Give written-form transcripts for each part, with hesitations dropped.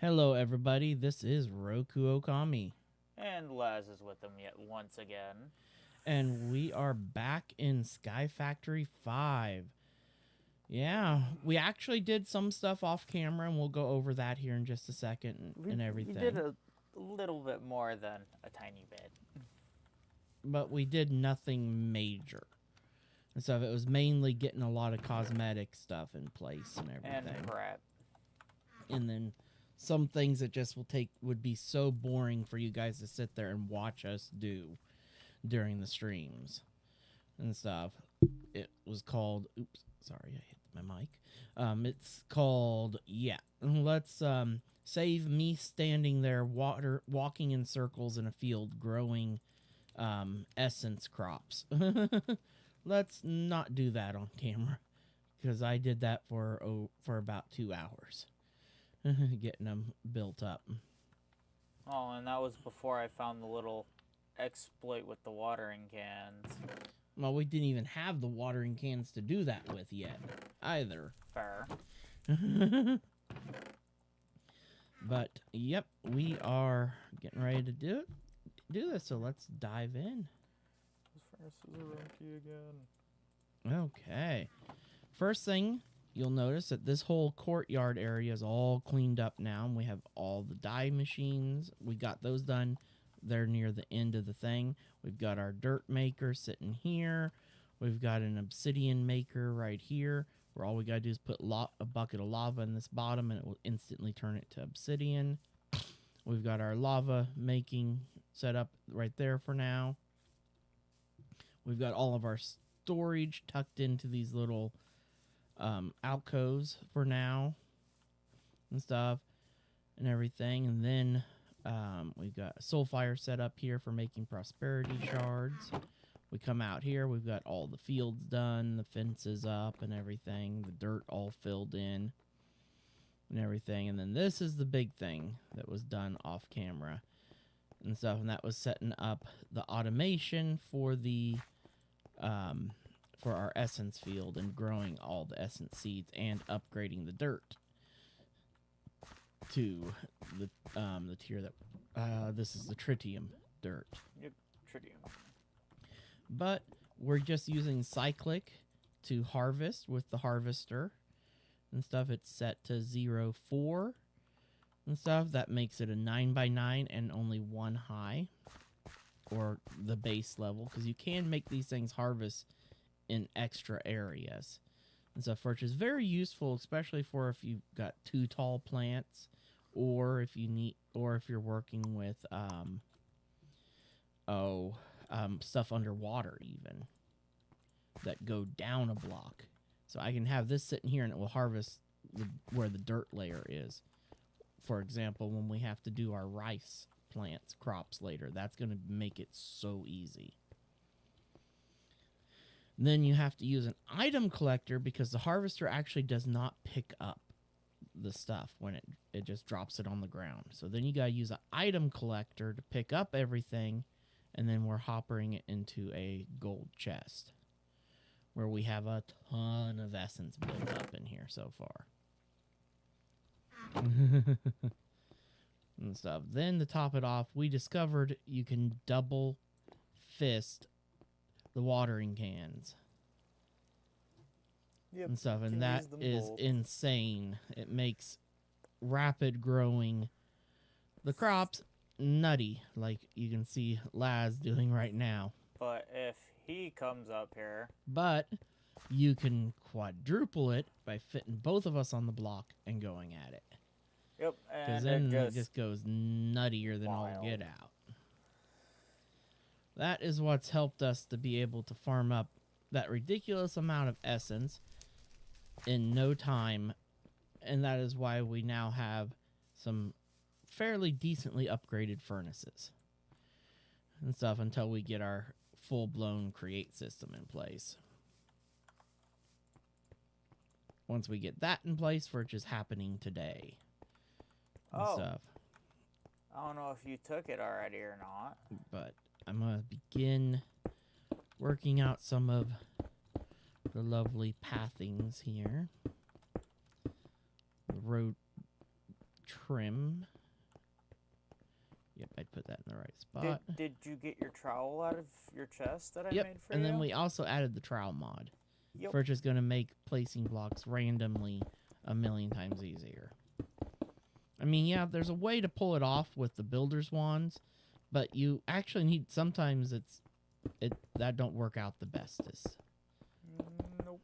Hello, everybody. This is Roku Okami, And Laz is with them yet once again. and we are back in Sky Factory 5. Yeah, we actually did some stuff off camera, and we'll go over that here in just a second and We did everything. a little bit more than a tiny bit. But we did nothing major. And so it was mainly getting a lot of cosmetic stuff in place and And everything. prep. And then some things that just would be so boring for you guys to sit there and watch us do during the streams and stuff. It was called oops, sorry, I hit my mic. It's called let's save me standing there walking in circles in a field growing essence crops. Let's not do that on camera because I did that for about 2 hours getting them built up. Oh, and that was before I found the little exploit with the watering cans. Well, we didn't even have the watering cans to do that with yet either. Fair. But yep, we are getting ready to do this. So let's dive in. As fast as a monkey again. Okay. First thing you'll notice that this whole courtyard area is all cleaned up now, and we have all the dye machines. We got those done. They're near the end of the thing. We've got our dirt maker sitting here. We've got an obsidian maker right here, where all we gotta do is put a bucket of lava in this bottom, and it will instantly turn it to obsidian. We've got our lava making set up right there for now. We've got all of our storage tucked into these little alcoves for now and stuff and everything. And then we've got a soul fire set up here for making prosperity shards. We come out here, we've got all the fields done, the fences up and everything, the dirt all filled in and everything. And then this is the big thing that was done off camera and stuff, and that was setting up the automation for the for our essence field and growing all the essence seeds and upgrading the dirt to the tier that this is the tritium dirt. Yep, tritium. But we're just using cyclic to harvest with the harvester and stuff. It's set to 0.4 and stuff. That makes it a 9x9 and only 1 high, or the base level, because you can make these things harvest in extra areas and stuff, which is very useful, especially for if you've got too tall plants, or if you're working with stuff underwater even that go down a block. So I can have this sitting here and it will harvest where the dirt layer is. For example, when we have to do our rice crops later, that's going to make it so easy. Then you have to use an item collector because the harvester actually does not pick up the stuff when it just drops it on the ground. So then you got to use an item collector to pick up everything, and then we're hoppering it into a gold chest where we have a ton of essence built up in here so far. And stuff. Then to top it off, we discovered you can double fist the watering cans. Yep, and stuff, and that is both. insane. It makes rapid growing the crops nutty, like you can see Laz doing right now. But if he comes up here, But you can quadruple it by fitting both of us on the block and going at it. yep, Because and then it just goes nuttier than all get out. That is what's helped us to be able to farm up that ridiculous amount of essence in no time, and that is why we now have some fairly decently upgraded furnaces and stuff until we get our full-blown create system in place. Once we get that in place, which is happening today and stuff. I don't know if you took it already or not, but I'm going to begin working out some of the lovely pathings here. The road trim. Yep, I'd put that in the right spot. Did you get your trowel out of your chest that I Yep, made for and you? then we also added the trowel mod. Yep. Which is going to make placing blocks randomly a million times easier. I mean, yeah, there's a way to pull it off with the builder's wands, but you actually need, sometimes that don't work out the bestest. Nope.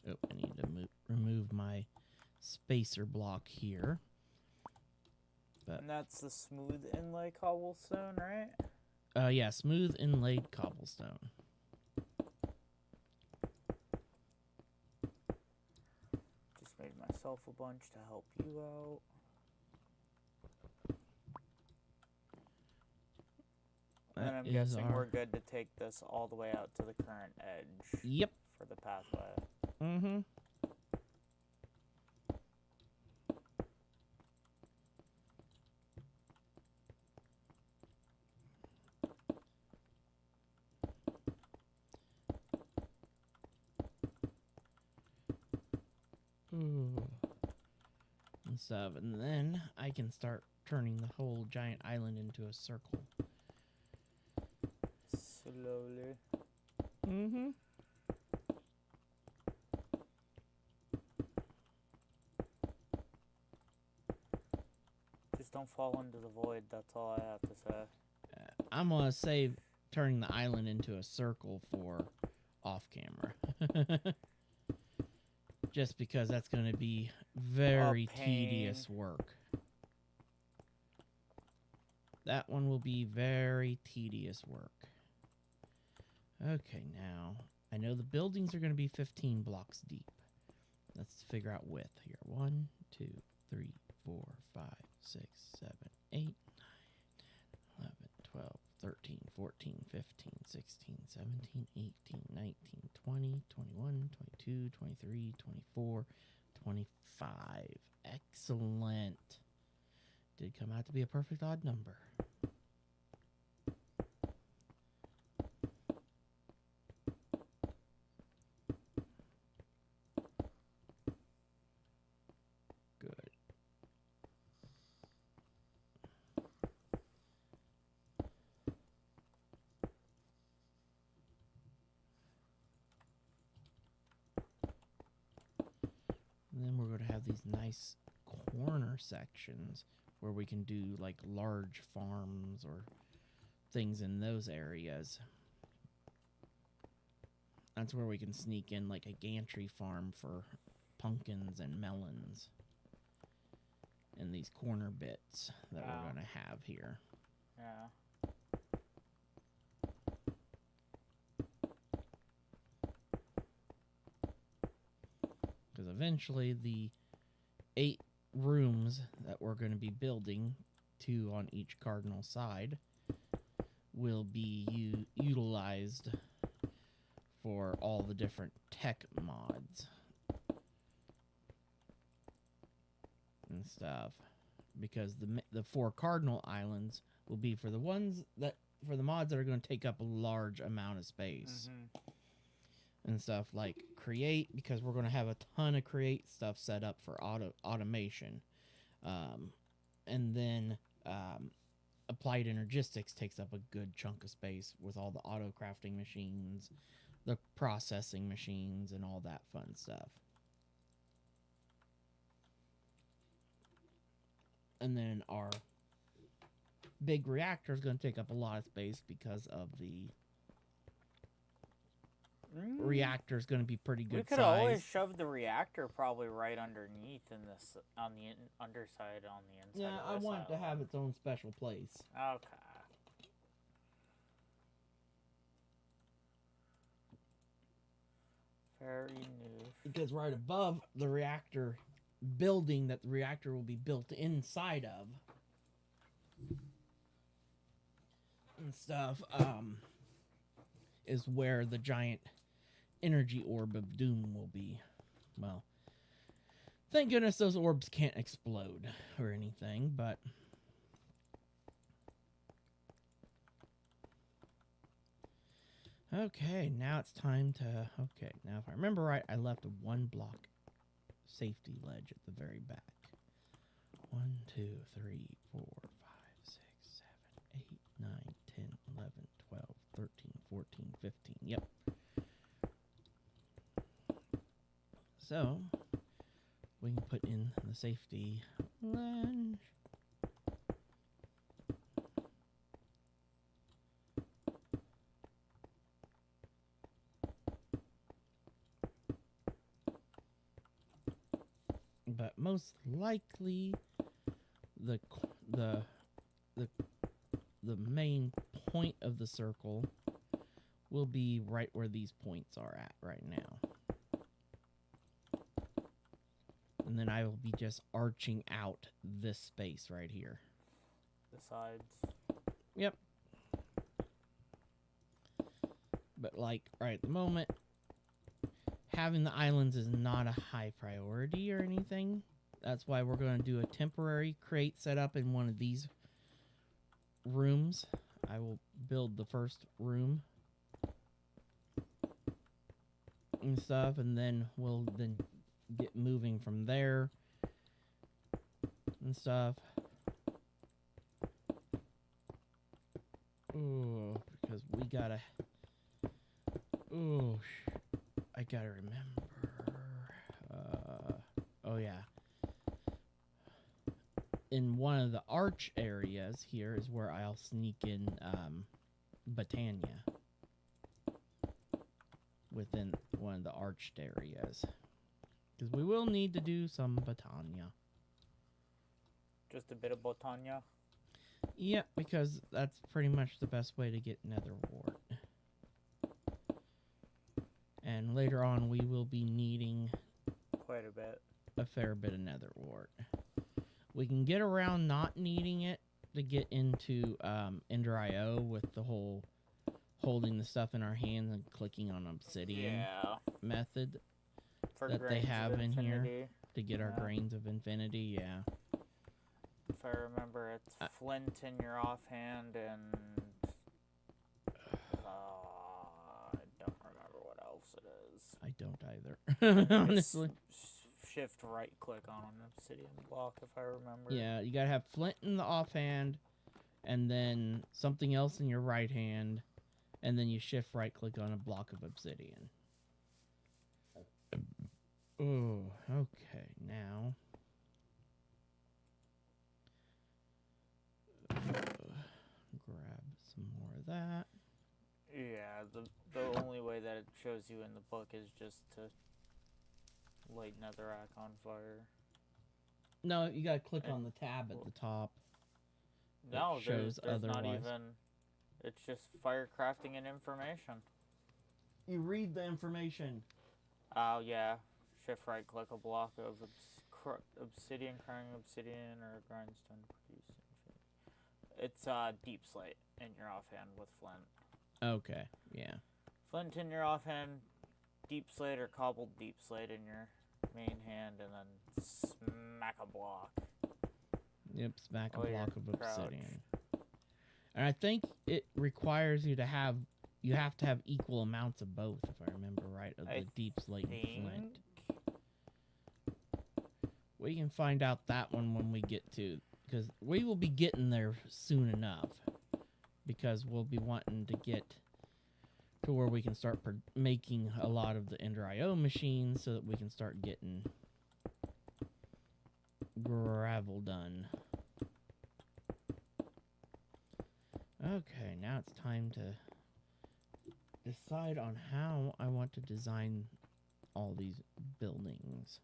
Oh, I need to remove my spacer block here. But And that's the smooth inlay cobblestone, right? yeah, smooth inlaid cobblestone. Just made myself a bunch to help you out. And I'm guessing we're good to take this all the way out to the current edge. Yep. For the pathway. Mm-hmm. And stuff, and then I can start turning the whole giant island into a circle. Slowly. Mm-hmm. Just don't fall into the void, that's all I have to say. I'm gonna save turning the island into a circle for off camera. Just because that's going to be very tedious work. That one will be very tedious work. Okay, now, I know the buildings are going to be 15 blocks deep. Let's figure out width here. 1, 2, 3, 4, 5, 6, 7, 8, 9, 11, 12, 13, 14, 15, 16, 17, 18, 19, 20, 21, 22, 23, 24, 25. Excellent. Did come out to be a perfect odd number. Good. And then we're going to have these nice corner sections where we can do like large farms or things in those areas. That's where we can sneak in like a gantry farm for pumpkins and melons in these corner bits that we're going to have here. Yeah. Because eventually the 8 rooms that we're going to be building, 2 on each cardinal side, will be utilized for all the different tech mods and stuff. Because the 4 cardinal islands will be for the mods that are going to take up a large amount of space. Mm-hmm. And stuff like create, because we're going to have a ton of create stuff set up for automation. And then applied energistics takes up a good chunk of space with all the auto crafting machines, the processing machines, and all that fun stuff. And then our big reactor is going to take up a lot of space because of the reactor is going to be pretty good size. We could always shove the reactor probably right underneath in this on the underside on the inside. Yeah, I want it to have its own special place. Okay. Very new. Because right above the reactor building that the reactor will be built inside of and stuff, is where the giant energy orb of doom will be. Well, thank goodness those orbs can't explode or anything, but Okay, now it's time to... Okay, now if I remember right, I left a 1-block safety ledge at the very back. 1, 2, 3, 4, 5, 6, 7, 8, 9, 10, 11, 12, 13, 14, 15. Yep. So, we can put in the safety ledge. But most likely, the main point of the circle will be right where these points are at right now. And then I will be just arching out this space right here. The sides. Yep. But like right at the moment, having the islands is not a high priority or anything. That's why we're going to do a temporary crate setup in one of these rooms. I will build the first room and stuff, and then we'll then get moving from there and stuff. Oh, because we gotta... Oh, I gotta remember. Oh, yeah. In one of the arch areas here is where I'll sneak in Botania. Within one of the arched areas. Because we will need to do some Botania. Just a bit of Botania? Yeah, because that's pretty much the best way to get Nether Wart. And later on, we will be needing quite a bit. A fair bit of Nether Wart. We can get around not needing it to get into Ender.io with the whole holding the stuff in our hands and clicking on obsidian method that they have in here to get our grains of infinity. Yeah. If I remember, it's flint in your offhand and I don't remember what else it is. I don't either, honestly. Shift right click on an obsidian block, if I remember. Yeah, you gotta have flint in the offhand, and then something else in your right hand, and then you shift right click on a block of obsidian. Oh, okay, now. Grab some more of that. Yeah, the only way that it shows you in the book is just to light netherrack on fire. No, you gotta click on the tab at the top. No, there's not even. It's just fire crafting and information. You read the information. Oh yeah, shift right click a block of obsidian, crying obsidian, or grindstone to produce. It's deep slate in your offhand with flint. Okay, yeah. Flint in your offhand, deep slate or cobbled deep slate in your main hand, and then smack a block. Yep, smack a block of obsidian. And I think it requires you to have equal amounts of both, if I remember right, of the deep slate and flint. We can find out that one when we get to, because we will be getting there soon enough, because we'll be wanting to get to where we can start making a lot of the Ender.io machines so that we can start getting gravel done. Okay, now it's time to decide on how I want to design all these buildings.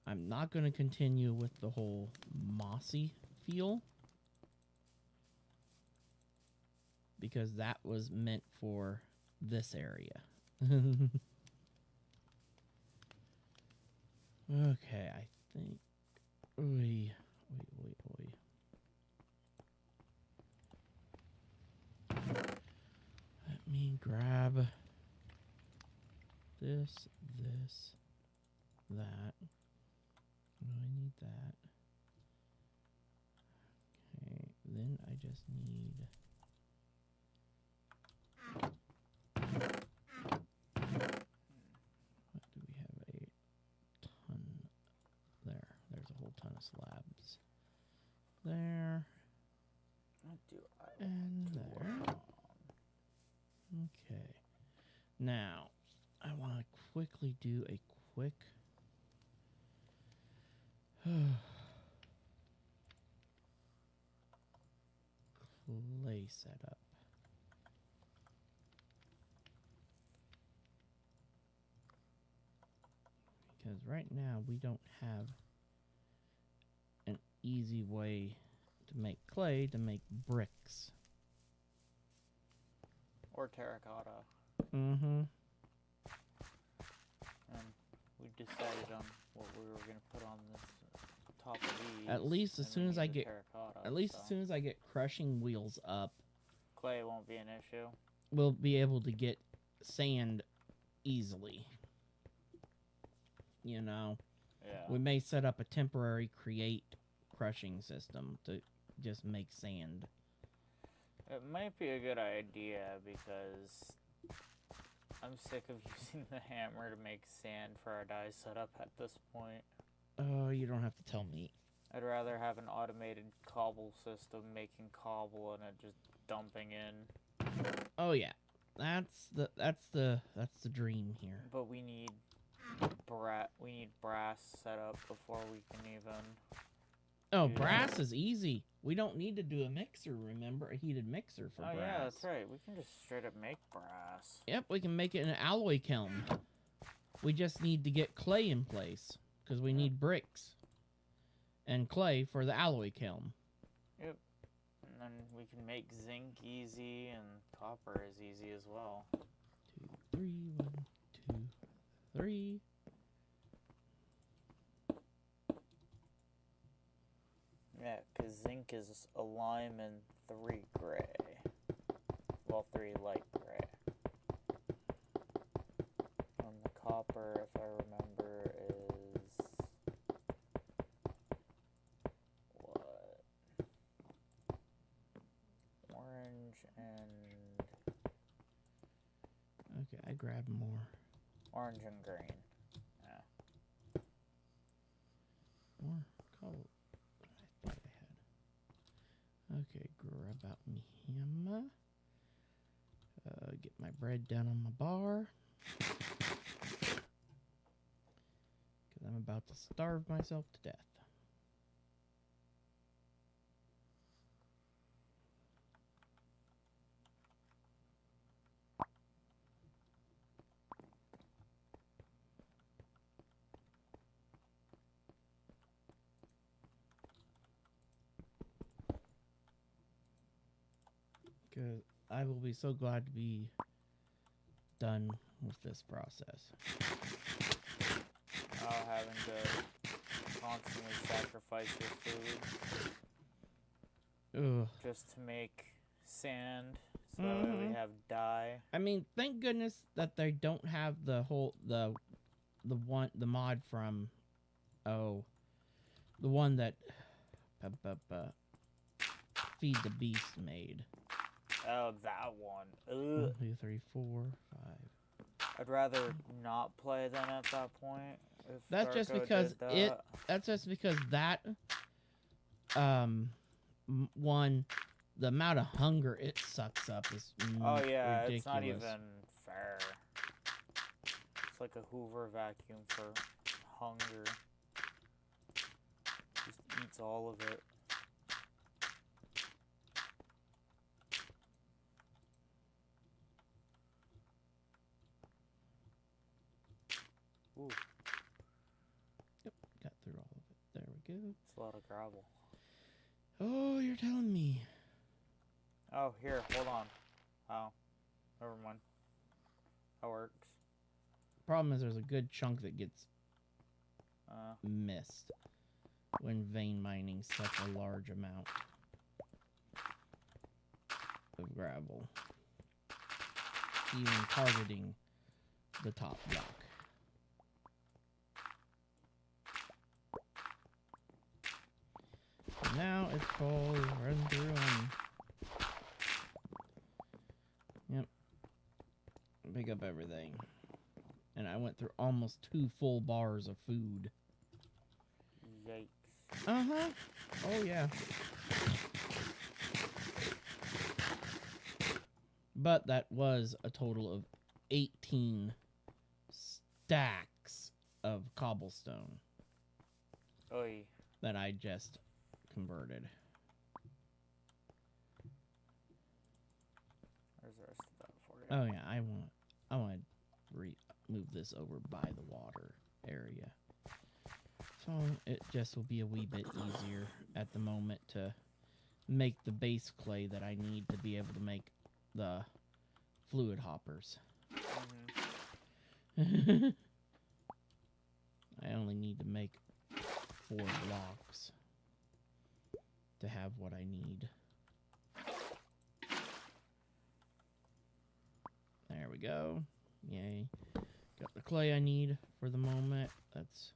I'm not going to continue with the whole mossy feel, because that was meant for this area. Okay, I think... Oy. Let me grab this, that. I need that. Okay, then I just need slabs there What do I and want to there. work on? Okay. Now, I want to quickly do a quick clay setup. Because right now we don't have an easy way to make clay to make bricks. Or terracotta. Mm-hmm. And we decided on what we were gonna put on this top of these. At least as and soon we as I needed get terracotta, At least so as soon as I get crushing wheels up, clay won't be an issue. we'll be able to get sand easily. You know, Yeah. we may set up a temporary create crushing system to just make sand. It might be a good idea because I'm sick of using the hammer to make sand for our dye setup at this point. Oh, you don't have to tell me. I'd rather have an automated cobble system making cobble and it just dumping in. Oh yeah, that's the dream here. But we need brass set up before we can even. Oh, do brass that. is easy. We don't need to do a mixer. Remember, a heated mixer for brass. Yeah, that's right. We can just straight up make brass. Yep, we can make it in an alloy kiln. We just need to get clay in place because we need bricks and clay for the alloy kiln. Yep. And then we can make zinc easy and copper is easy as well. 2, 3, 1, 2, 3. Yeah, because zinc is a lime and 3 gray. Well, 3 light gray. And the copper, if I remember, is what? Orange and Okay, I grabbed more. orange and green. Yeah. More color. I thought I had. Okay, grab out me hammer. Get my bread down on my bar. Because I'm about to starve myself to death. Because I will be so glad to be done with this process. Having to constantly sacrifice your food Ugh. just to make sand so that way we have dye. I mean, thank goodness that they don't have the whole the mod from the one that Feed the Beast made. Oh, that one. 1, Ugh. 2, 3, 4, 5. I'd rather not play then at that point. If That's just Darko because did that. That's just because that one, the amount of hunger it sucks up is Oh yeah, ridiculous. it's not even fair. It's like a Hoover vacuum for hunger. Just eats all of it. Ooh, Got through all of it. There we go. it's a lot of gravel. Oh, you're telling me. Oh, here, hold on. Oh, never mind. That works. Problem is, there's a good chunk that gets Uh, missed when vein mining such a large amount of gravel. Even targeting the top block. Now it's called run through and yep. Pick up everything. And I went through almost 2 full bars of food. yikes. Uh-huh. Oh, yeah. But that was a total of 18 stacks of cobblestone Oy. that I just converted. There's the rest of that for you. Oh yeah, I want to move this over by the water area, so it just will be a wee bit easier at the moment to make the base clay that I need to be able to make the fluid hoppers. Mm-hmm. I only need to make 4 blocks to have what I need. There we go. Yay. Got the clay I need for the moment. Let's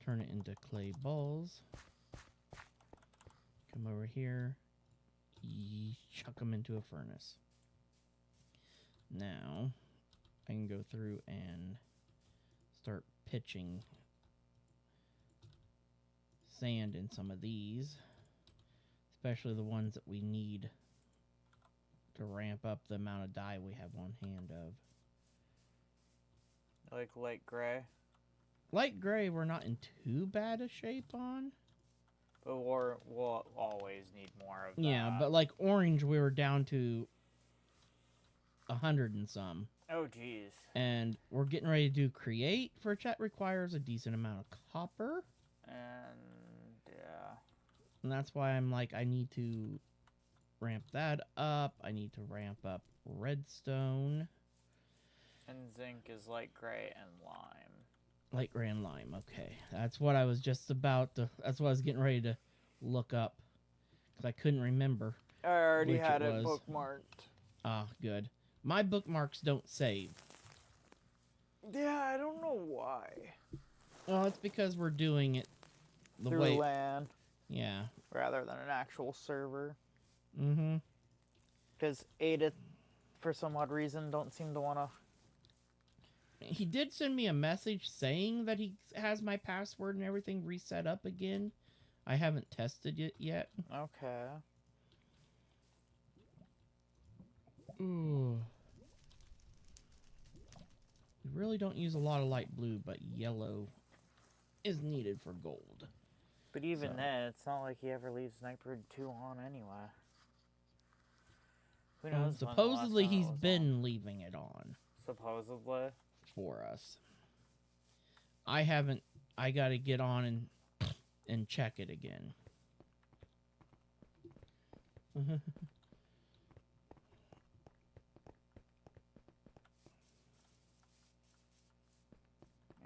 turn it into clay balls. Come over here. Chuck them into a furnace. Now, I can go through and start pitching sand in some of these, especially the ones that we need to ramp up the amount of dye we have on hand of. Like light gray. Light gray we're not in too bad a shape on. But we'll always need more of that. Yeah, but like orange we were down to 100 and some. Oh, geez. And we're getting ready to do create, which that requires a decent amount of copper. And, yeah. And that's why I'm like, I need to ramp that up. I need to ramp up redstone. And zinc is light gray and lime. Light gray and lime, okay. That's what I was just about to, that's what I was getting ready to look up. Because I couldn't remember. I already which had it it was. bookmarked. Ah, good. My bookmarks don't save. Yeah, I don't know why. Well, it's because we're doing it the Through way... LAN Yeah. rather than an actual server. Mm-hmm. Because Ada, for some odd reason, don't seem to want to... He did send me a message saying that he has my password and everything reset up again. I haven't tested it yet. Okay. Ooh. We really don't use a lot of light blue, but yellow is needed for gold. But even So. then, it's not like he ever leaves Nightbird 2 on anyway. Who knows when the last Supposedly time it he's was been on. leaving it on Supposedly? for us. I haven't. I got to get on and check it again.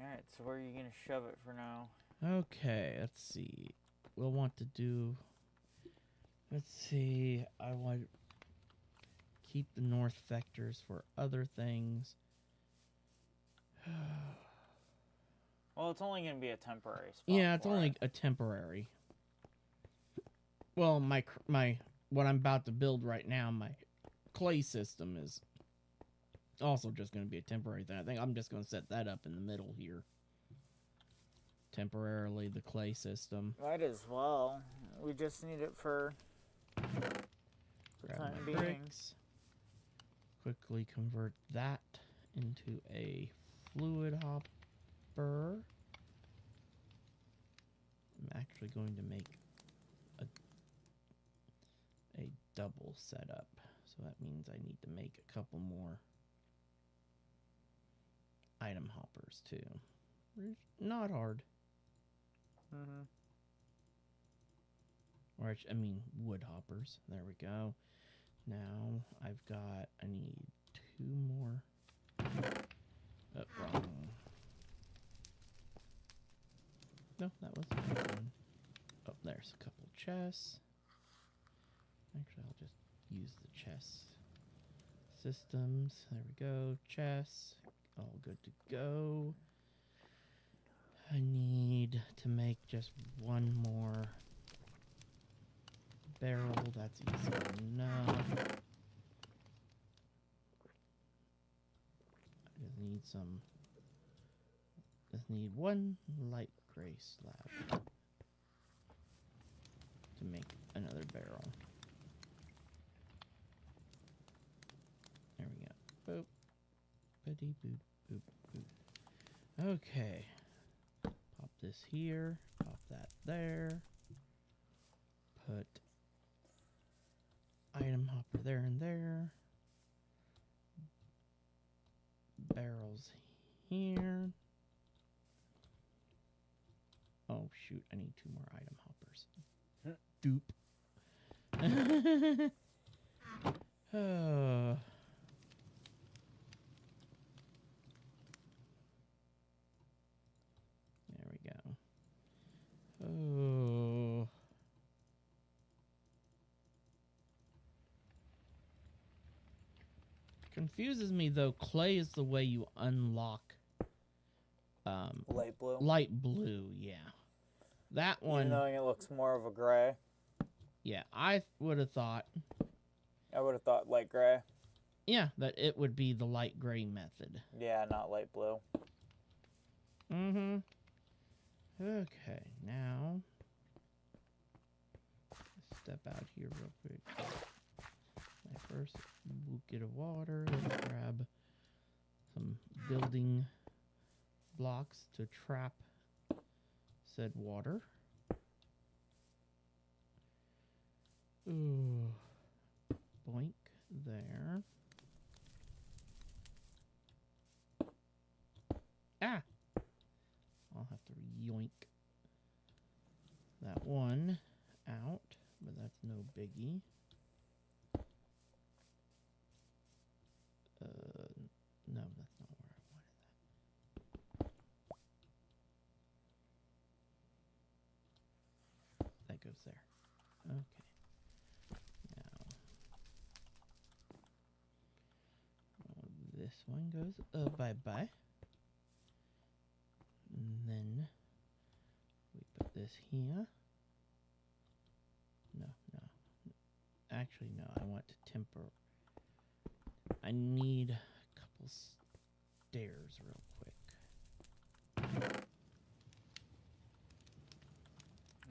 Alright, so where are you going to shove it for now? Okay, let's see. We'll want to do... Let's see. I want to keep the north vectors for other things. Well, it's only going to be a temporary spot. Yeah, it's for only it. a temporary. Well, my what I'm about to build right now, my clay system is also just going to be a temporary thing. I think I'm just going to set that up in the middle here. Temporarily, the clay system. Might as well. We just need it for Grab time my being. bricks. Quickly convert that into a fluid hopper. I'm actually going to make a double setup. So that means I need to make a couple more item hoppers too. Not hard. Mm-hmm. Or I mean wood hoppers. There we go. Now I need 2 more. Oh, wrong. No, that was the right one. Oh, there's a couple chests. Actually, I'll just use the chest systems. There we go. Chests. All good to go. I need to make just 1 more barrel. That's easy enough. I just need 1 light gray slab. to make another barrel. There we go. Boop. Bitty boop, boop, boop. Okay. Pop this here. Pop that there. Put item hopper there and there. Barrels here. Oh shoot, I need 2 more item hoppers. Doop. There we go. Oh. Confuses me though. Clay is the way you unlock Light blue. light blue, yeah. That one, Even though it looks more of a gray. yeah, I would have thought, I would have thought light gray. yeah, that it would be the light gray method. Yeah, not light blue. Mm-hmm. Okay, now let's step out here real quick. My first bucket of water. Let's grab some building blocks to trap said water. Ooh. Boink there. Ah! I'll have to yoink that one out, but that's no biggie. No, that's not where I wanted that. That goes there. Okay. Now, this one goes bye-bye. And then we put this here. No. Actually, no, I want to temper. I need a couple stairs real quick.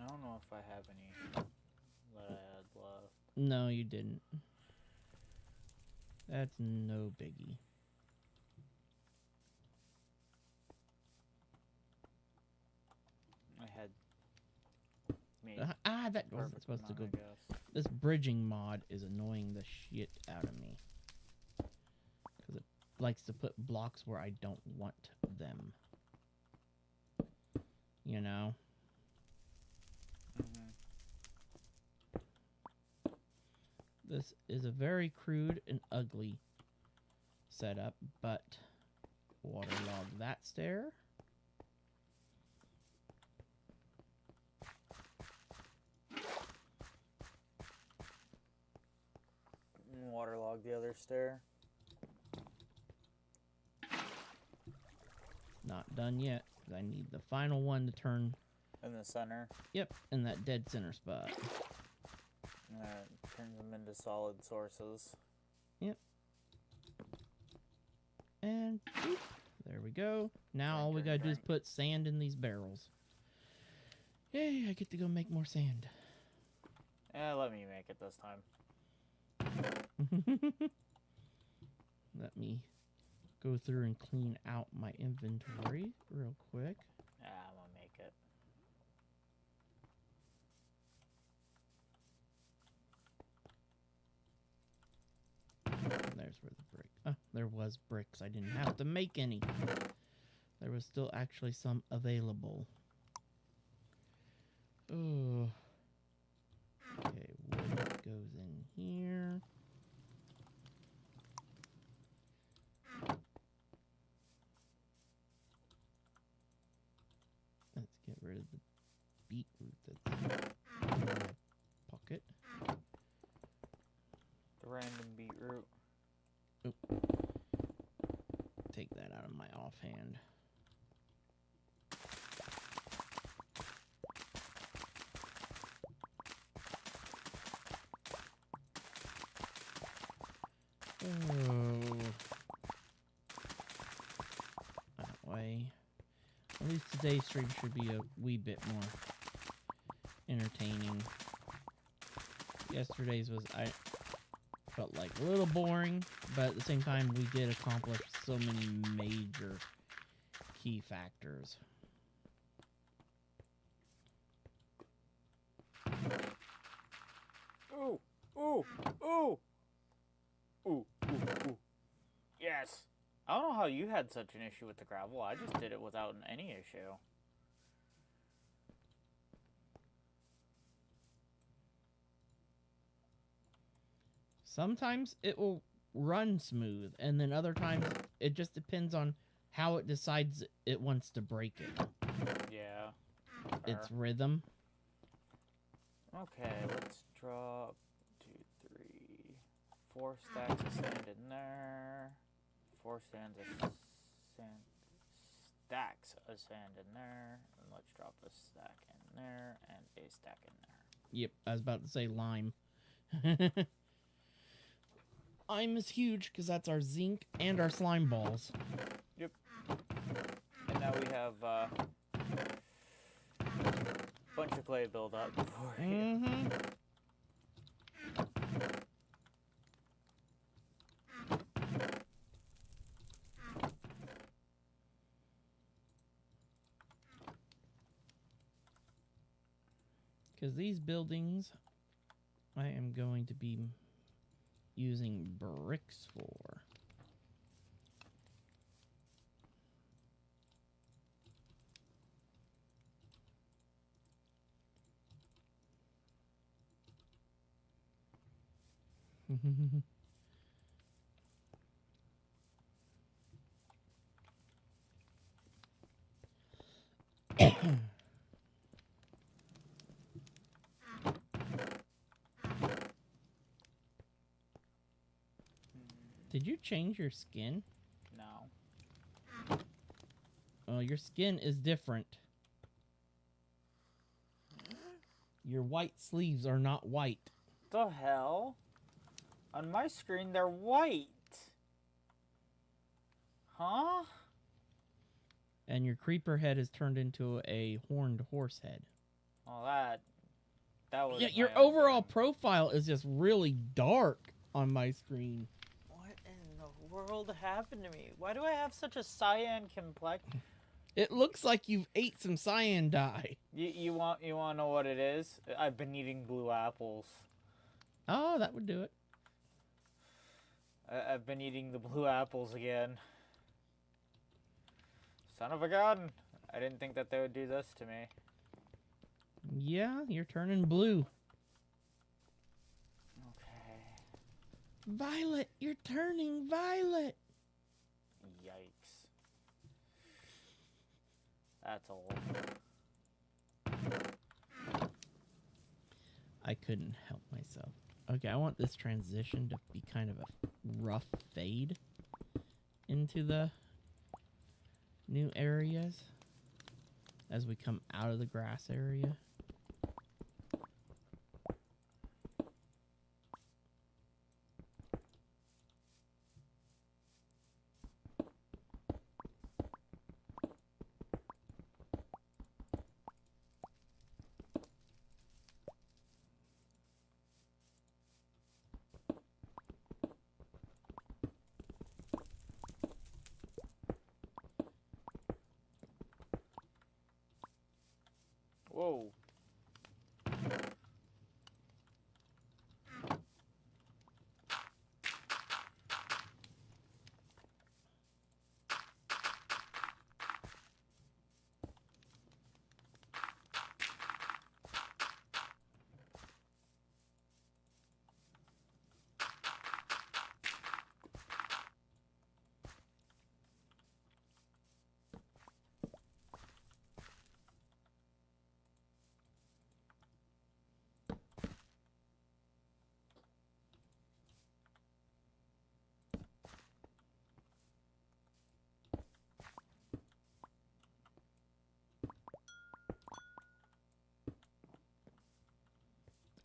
I don't know if I have any that I had left. No, you didn't. That's no biggie. I had me. That wasn't supposed to go. I guess. This bridging mod is annoying the shit out of me. Because it likes to put blocks where I don't want them. You know? This is a very crude and ugly setup, but waterlog that stair. Waterlog the other stair. Not done yet. 'Cause I need the final one to turn. In the center. Yep, in that dead center spot. That turns them into solid sources. Yep. And boop, there we go. Now all we gotta do is put sand in these barrels. Yay, I get to go make more sand. Let me make it this time. Let me go through and clean out my inventory real quick. I'm gonna make it. There's where the brick. Oh, there was bricks. I didn't have to make any. There was still actually some available. Oh. Okay, wood goes in here. Let's get rid of the beetroot that's in my pocket. The random beetroot. Take that out of my offhand. Oh. That way. At least today's stream should be a wee bit more entertaining. Yesterday's was, I felt like a little boring, but at the same time, we did accomplish so many major key factors. Ooh, ooh, ooh, ooh, ooh, ooh. Yes. I don't know how you had such an issue with the gravel. I just did it without any issue. Sometimes it will run smooth, and then other times it just depends on how it decides it wants to break it. Yeah. Its Fair. rhythm. Okay, let's drop 4 stacks of sand in there. 4 stacks of sand in there. And let's drop a stack in there and a stack in there. Yep, I was about to say lime. Lime is huge because that's our zinc and our slime balls. Yep. And now we have a bunch of clay build up for you. Mm-hmm. Because these buildings, I am going to be using bricks for. Did you change your skin? No. Oh, your skin is different. Your white sleeves are not white. The hell? On my screen, they're white. Huh? And your creeper head is turned into a horned horse head. Well, that was. Yeah, my your own overall doing. profile is just really dark on my screen. What in the world happened to me? Why do I have such a cyan complexion? It looks like you've ate some cyan dye. You want to know what it is? I've been eating blue apples. Oh, that would do it. I've been eating the blue apples again. Son of a gun! I didn't think that they would do this to me. Yeah, you're turning blue. Okay. Violet, you're turning violet. Yikes. That's old. I couldn't help myself. Okay, I want this transition to be kind of a rough fade into the new areas as we come out of the grass area. Whoa.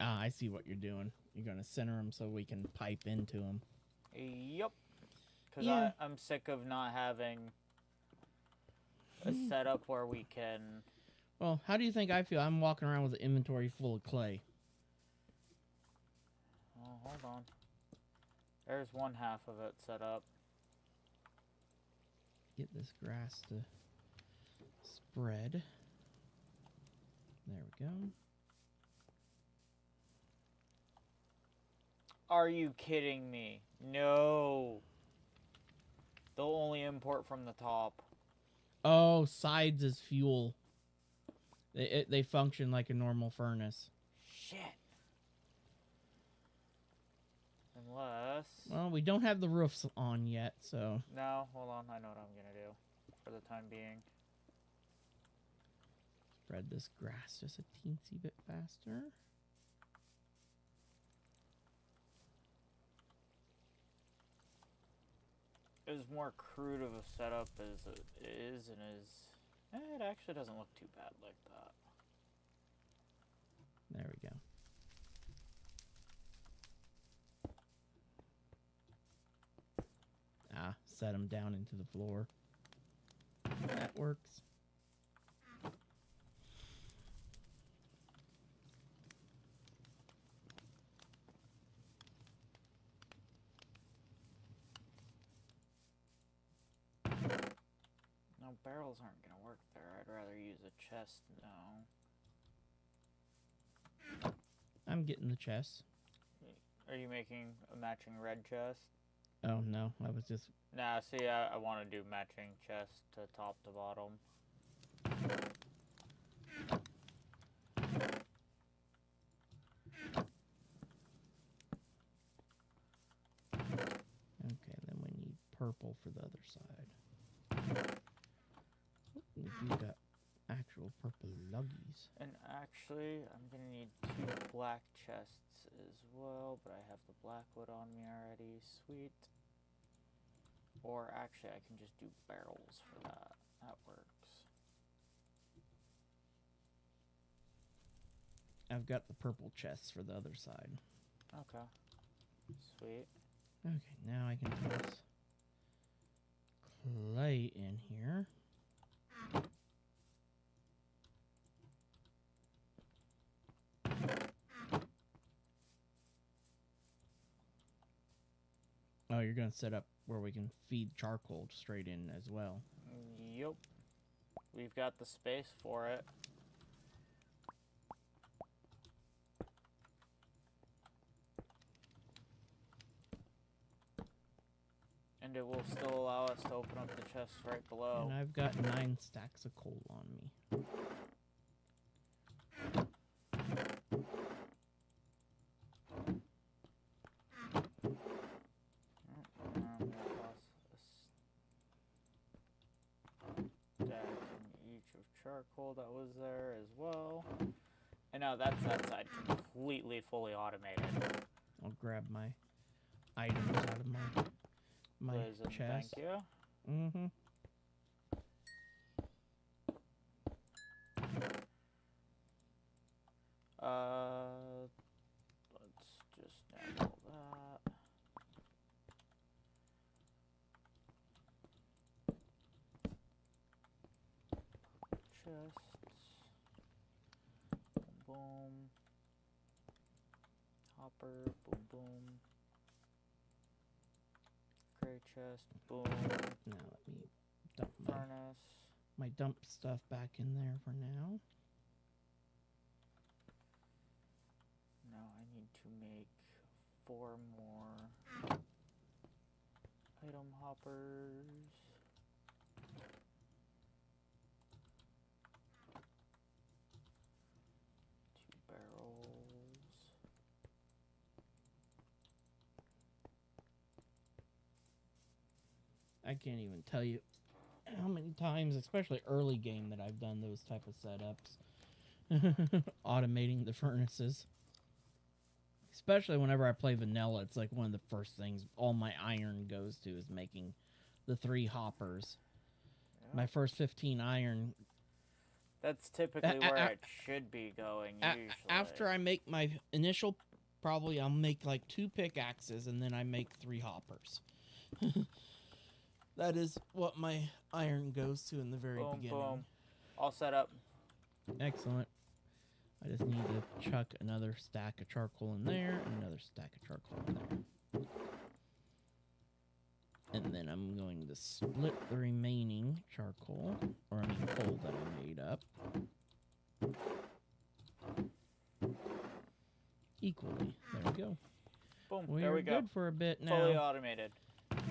Ah, I see what you're doing. You're going to center them so we can pipe into them. Yep. Because Yeah. I'm sick of not having a setup where we can... Well, how do you think I feel? I'm walking around with an inventory full of clay. hold on. There's one half of it set up. Get this grass to spread. There we go. Are you kidding me? No. They'll only import from the top. Oh, sides is fuel. They function like a normal furnace. Shit. Unless... Well, we don't have the roofs on yet, so... No, hold on. I know what I'm gonna do for the time being. Spread this grass just a teensy bit faster. As more crude of a setup as it is and is... it actually doesn't look too bad like that. There we go. Ah, set them down into the floor. That works. No, barrels aren't gonna work there. I'd rather use a chest now. I'm getting the chest. Are you making a matching red chest? Oh, no. I was just... Nah, see, I want to do matching chest to top to bottom. Okay, then we need purple for the other side. We do got actual purple luggies. And actually, I'm gonna need 2 black chests as well, but I have the black wood on me already. Sweet. Or actually, I can just do barrels for that. That works. I've got the purple chests for the other side. Okay. Sweet. Okay, now I can toss clay in here. Oh, you're going to set up where we can feed charcoal straight in as well. Yup. We've got the space for it. And it will still allow us to open up the chests right below. And I've got 9 stacks of coal on me. Charcoal that was there as well. And now that's that side completely fully automated. I'll grab my items out of my Pleasant, chest. thank you. Mm-hmm. Let's just handle that. Chests. Boom, boom. Hopper, boom, boom. Gray chest, boom. Now let me dump Furnace. my dump stuff back in there for now. Now I need to make 4 more item hoppers. 2 barrels. I can't even tell you how many times, especially early game, that I've done those type of setups. Automating the furnaces. Especially whenever I play vanilla, it's like one of the first things all my iron goes to is making the 3 hoppers. Yep. My first 15 iron. That's typically where it should be going, usually. After I make my initial, probably I'll make like 2 pickaxes and then I make 3 hoppers. That is what my iron goes to in the very Boom, beginning. boom. All set up. Excellent. I just need to chuck another stack of charcoal in there and another stack of charcoal in there. And then I'm going to split the remaining charcoal, or I mean coal that I made up, equally. There we go. Boom, We're there we go. good for a bit now. Fully automated.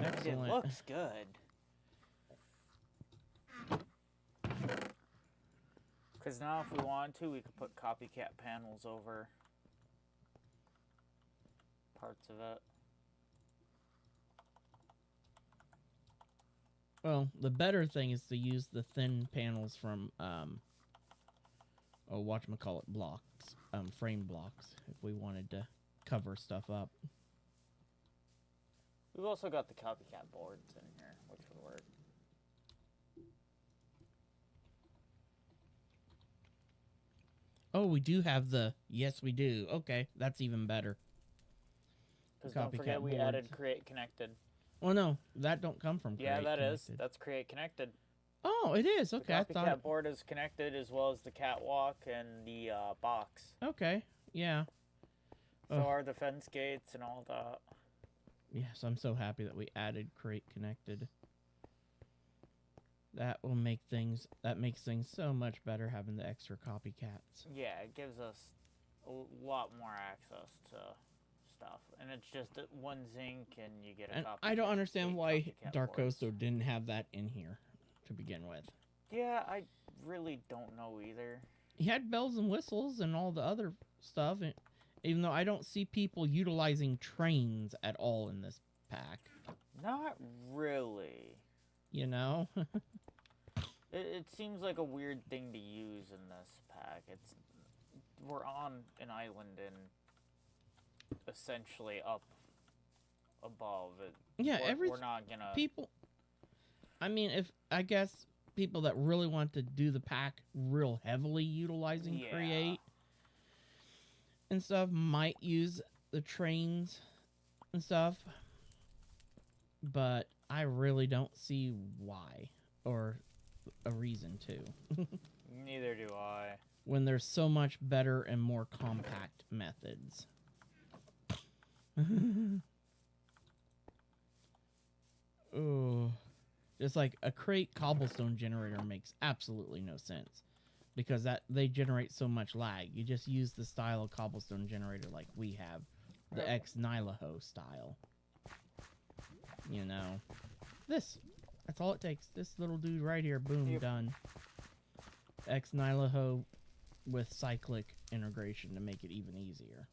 Excellent. It looks good. Because now if we wanted to, we could put copycat panels over parts of it. Well, the better thing is to use the thin panels from, whatchamacallit blocks, frame blocks, if we wanted to cover stuff up. We've also got the copycat boards in here, which would work. Oh, we do have the... Yes, we do. Okay, that's even better. Because don't forget we added Create Connected. Well, no, that don't come from Create Yeah, that Connected. is. That's Create Connected. Oh, it is. Okay, The copycat board is connected as well as the catwalk and the box. Okay, yeah. So are the fence gates and all that. Yes, I'm so happy that we added Create Connected. That will make things... That makes things so much better having the extra copycats. Yeah, it gives us a lot more access to stuff. And it's just one zinc and you get a And copycat. I don't understand why boards. Darkoso didn't have that in here to begin with. Yeah, I really don't know either. He had bells and whistles and all the other stuff, and even though I don't see people utilizing trains at all in this pack. Not really. You know? It seems like a weird thing to use in this pack. We're on an island and essentially up above it. Yeah, we're not gonna... People... I mean, I guess people that really want to do the pack real heavily utilizing Create and stuff might use the trains and stuff. But I really don't see why or a reason to. Neither do I. When there's so much better and more compact methods. Oh, just like a crate cobblestone generator makes absolutely no sense because they generate so much lag. You just use the style of cobblestone generator like we have, the X Nylaho style. You know, that's all it takes. This little dude right here, boom, done. X Nylaho with cyclic integration to make it even easier.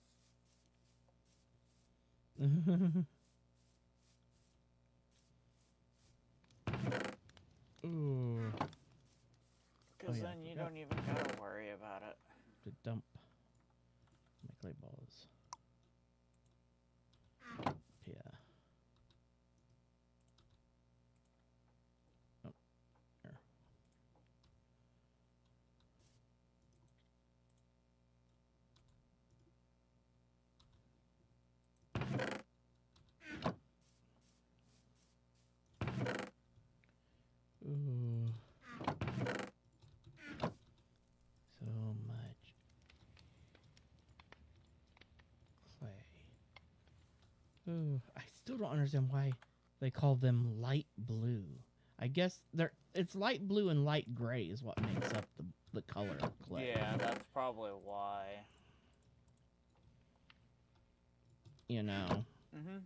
Ooh. Because then you don't even gotta worry about it. To dump my clay balls. Yeah. Oh, there. Ooh. So much clay. Ooh, I still don't understand why they call them light blue. I guess it's light blue and light gray is what makes up the color of clay. Yeah, that's probably why. You know. Mm-hmm.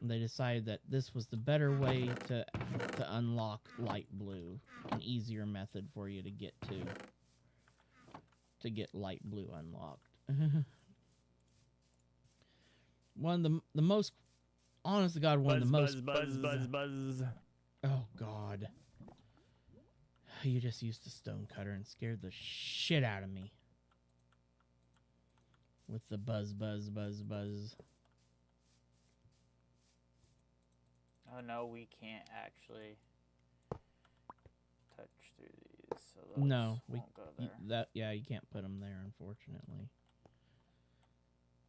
They decided that this was the better way to unlock light blue, an easier method for you to get light blue unlocked. One of the most, honest to God, one of the most buzz. Oh God! You just used a stone cutter and scared the shit out of me with the buzz. Oh no, we can't actually touch through these, so those won't go there. You can't put them there, unfortunately.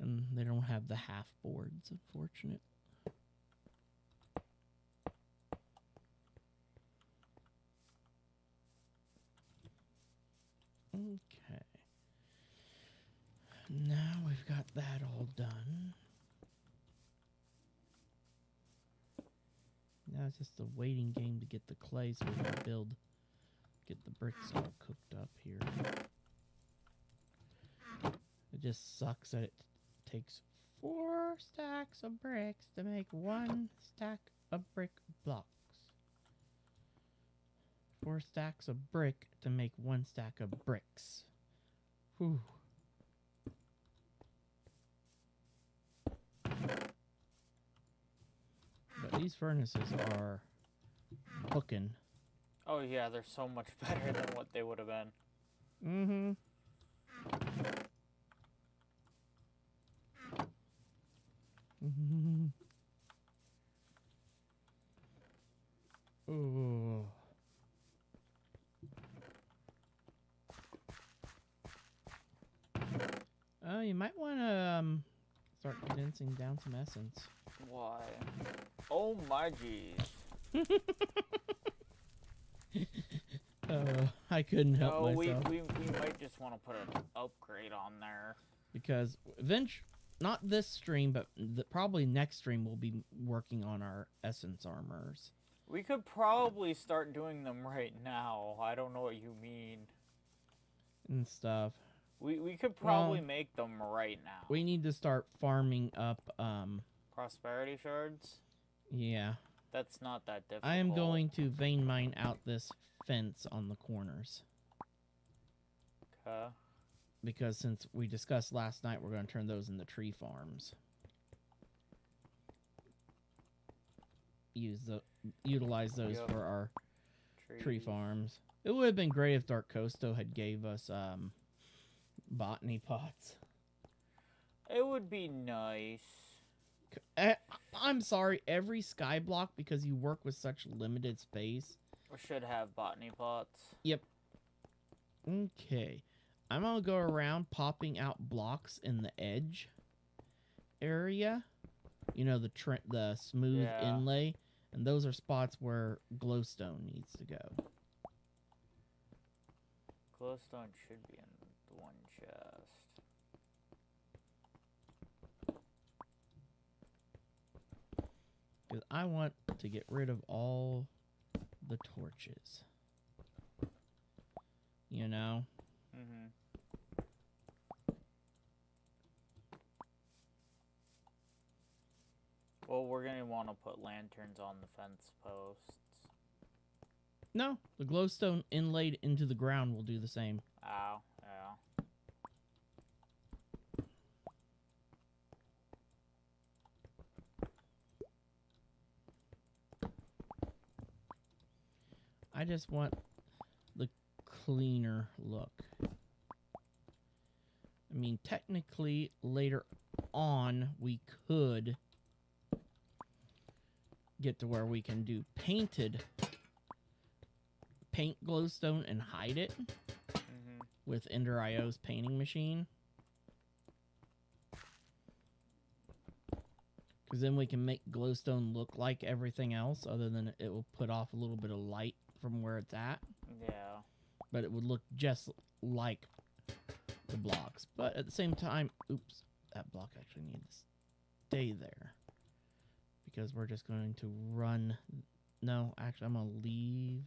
And they don't have the half boards, unfortunate. Okay. Now we've got that all done. Now it's just a waiting game to get the clay so we can get the bricks all cooked up here. It just sucks that it takes 4 stacks of bricks to make 1 stack of brick blocks. 4 stacks of brick to make 1 stack of bricks. Whew. But these furnaces are cooking. Oh yeah, they're so much better than what they would have been. Mm-hmm. Mm-hmm. Ooh. Oh, you might want to start condensing down some essence. Why? Oh my jeez. I couldn't help No, myself. we might just want to put an upgrade on there. Because not this stream, but probably next stream we'll be working on our essence armors. We could probably start doing them right now. I don't know what you mean. And stuff. We could probably make them right now. We need to start farming up, Prosperity shards? yeah. That's not that difficult. I am going to vein mine out this fence on the corners. Okay. Because since we discussed last night, we're going to turn those into tree farms. Utilize those for our tree farms. It would have been great if Dark Costo had gave us botany pots. It would be nice. I'm sorry, every sky block, because you work with such limited space. We should have botany pots. Yep. Okay. I'm going to go around popping out blocks in the edge area. You know, the smooth inlay. And those are spots where glowstone needs to go. Glowstone should be in the one chest. Because I want to get rid of all the torches. You know? Mm-hmm. Well, we're going to want to put lanterns on the fence posts. No, the glowstone inlaid into the ground will do the same. Ow, yeah. I just want the cleaner look. I mean, technically, later on, we could get to where we can do paint glowstone and hide it with Ender IO's painting machine. Because then we can make glowstone look like everything else, other than it will put off a little bit of light from where it's at. Yeah. But it would look just like the blocks. But at the same time, oops, that block actually needs to stay there. Because we're just going to run. No, actually, I'm going to leave.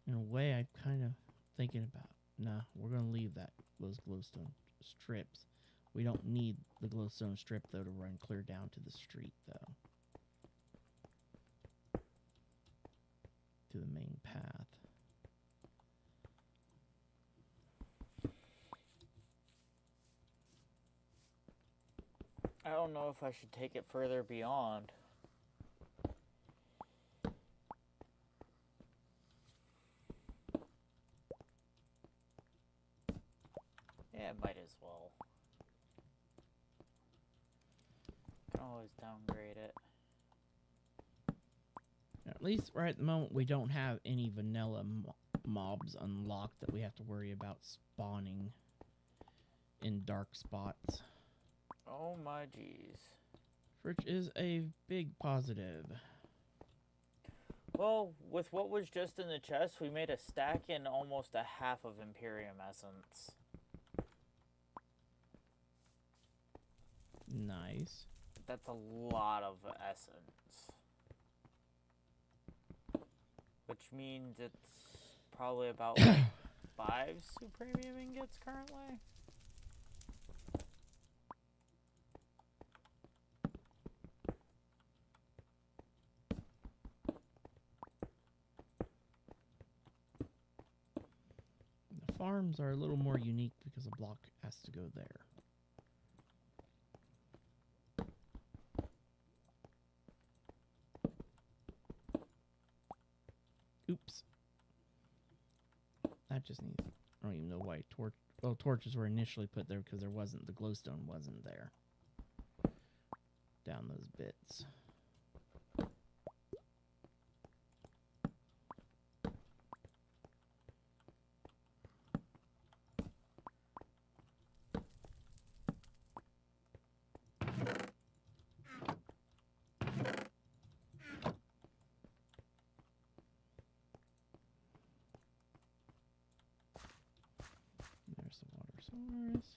In a way, I'm kind of thinking about. Nah, we're going to leave those glowstone strips. We don't need the glowstone strip, though, to run clear down to the street, though. To the main path. I don't know if I should take it further beyond. Yeah, might as well. Can always downgrade it. At least right at the moment, we don't have any vanilla mobs unlocked that we have to worry about spawning in dark spots. Oh my jeez. Which is a big positive. Well, with what was just in the chest, we made a stack and almost a half of Imperium Essence. Nice. That's a lot of essence. Which means it's probably about like 5 Supremium ingots currently. The farms are a little more unique because a block has to go there. Oops. That just needs... I don't even know why torches were initially put there because the glowstone wasn't there. Down those bits. There's the water source.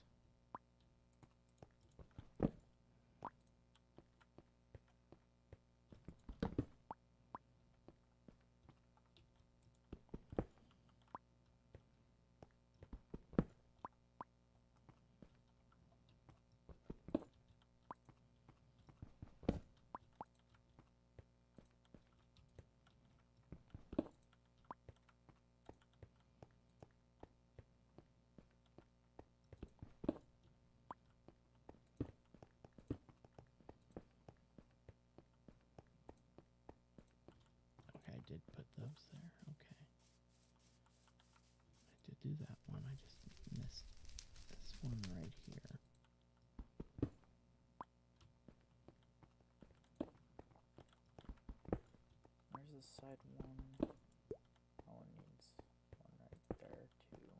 Okay, I did put those there. Okay. I did do that one. I just missed this one right here. Where's the side one? Oh, it needs one right there too.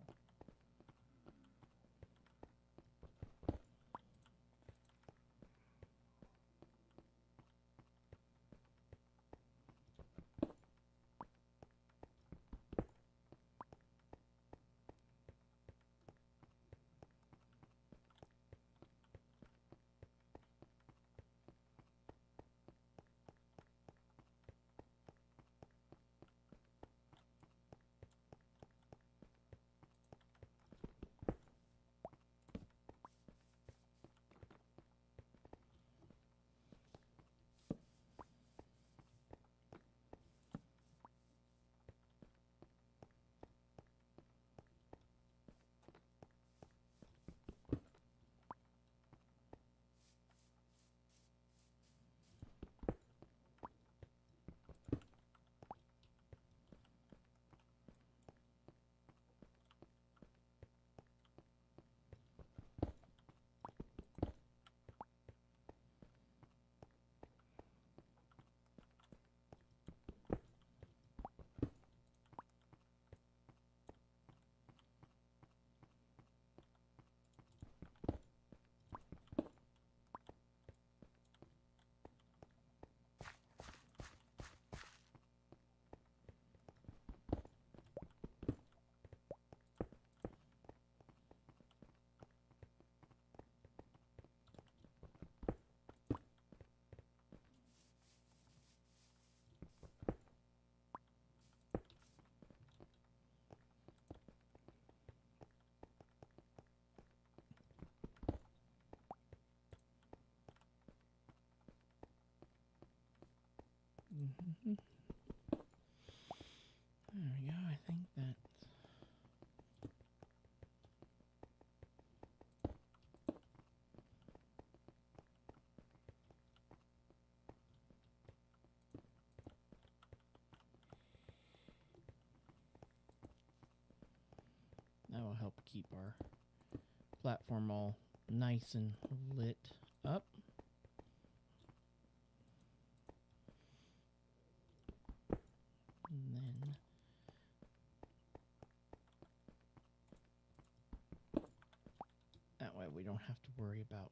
Mm-hmm. There we go. I think that. That will help keep our platform all nice and lit up. And then that way we don't have to worry about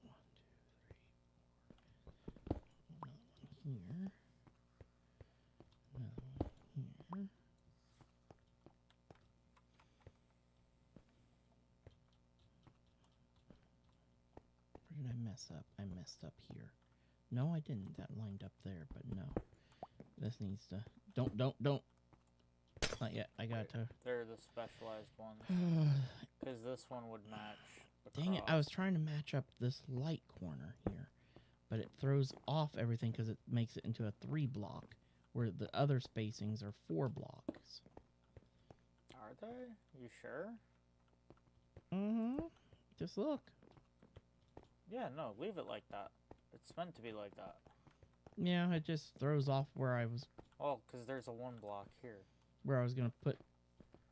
1, 2, 3, 4. Another one here. Another one mess up? I messed up here. No, I didn't. That lined up there, but no. This needs to... Don't. Not yet. I got to... They're the specialized ones. Because this one would match Dang it. I was trying to match up this light corner here. But it throws off everything because it makes it into a 3 block. Where the other spacings are 4 blocks. Are they? You sure? Mm-hmm. Just look. Yeah, no, leave it like that. It's meant to be like that. Yeah, it just throws off where I was... Oh, because there's a 1 block here. Where I was going to put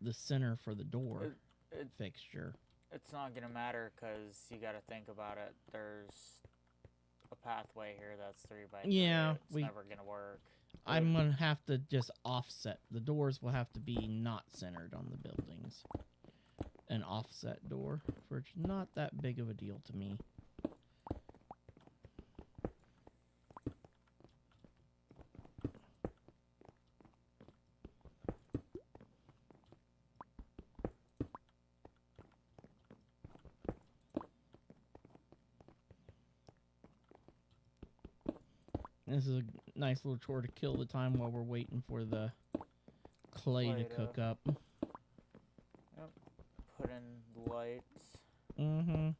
the center for the door It fixture. It's not going to matter because you got to think about it. There's a pathway here that's 3 by 3. Yeah, It's never going to work. I'm going to have to just offset. The doors will have to be not centered on the buildings. An offset door, which is not that big of a deal to me. This is a nice little chore to kill the time while we're waiting for the clay to cook up. Yep. Put in lights. Mm-hmm.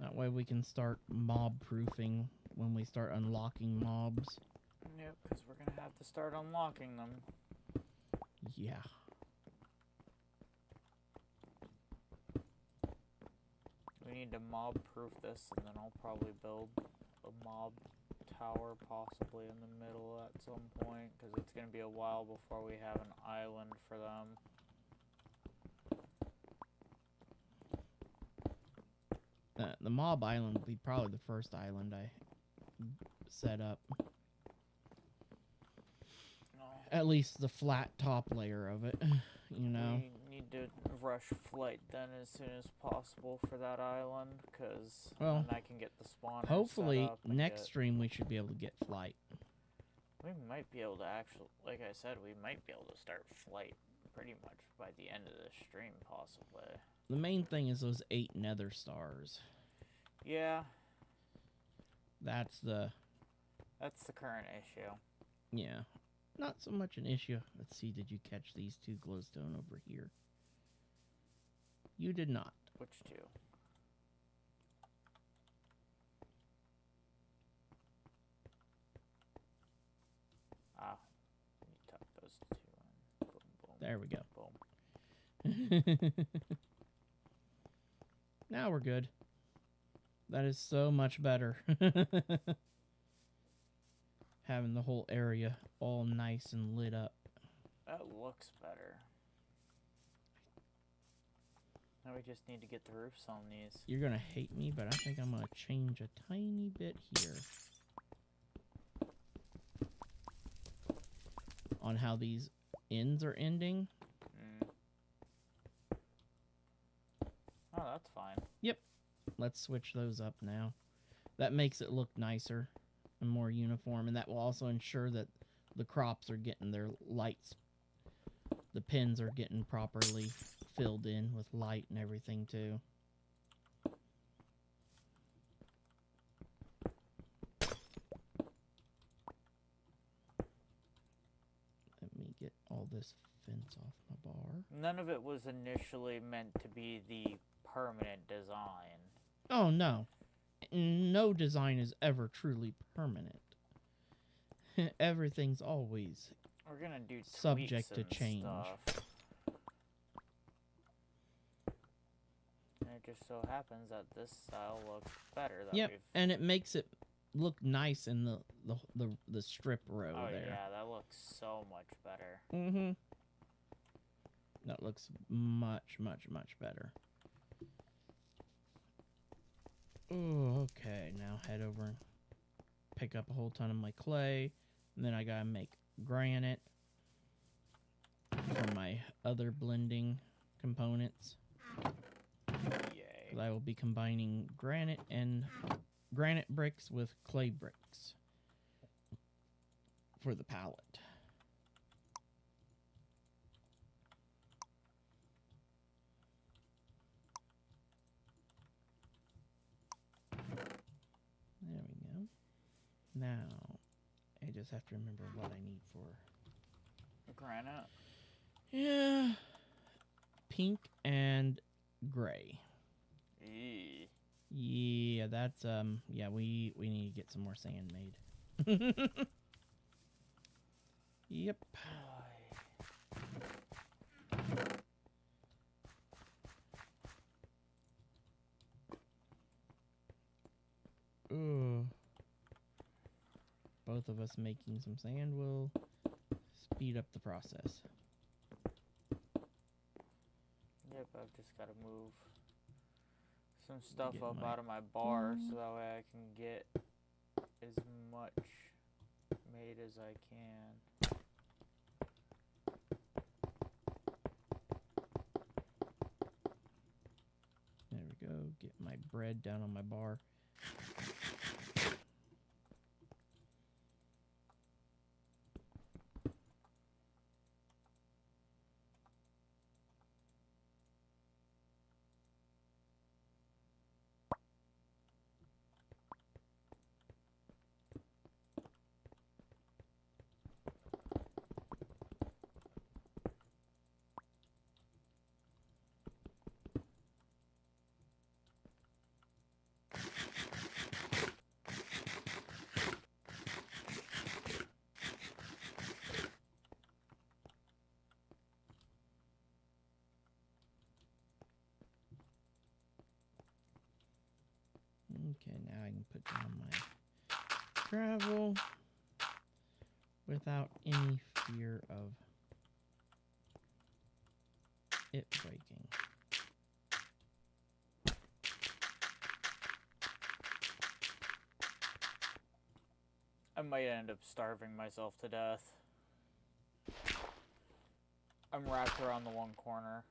That way we can start mob proofing when we start unlocking mobs. Yep, because we're going to have to start unlocking them. Yeah. We need to mob proof this, and then I'll probably build a mob tower possibly in the middle at some point, because it's going to be a while before we have an island for them. The mob island will be probably the first island I set up. No. At least the flat top layer of it, you know. We need to rush flight then as soon as possible for that island, because Well, then I can get the spawner hopefully set up and next stream we should be able to get flight. We might be able to actually, like I said, we might be able to start flight pretty much by the end of this stream, possibly. The main thing is those 8 nether stars. Yeah. That's the current issue. Yeah. Not so much an issue. Let's see, did you catch these 2 glowstone over here? You did not. Which 2? Ah, you tuck those 2 in. Boom, boom. There we go. Boom. Now we're good. That is so much better. Having the whole area all nice and lit up. That looks better. Now we just need to get the roofs on these. You're gonna hate me, but I think I'm gonna change a tiny bit here. On how these ends are ending. Oh, that's fine. Yep. Let's switch those up now. That makes it look nicer and more uniform, and that will also ensure that the crops are getting their lights. The pins are getting properly filled in with light and everything too. Let me get all this fence off my bar. None of it was initially meant to be the permanent design. Oh, no. No design is ever truly permanent. Everything's always We're gonna do subject to tweaks and change. stuff. And it just so happens that this style looks better. Yep, and it makes it look nice in the strip row Oh there. yeah, that looks so much better. Mm-hmm. That looks much, much, much better. Oh, okay. Now head over and pick up a whole ton of my clay. And then I gotta make granite for my other blending components. Yay. I will be combining granite bricks with clay bricks for the palette. Now, I just have to remember what I need for. Granite. Yeah. Pink and gray. Eee. Yeah, that's yeah, we need to get some more sand made. Yep. Ooh. Both of us making some sand will speed up the process. Yep, I've just got to move some stuff Get up my- out of my bar so that way I can get as much made as I can. There we go. Get my bread down on my bar. Okay, now I can put down my gravel without any fear of it breaking. I might end up starving myself to death. I'm wrapped around the one corner.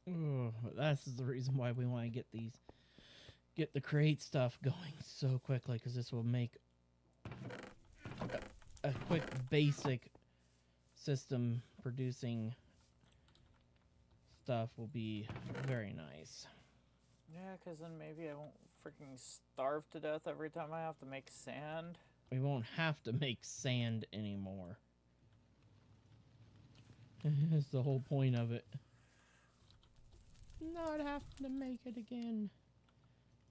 Ugh, that's the reason why we want to get the crate stuff going so quickly, because this will make a quick basic system producing stuff will be very nice. Yeah, because then maybe I won't freaking starve to death every time I have to make sand. We won't have to make sand anymore. That's the whole point of it. Not having to make it again.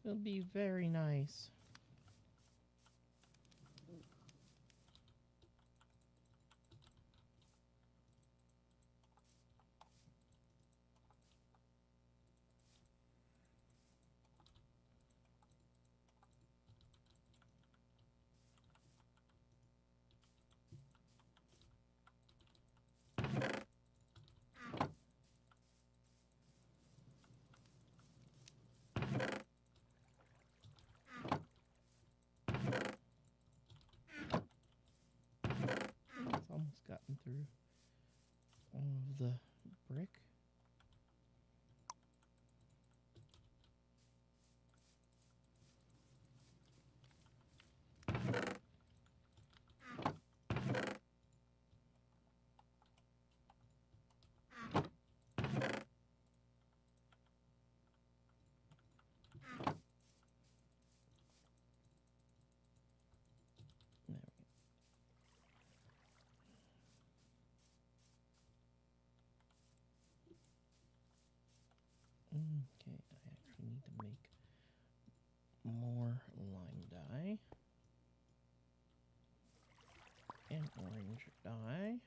It'll be very nice. It's almost gotten through all of the brick. There we go. Okay, I actually need to make more lime dye and orange dye.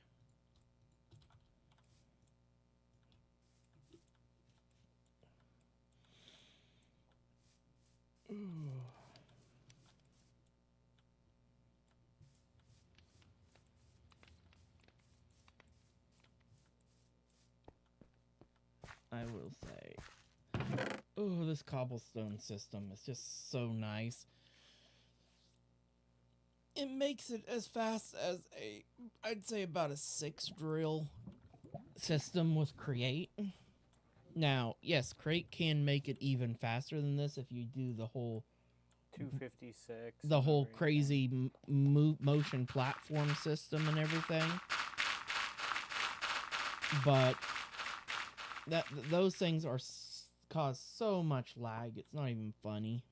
Ooh. I will say, oh, this cobblestone system is just so nice. it makes it as fast as I'd say about a 6 drill system with Create. Now, yes, Create can make it even faster than this if you do the whole 256. the and whole everything. crazy motion platform system and everything. But those things are cause so much lag. It's not even funny.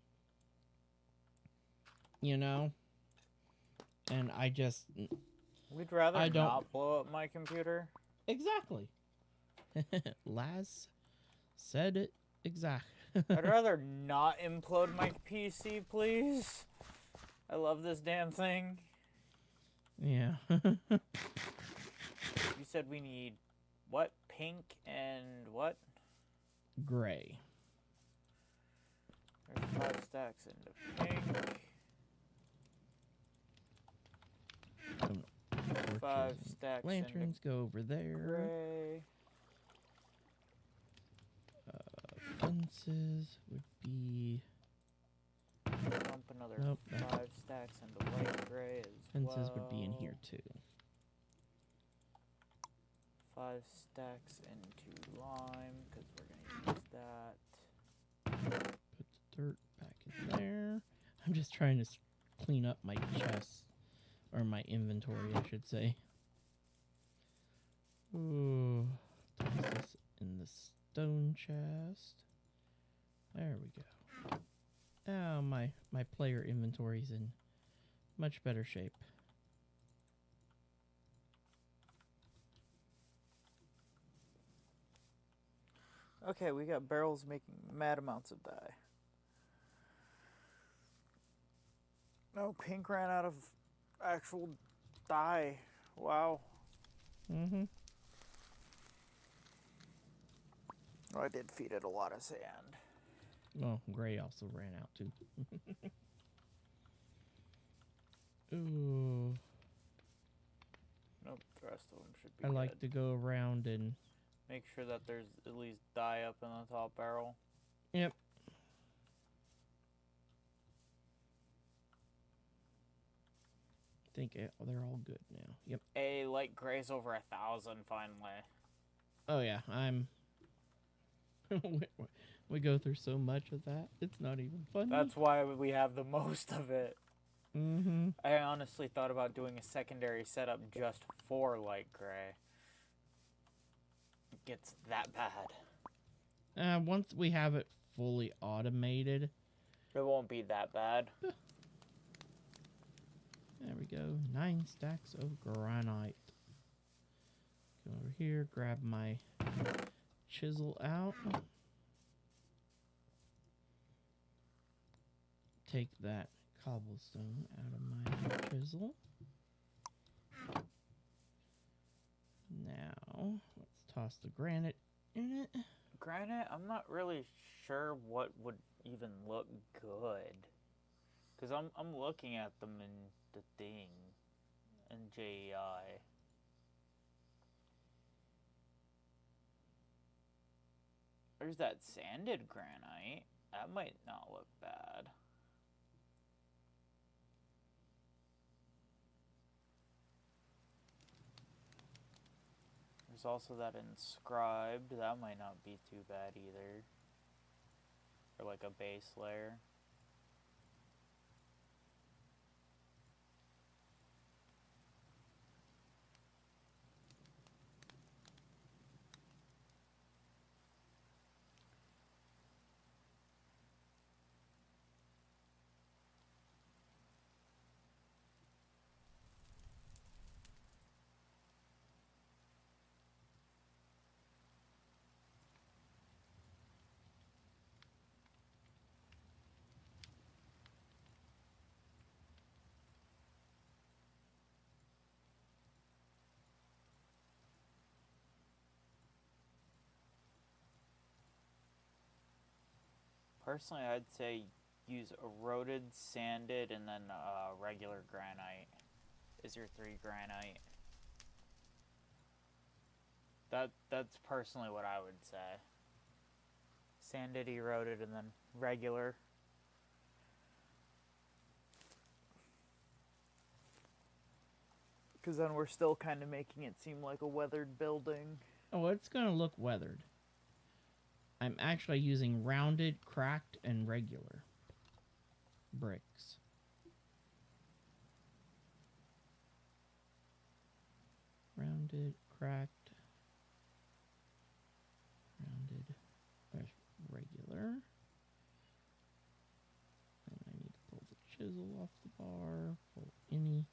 You know? And I just We'd rather I don't- not blow up my computer. exactly. Laz said it exactly. I'd rather not implode my PC, please. I love this damn thing. Yeah. You said we need what? Pink and what? Gray. There's 5 stacks into pink. 5 Torches and stacks lanterns go over into there. gray. Fences would be Dump another Nope, 5 stacks into light gray as fences would be in well. here too. 5 stacks into lime, because we're going to use that. Put the dirt back in there. I'm just trying to clean up my chest. Or my inventory, I should say. Ooh. Toss this in the stone chest. There we go. Now my player inventory's in much better shape. Okay, we got barrels making mad amounts of dye. No, pink ran out of actual dye. Wow. Mm-hmm. I did feed it a lot of sand. Well, gray also ran out too. Ooh. Nope, the rest of them should be I like good. to go around and Make sure that there's at least dye up in the top barrel. yep. I think they're all good now. Yep. A light gray's over 1,000 finally. Oh yeah, I'm. we go through so much of that. It's not even funny. That's why we have the most of it. Mm-hmm. I honestly thought about doing a secondary setup just for light gray. It gets that bad. Once we have it fully automated, It won't be that bad. there we go. 9 stacks of granite. Go over here, grab my chisel out. Take that cobblestone out of my chisel. Now, let's toss the granite in it. Granite, I'm not really sure what would even look good. Because I'm looking at them in the thing. In JEI. There's that sanded granite. That might not look bad. There's also that inscribed. That might not be too bad either. Or like a base layer. Personally, I'd say use eroded, sanded, and then regular granite is your 3 granite. That's personally what I would say. Sanded, eroded, and then regular. Because then we're still kind of making it seem like a weathered building. Oh, it's going to look weathered. I'm actually using rounded, cracked, and regular bricks. Rounded, cracked, rounded, there's regular. And I need to pull the chisel off the bar, pull any.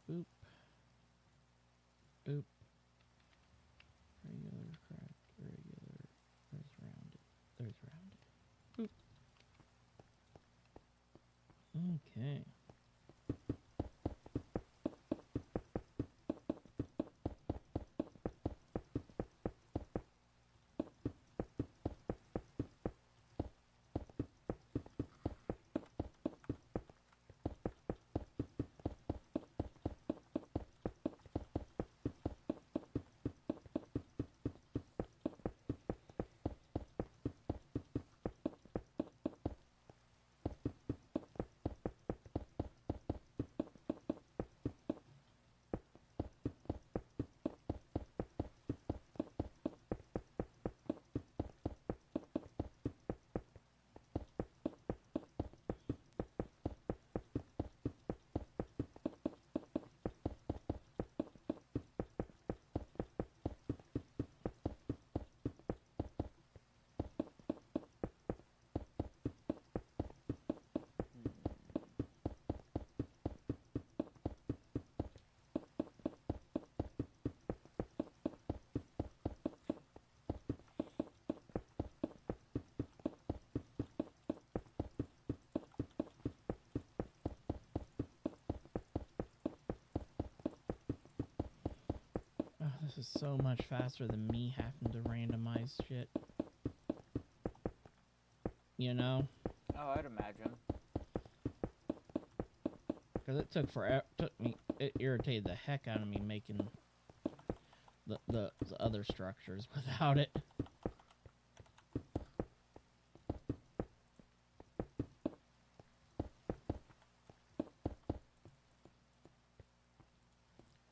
Boop. Boop. Regular, cracked, regular. There's rounded. There's rounded. Boop. Okay. Oh, this is so much faster than me having to randomize shit. You know? Oh, I'd imagine. Because it it irritated the heck out of me making the other structures without it.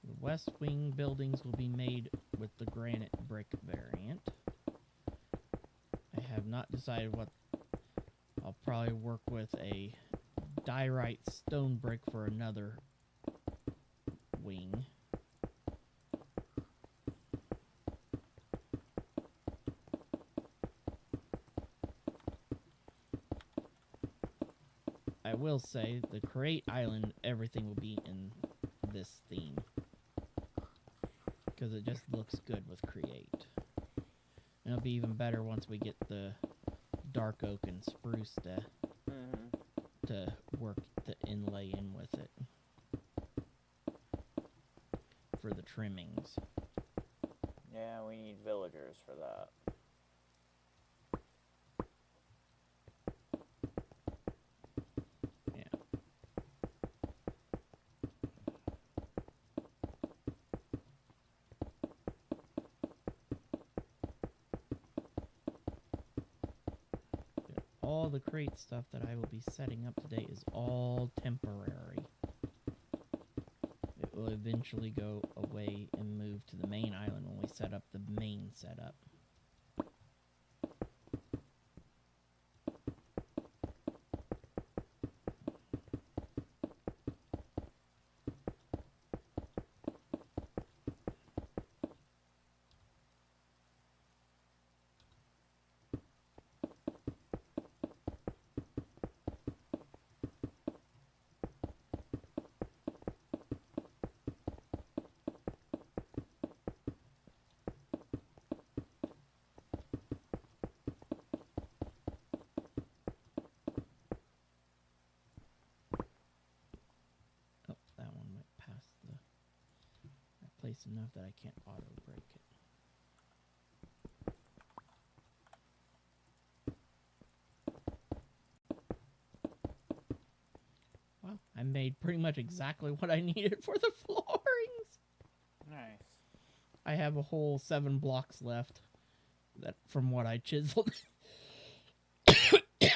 The west wing buildings will be made with the granite brick variant. I have not decided what. I'll probably work with a diorite stone brick for another wing. I will say, the Create Island, everything will be in this theme. Because it just looks good with Create. And it'll be even better once we get the dark oak and spruce to work the inlay in with it. For the trimmings. Yeah, we need villagers for that. All the crate stuff that I will be setting up today is all temporary. It will eventually go away and move to the main island when we set up the main setup. Enough that I can't auto break it. Well, I made pretty much exactly what I needed for the floorings. Nice. I have a whole 7 blocks left that from what I chiseled.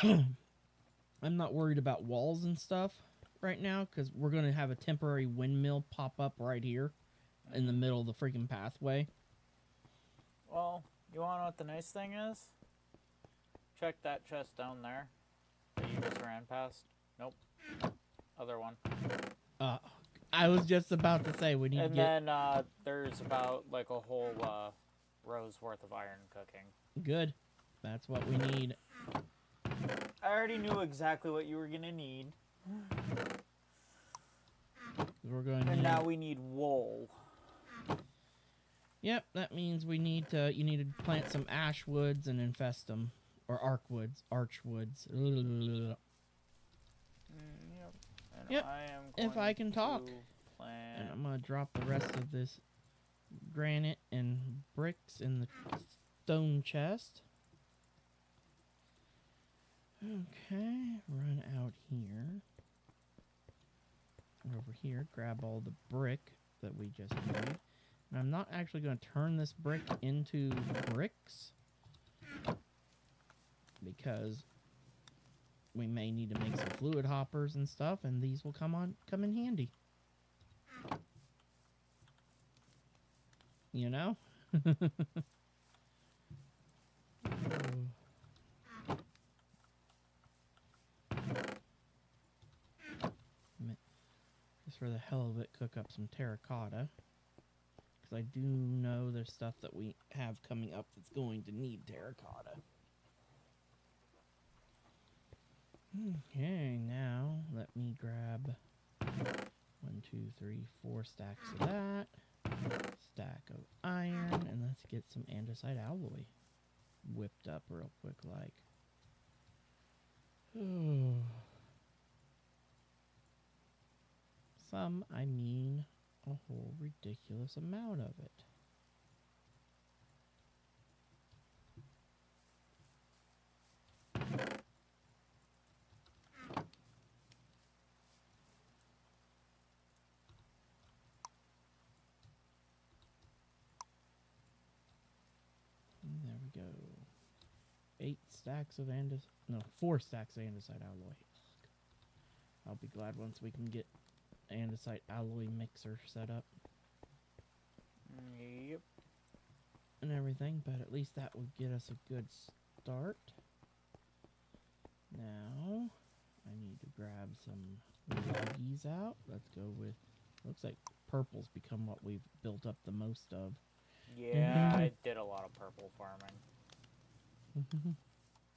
I'm not worried about walls and stuff right now because we're gonna have a temporary windmill pop up right here in the middle of the freaking pathway. Well, you wanna know what the nice thing is? Check that chest down there that you just ran past. Nope. Other one. I was just about to say we need to And get then there's about like a whole row's worth of iron cooking. good. That's what we need. I already knew exactly what you were gonna need. We're going to And now we need wool. Yep, that means we need to. You need to plant some ash woods and infest them, or arch woods. Yep. And Yep, I am if I can talk. to plant... And I'm gonna drop the rest of this granite and bricks in the stone chest. Okay, run out here. Over here, grab all the brick that we just made. And I'm not actually going to turn this brick into bricks because we may need to make some fluid hoppers and stuff, and these will come in handy. You know? Just for the hell of it, cook up some terracotta. Because I do know there's stuff that we have coming up that's going to need terracotta. Okay, now let me grab 1, 2, 3, 4 stacks of that. Stack of iron, and let's get some andesite alloy whipped up real quick like. Some, I mean a whole ridiculous amount of it. And there we go. 4 stacks of andesite alloy. I'll be glad once we can get andesite alloy mixer set up Yep. and everything, but at least that would get us a good start. Now I need to grab some loggies out. Let's go with, looks like purple's become what we've built up the most of. Yeah, I did a lot of purple farming.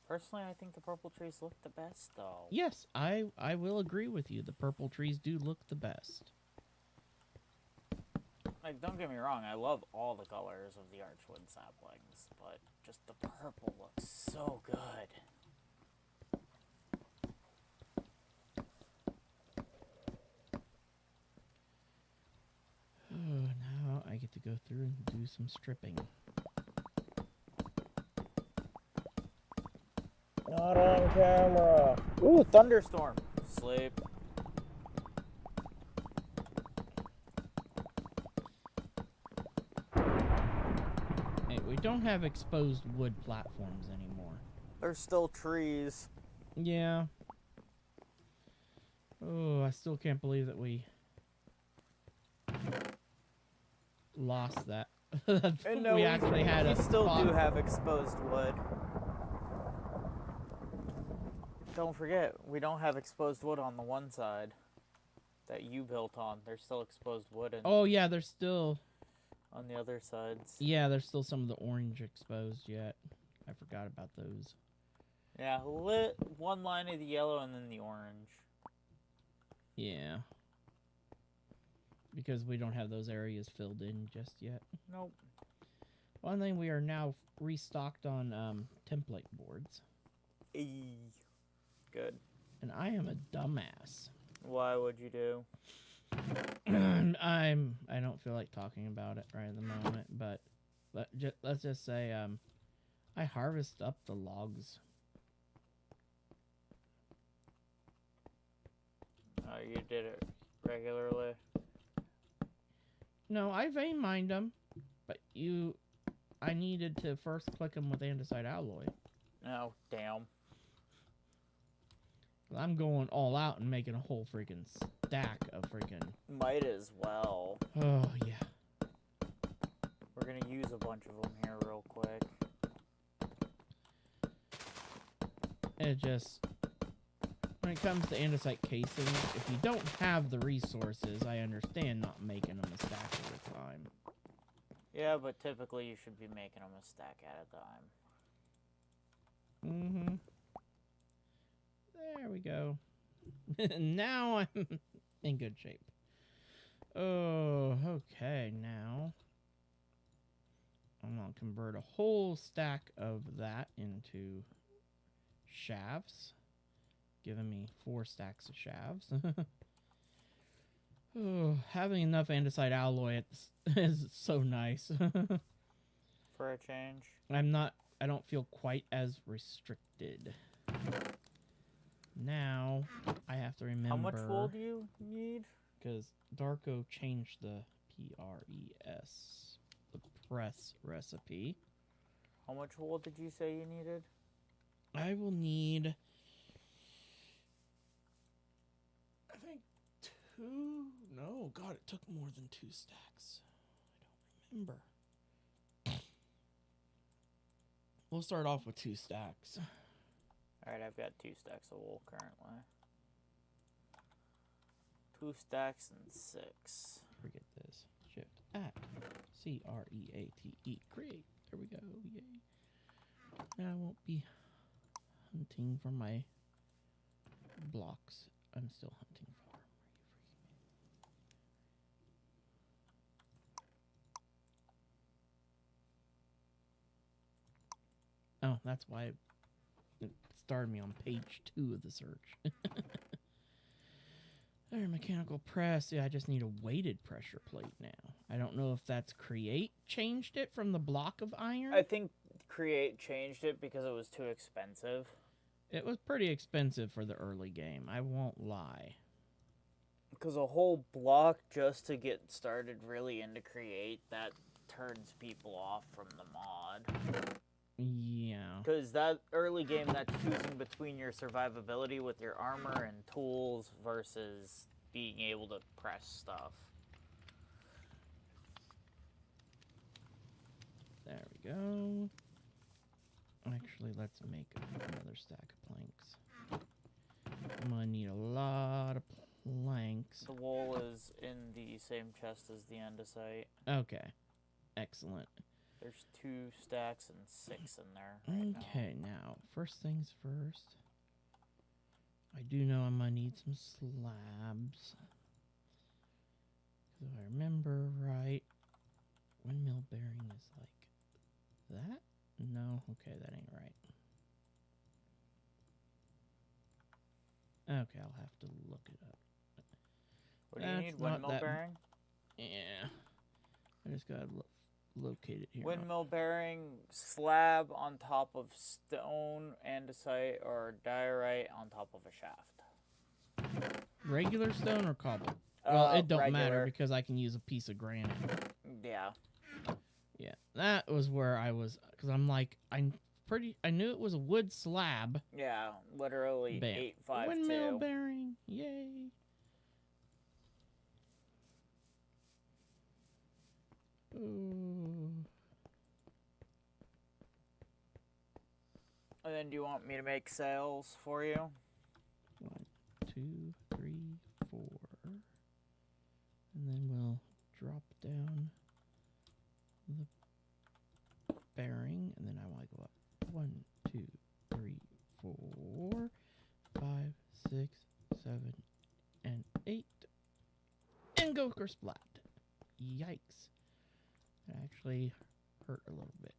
Personally, I think the purple trees look the best, though. Yes, I will agree with you. The purple trees do look the best. Like, don't get me wrong, I love all the colors of the archwood saplings, but just the purple looks so good. Now I get to go through and do some stripping. Not on camera. Ooh, thunderstorm. Sleep. Hey, we don't have exposed wood platforms anymore. There's still trees. Yeah. Oh, I still can't believe that we lost that. And no, we actually had we a still spot. do have exposed wood. Don't forget, we don't have exposed wood on the one side that you built on. There's still exposed wood Oh yeah, there's still. on the other sides. Yeah, there's still some of the orange exposed yet. I forgot about those. Yeah, one line of the yellow and then the orange. Yeah. Because we don't have those areas filled in just yet. Nope. One thing, we are now restocked on template boards. Good. And I am a dumbass. Why would you do? I don't feel like talking about it right at the moment, but let's just say I harvest up the logs. Oh, you did it regularly? No, I vein mined them, but I needed to first click them with andesite alloy. Oh, damn. I'm going all out and making a whole freaking stack of freaking. Might as well. Oh yeah. We're gonna use a bunch of them here real quick. It just, when it comes to andesite casing, if you don't have the resources, I understand not making them a stack at a time. Yeah, but typically you should be making them a stack at a time. Mm-hmm. There we go. Now I'm in good shape. Oh, okay. Now I'm gonna convert a whole stack of that into shafts, giving me 4 stacks of shafts. Oh, having enough andesite alloy is so nice. For a change. I don't feel quite as restricted. Now, I have to remember... How much wool do you need? Because Darko changed the PRES, the press recipe. How much wool did you say you needed? I will need... I think 2... No, God, it took more than 2 stacks. I don't remember. We'll start off with 2 stacks. Alright, I've got 2 stacks of wool currently. 2 stacks and 6. Forget this. Shift at CREATE. Create. There we go. Yay. Now I won't be hunting for my blocks. I'm still hunting for them. Oh, that's why it started me on page 2 of the search. There, mechanical press. Yeah, I just need a weighted pressure plate now. I don't know if that's Create changed it from the block of iron. I think Create changed it because it was too expensive. It was pretty expensive for the early game, I won't lie. Because a whole block just to get started really into Create, that turns people off from the mod. Yeah. Because that early game, that's choosing between your survivability with your armor and tools versus being able to press stuff. There we go. Actually, let's make another stack of planks. I'm gonna need a lot of planks. The wool is in the same chest as the andesite. Okay. Excellent. There's 2 stacks and 6 in there right Okay, now, first things first. I do know I'm gonna need some slabs. If I remember right, windmill bearing is like that? No, okay, that ain't right. Okay, I'll have to look it up. What do you need? Windmill bearing? Yeah. I just gotta locate it here. Windmill bearing, slab on top of stone, andesite, or diorite on top of a shaft. Regular stone or cobble? Well, it don't matter regular. because I can use a piece of granite. Yeah. Yeah, that was where I was, because I'm like, I knew it was a wood slab. Yeah, literally Bam. 852. Windmill bearing, yay. Ooh. And then do you want me to make sails for you? 1, 2, 3, 4. And then we'll drop down the bearing, and then I want to go up 1, 2, 3, 4, 5, 6, 7, and 8, and go kersplat. Yikes! That actually hurt a little bit.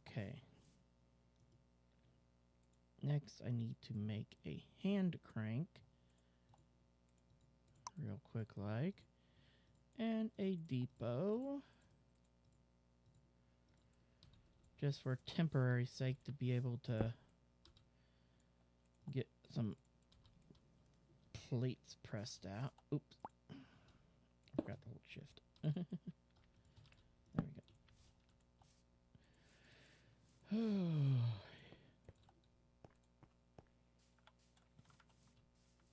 Okay. Next, I need to make a hand crank. Real quick like. And a depot. Just for temporary sake to be able to get some plates pressed out. Oops. I forgot to hold shift. There we go. Okay,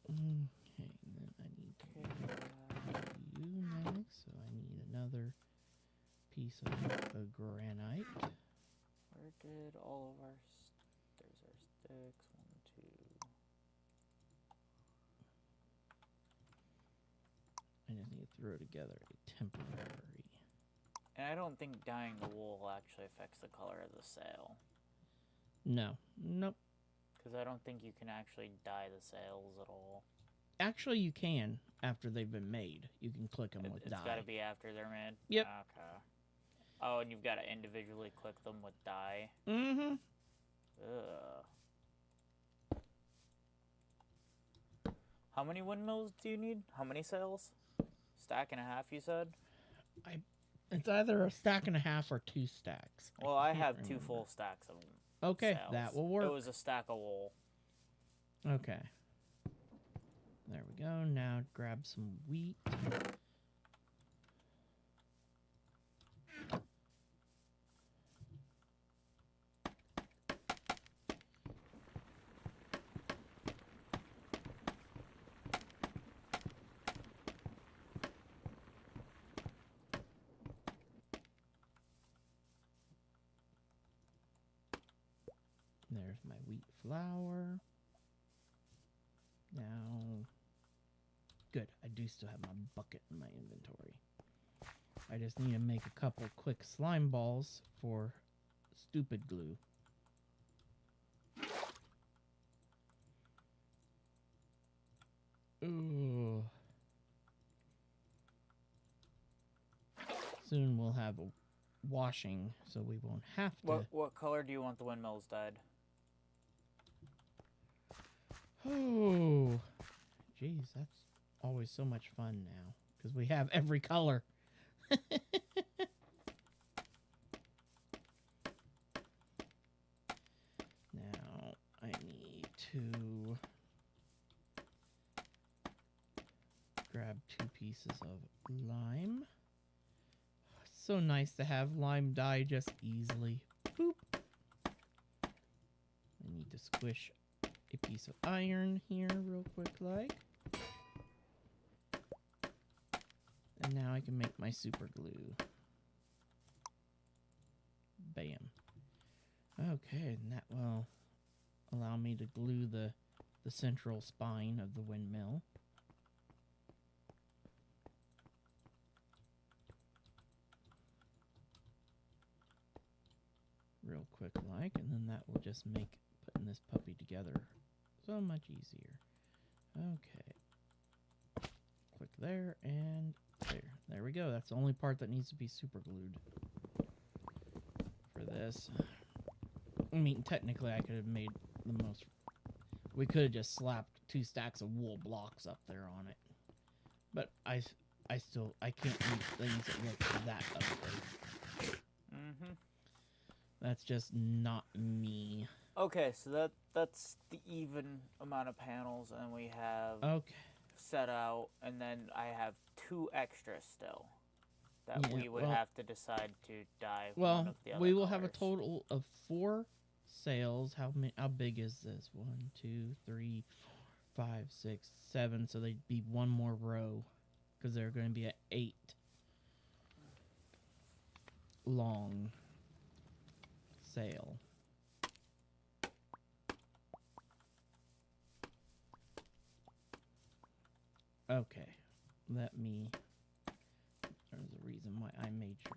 then I need to do you next, so I need another piece of granite. Where did all of our... There's our sticks. 1, 2... I just need to throw together a temporary. And I don't think dyeing the wool actually affects the color of the sail. No. Nope. Because I don't think you can actually dye the sails at all. Actually, you can after they've been made. You can click them with dye. It's got to be after they're made? Yep. Okay. Oh, and you've got to individually click them with dye? Mm-hmm. Ugh. How many windmills do you need? How many sails? Stack and a half, you said? It's either a stack and a half or 2 stacks. Well, I can't have remember. 2 full stacks of them. Okay, sails. that will work. It was a stack of wool. Okay. There we go. Now grab some wheat. There's my wheat flour. Now, good. I do still have my bucket in my inventory. I just need to make a couple quick slime balls for stupid glue. Ooh. Soon we'll have a washing, so we won't have to. What color do you want the windmills dyed? Oh, geez, that's always so much fun now because we have every color. Now I need to grab 2 pieces of lime. So nice to have lime dye just easily. Boop. I need to squish a piece of iron here real quick like. And now I can make my super glue. Bam. Okay, and that will allow me to glue the central spine of the windmill. Real quick like, and then that will just make putting this puppy together so much easier. Okay. Click there and there. There we go. That's the only part that needs to be super glued for this. I mean, technically I could have made the most... We could have just slapped 2 stacks of wool blocks up there on it. But I can't make things that look that ugly. Mm-hmm. That's just not me. Okay, so that's the even amount of panels, and we have Okay. set out, and then I have 2 extras still that Yeah, we would well- have to decide to dye one Well, of the other we will have a colors. total of 4 sails. How big is this? 1, 2, 3, 4, 5, 6, 7. So they'd be 1 more row because they're going to be an 8 long sail. Okay, let me. There's a reason why I made sure.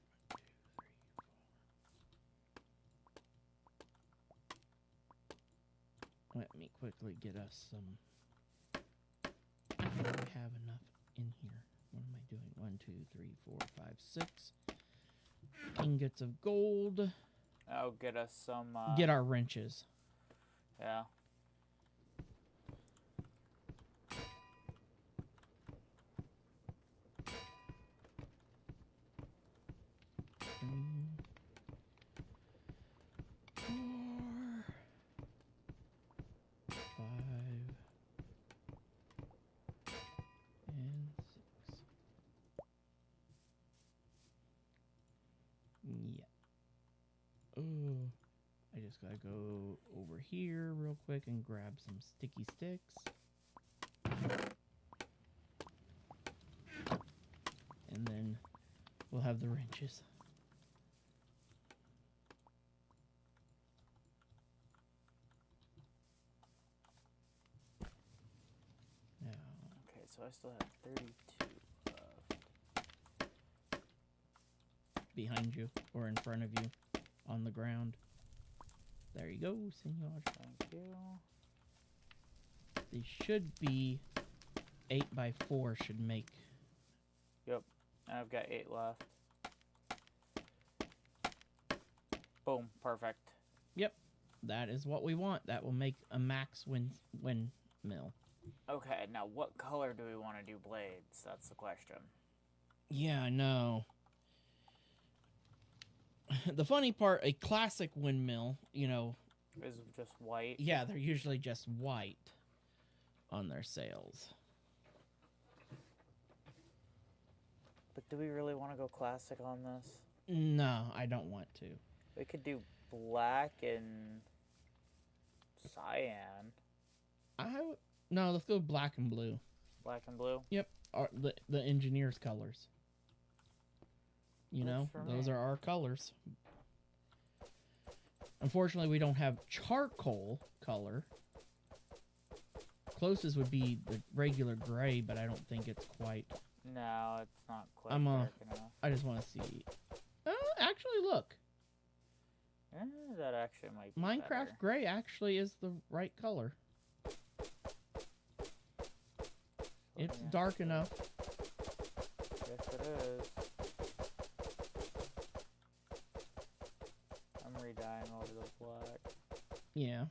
1, 2, 3, 4. Let me quickly get us some. I think we have enough in here. What am I doing? 1, 2, 3, 4, 5, 6 ingots of gold. That'll get us some. Get our wrenches. Yeah. Three, 4, 5, and 6. Yeah. Oh, I gotta go over here real quick and grab some sticky sticks. And then we'll have the wrenches. Now, Okay, so I still have 32 left. behind you or in front of you on the ground. There you go, senor. Thank you. They should be 8x4 should make. Yep, I've got 8 left. Boom, perfect. Yep, that is what we want. That will make a max windmill. Okay, now what color do we want to do blades? That's the question. Yeah, I know. The funny part, a classic windmill, you know, Is just white. yeah, they're usually just white on their sails. But do we really want to go classic on this? No, I don't want to. We could do black and cyan. No, let's go black and blue. Black and blue? Yep, the engineer's colors. You know, Works for those me. are our colors. Unfortunately, we don't have charcoal color. Closest would be the regular gray, but I don't think it's quite. No, it's not quite I'm, dark enough. I just want to see. Actually, look. That actually might be Minecraft better. gray actually is the right color. It's Yeah, dark so- enough. Yes, it is. I'm redying over the black. Yeah.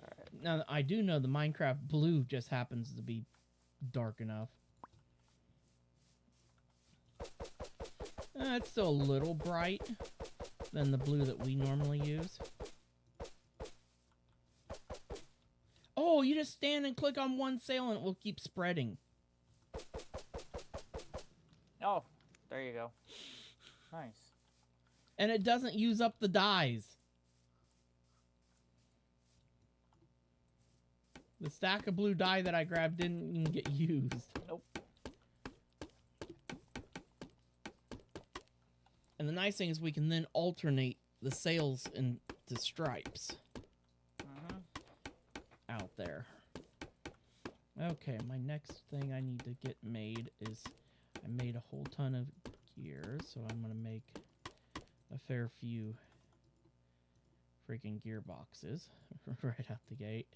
Alright. Now, I do know the Minecraft blue just happens to be dark enough. It's still a little bright than the blue that we normally use. Oh, you just stand and click on one sail and it will keep spreading. Oh, there you go. Nice. And it doesn't use up the dyes. The stack of blue dye that I grabbed didn't even get used. Nope. And the nice thing is we can then alternate the sails into stripes out there. Okay, my next thing I need to get made is I made a whole ton of gears, so I'm going to make a fair few freaking gearboxes right out the gate.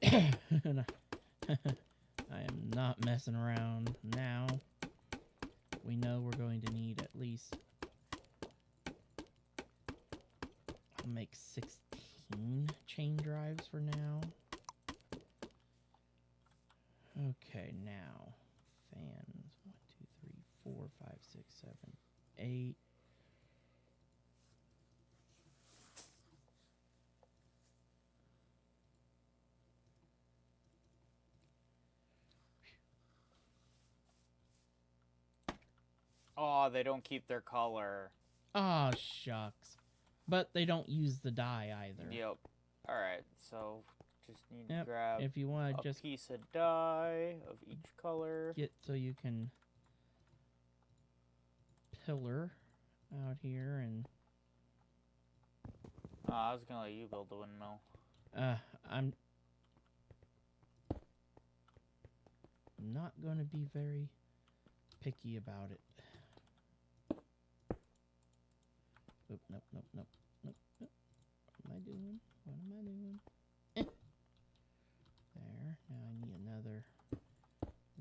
And I am not messing around now. We know we're going to need at least, I'll make 16 chain drives for now. Okay, now fans 1, 2, 3, 4, 5, 6, 7, 8. Oh, they don't keep their color. Ah, shucks. But they don't use the dye either. Yep. Alright, so just need Yep, to grab If you want a to just piece of dye of each color. get so you can pillar out here and Oh, I was gonna let you build the windmill. I'm not going to be very picky about it. Oop, nope, nope, nope, nope, nope. What am I doing? What am I doing? There. Now I need another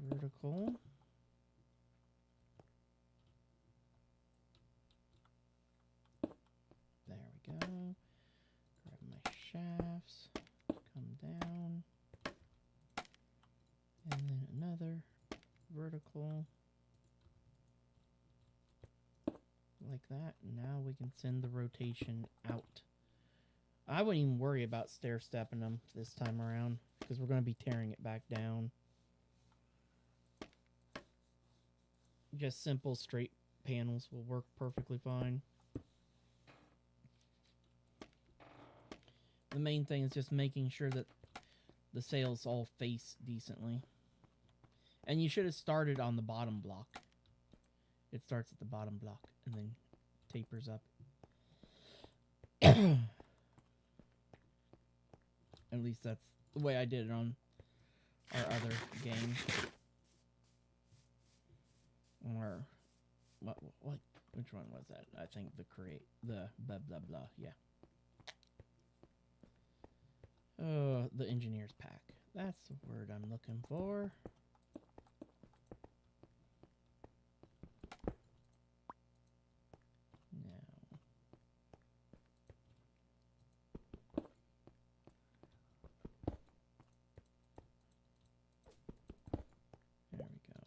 vertical. There we go. Grab my shafts. Come down. And then another vertical. Like that. Now we can send the rotation out. I wouldn't even worry about stair-stepping them this time around because we're going to be tearing it back down. Just simple straight panels will work perfectly fine. The main thing is just making sure that the sails all face decently. And you should have started on the bottom block. It starts at the bottom block and then tapers up. At least that's the way I did it on our other game. Or what which one was that? I think the blah blah blah, yeah. The engineer's pack. That's the word I'm looking for. Now. There we go.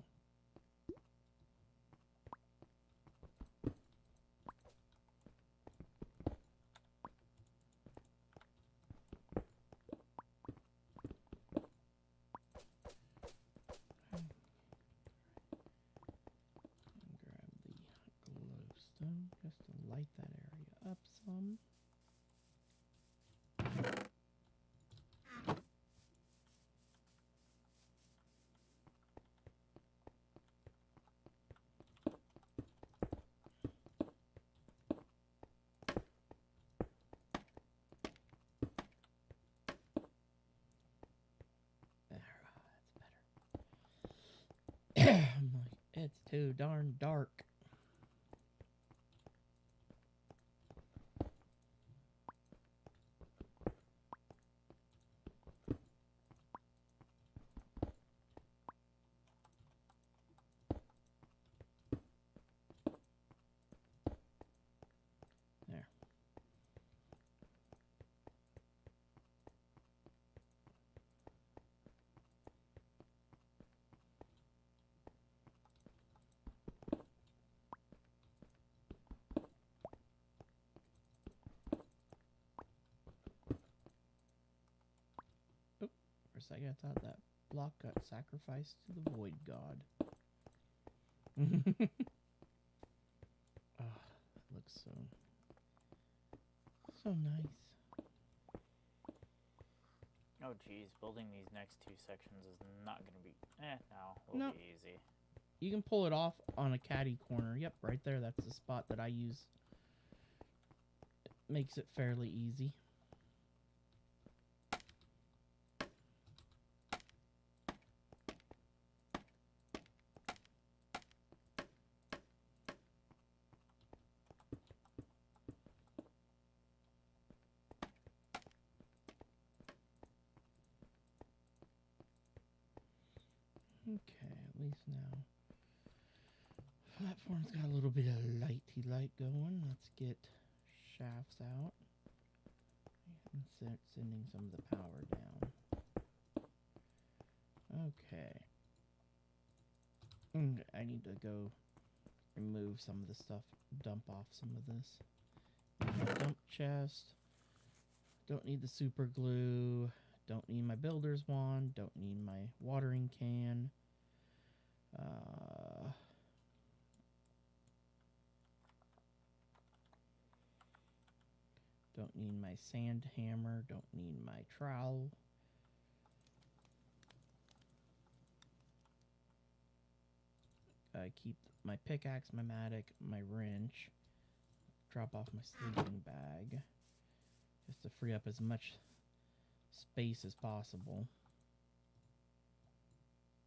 Just to light that area up some. That's better. It's too darn dark. For a second, I thought that block got sacrificed to the void god. Oh, that looks so nice. Oh geez, building these next two sections is not gonna be it'll be easy. You can pull it off on a caddy corner. Yep, right there. That's the spot that I use. It makes it fairly easy. Okay, at least now platform's got a little bit of lighty light going. Let's get shafts out and start sending some of the power down. Okay. I need to go remove some of the stuff, dump off some of this. Dump chest. Don't need the super glue. Don't need my builder's wand. Don't need my watering can. Don't need my sand hammer. Don't need my trowel. Keep my pickaxe, my mattock, my wrench. Drop off my sleeping bag. Just to free up as much space as possible.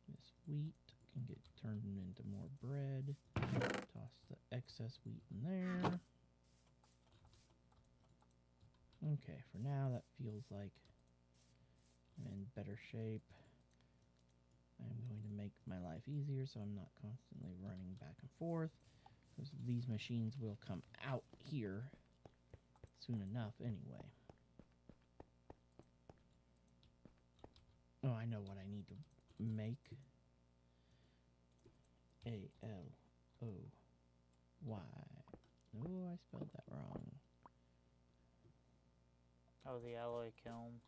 This wheat can get turned into more bread. Toss the excess wheat in there. Okay, for now that feels like I'm in better shape. I'm going to make my life easier so I'm not constantly running back and forth, because these machines will come out here soon enough anyway. Oh, I know what I need to make. A-L-O-Y. Oh, I spelled that wrong. Oh, the alloy kiln.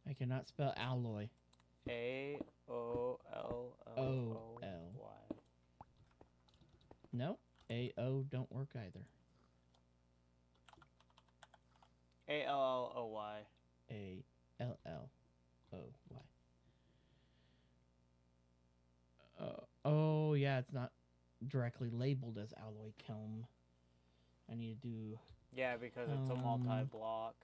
I cannot spell alloy. A-O-L-L-O-Y. No, A-O don't work either. A-L-L-O-Y. A-L-L-O-Y. Oh, yeah, it's not directly labeled as alloy kiln. I need to do... Yeah, because it's a multi-block.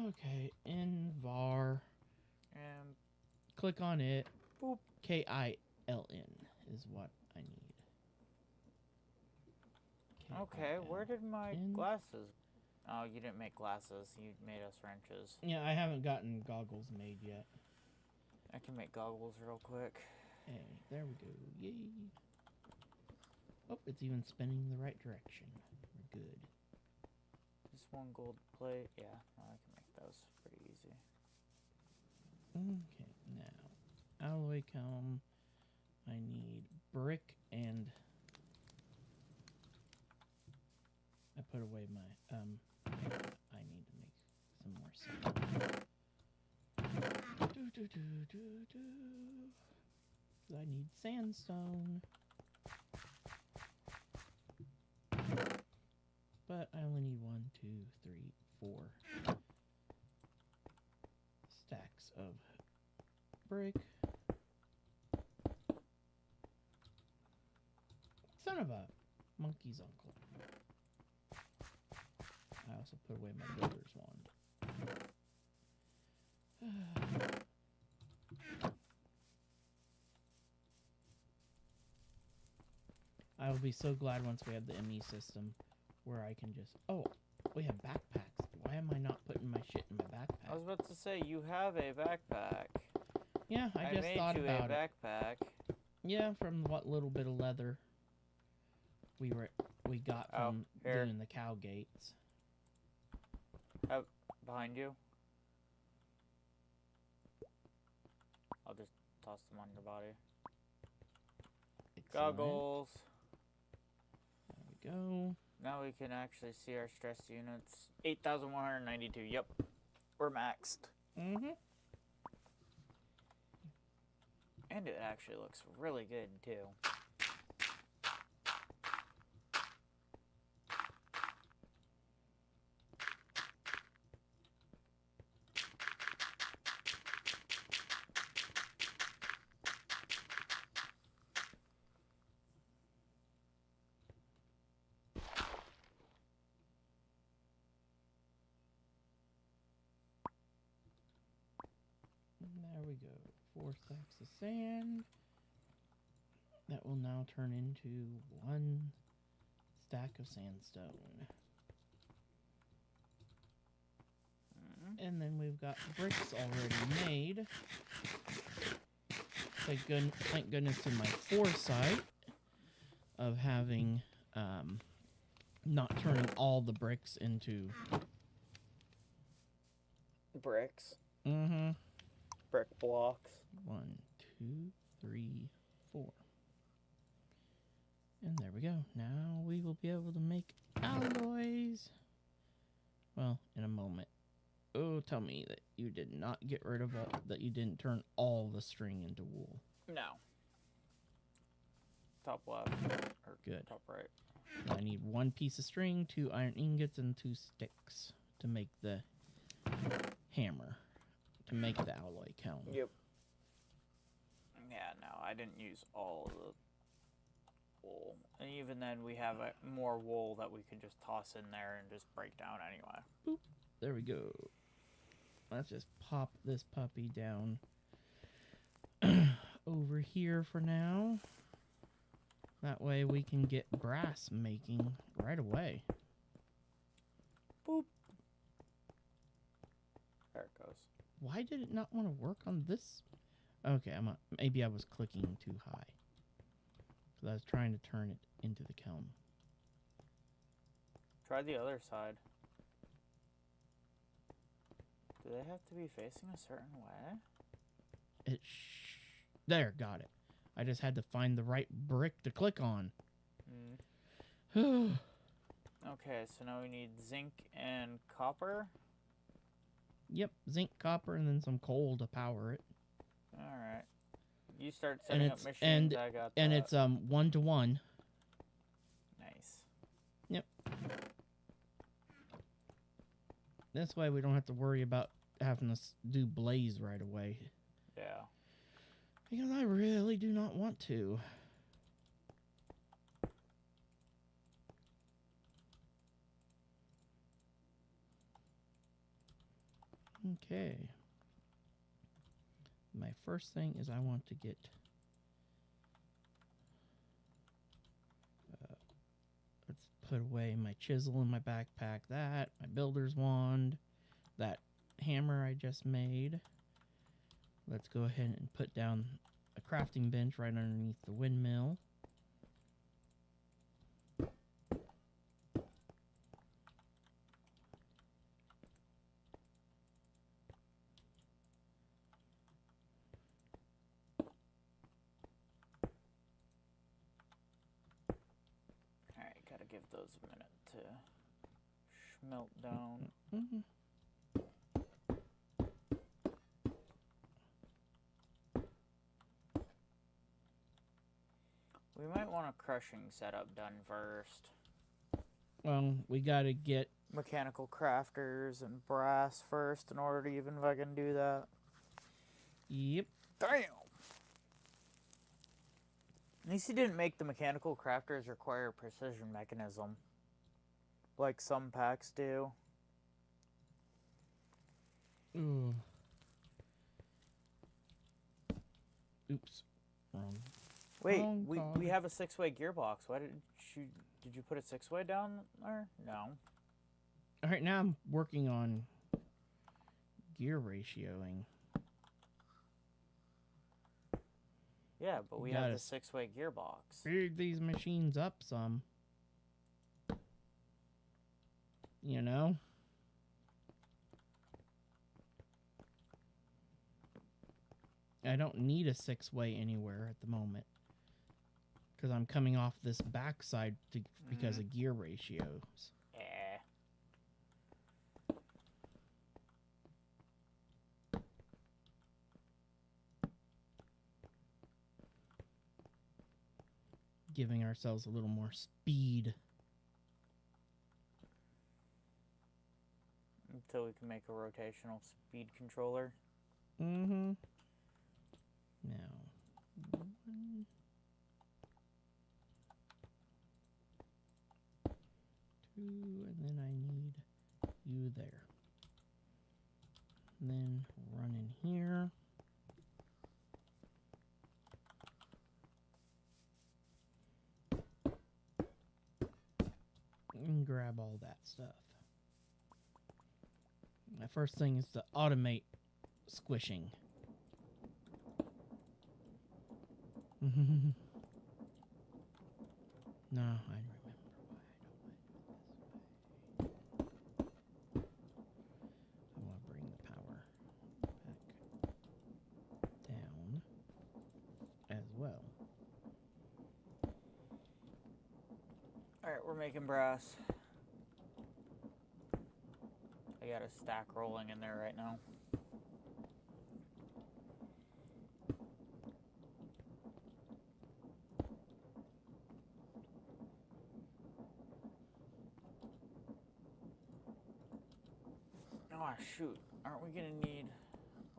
Okay, in var. And Click on it. boop. K-I-L-N is what I need. Okay, where did my K-I-L-N. glasses? Oh, you didn't make glasses. You made us wrenches. Yeah, I haven't gotten goggles made yet. I can make goggles real quick. Hey, there we go. Yay. Oh, it's even spinning the right direction. We're good. Just one gold plate. Yeah, no, I can make those pretty easy. Okay, now alloy kiln. I need brick and I put away my I need to make some more stuff. I need sandstone. But I only need 1, 2, 3, 4 stacks of brick. Son of a monkey's uncle. I also put away my builder's wand. I will be so glad once we have the ME system where I can just... Oh, we have backpacks. Why am I not putting my shit in my backpack? I was about to say, you have a backpack. Yeah, I just made thought you about a it. backpack. Yeah, from what little bit of leather we got from doing the cow gates. Behind you. I'll just toss them on your body. Excellent. Goggles. There we go. Now we can actually see our stress units. 8,192. Yep. We're maxed. Mm-hmm. And it actually looks really good, too. There we go. 4 stacks of sand. That will now turn into 1 stack of sandstone. And then we've got bricks already made. Thank goodness to my foresight of having not turning all the bricks into Bricks. mm-hmm. Brick blocks. 1, 2, 3, 4. And there we go. Now we will be able to make alloys. Well, in a moment. Oh, tell me that you did not get rid of all, that you didn't turn all the string into wool. No. Top left. Or Good. top right. I need 1 piece of string, 2 iron ingots, and 2 sticks to make the hammer, to make the alloy kiln. Yep. Yeah, no, I didn't use all of the wool. And even then, we have more wool that we can just toss in there and just break down anyway. Boop. There we go. Let's just pop this puppy down over here for now. That way we can get brass making right away. Boop. There it goes. Why did it not want to work on this? Okay, maybe I was clicking too high. Because I was trying to turn it into the kiln. Try the other side. Do they have to be facing a certain way? There, got it. I just had to find the right brick to click on. I Okay, so now we need zinc and copper. Yep, zinc, copper, and then some coal to power it. Alright. You start And setting up it's machines, I got and that. it's 1-to-1. Nice. Yep. This way we don't have to worry about having to do blaze right away. Yeah. Because I really do not want to. Okay. My first thing is I want to get let's put away my chisel in my backpack, that, my builder's wand, that hammer I just made. Let's go ahead and put down a crafting bench right underneath the windmill. Alright, gotta give those a minute to melt down. Mm-hmm. We might want a crushing setup done first. Well, we gotta get Mechanical crafters and brass first in order to even fucking do that. Yep. Damn! At least he didn't make the mechanical crafters require precision mechanism. Like some packs do. Ooh. Oops. Wrong. Wait, Wrong we cog. have a 6-way gearbox. Why did you put a 6-way down there? No. Alright, now I'm working on gear ratioing. Yeah, but we Got have the us. 6-way gearbox. Speed these machines up some. You know? I don't need a 6-way anywhere at the moment. Because I'm coming off this backside because of gear ratios. Eh. Giving ourselves a little more speed. Until we can make a rotational speed controller. Mm-hmm. Now, 1, 2, and then I need you there. And then run in here. And grab all that stuff. My first thing is to automate squishing. No, I remember why I want to bring the power back down as well. Alright, we're making brass. I got a stack rolling in there right now. Oh shoot, aren't we gonna need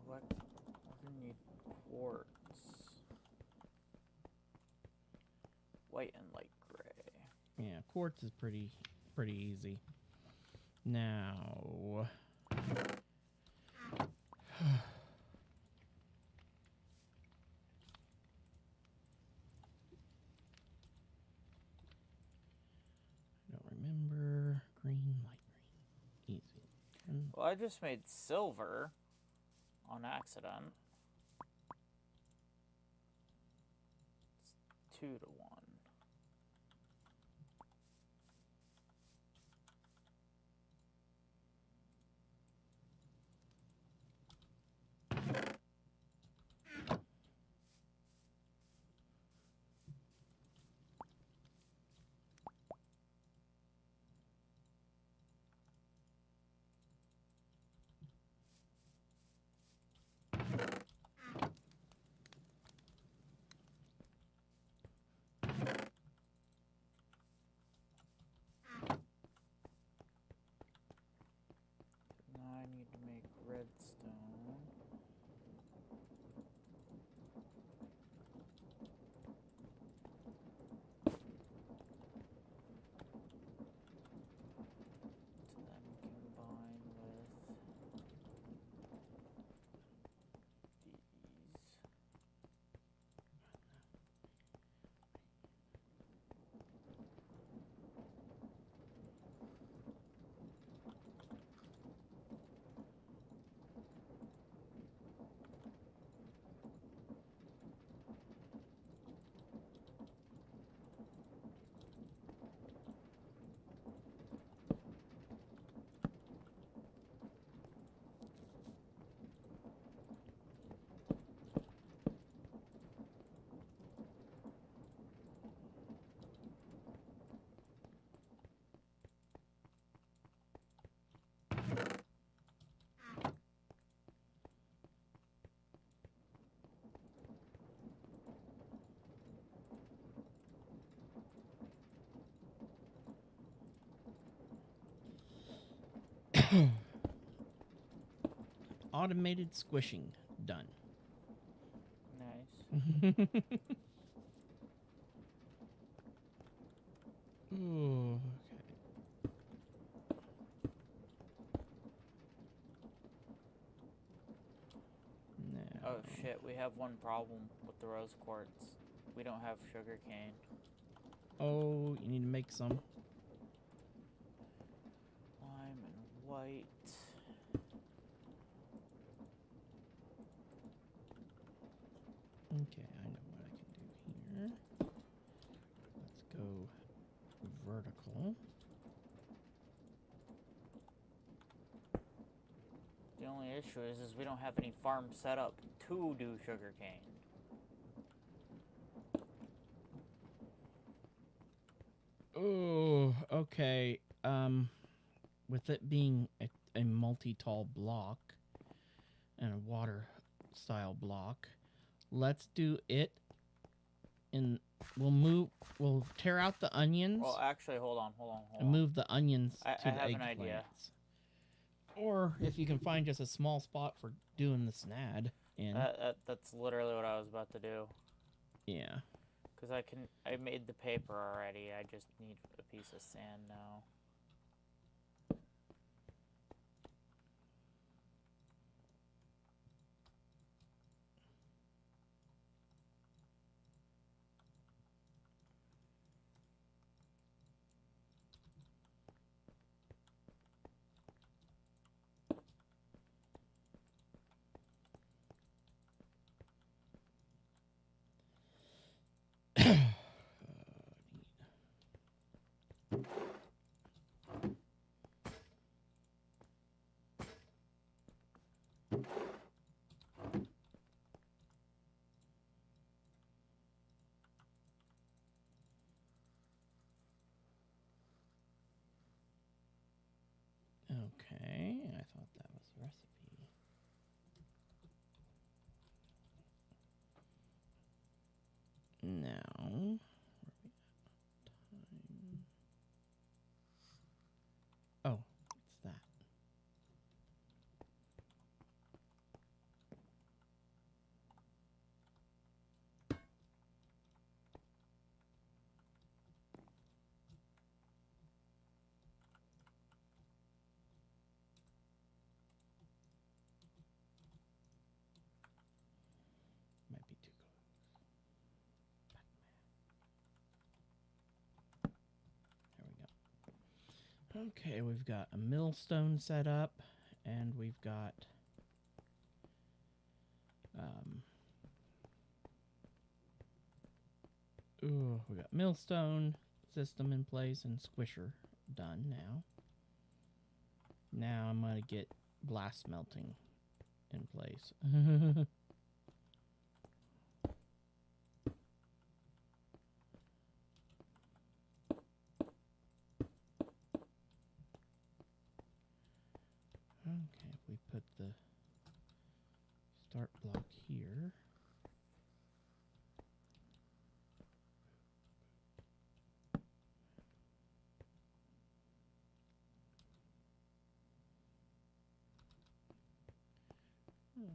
we're gonna need quartz. White and light gray. Yeah, quartz is pretty easy. Now, I don't remember. Green, light green. Easy. Well, I just made silver on accident. It's 2 to 1. Automated squishing done. Nice. Ooh, okay. Oh shit, we have one problem with the rose quartz. We don't have sugar cane. Oh, you need to make some. Lime and white. Okay, I know what I can do here. Let's go vertical. The only issue is we don't have any farms set up to do sugar cane. Oh, okay. With it being a multi-tall block and a water style block, let's do it in. We'll tear out the onions Well, actually, hold on. and move the onions I to the have an eggplants. idea. Or if you can find just a small spot for doing the snad in. That's literally what I was about to do. Yeah. Because I made the paper already. I just need a piece of sand now. Okay, I thought that was the recipe. Now, where are we at? Time. Oh, it's that. Might be too close. There we go. Okay, we've got a millstone set up, and we've got we got millstone system in place and squisher done now. Now I'm gonna get blast melting in place. Okay, if we put the start block here. I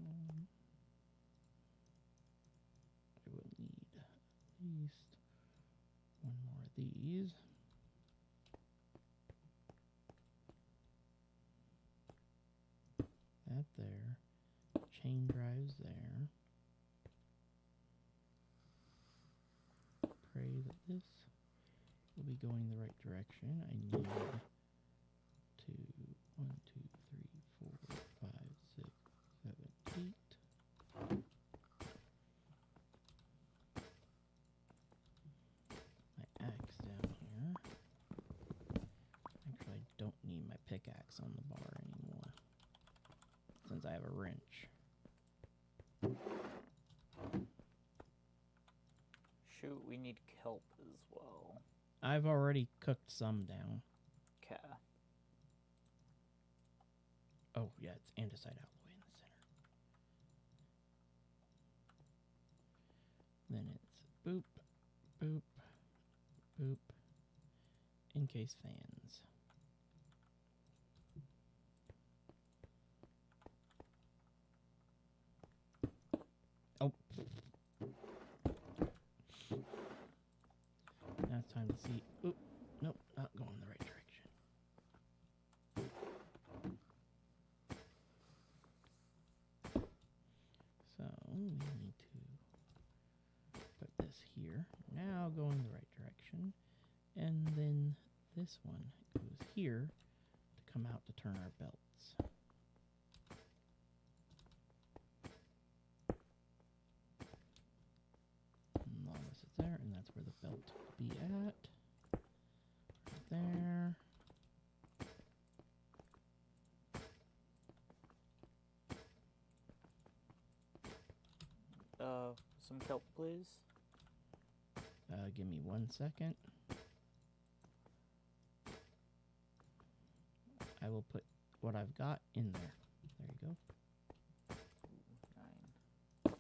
will need at least one more of these. That there. Chain drives there. Pray that this will be going the right direction. I need 1, 2, 3, 4, 5, 6, 7, 8. My axe down here. Actually, I don't need my pickaxe on the bar anymore, since I have a wrench. Shoot, we need kelp as well. I've already cooked some down. Okay. Oh, yeah, it's andesite alloy in the center. Then it's boop, boop, boop, encase fans. Oh. Now it's time to see. Oop. Nope, not going the right direction. So we need to put this here. Now go in the right direction. And then this one goes here to come out to turn our belts. And Lawless is there, and that's where the belt will be at. Right there. Some kelp, please. Give me 1 second. I will put what I've got in there. There you go. 9.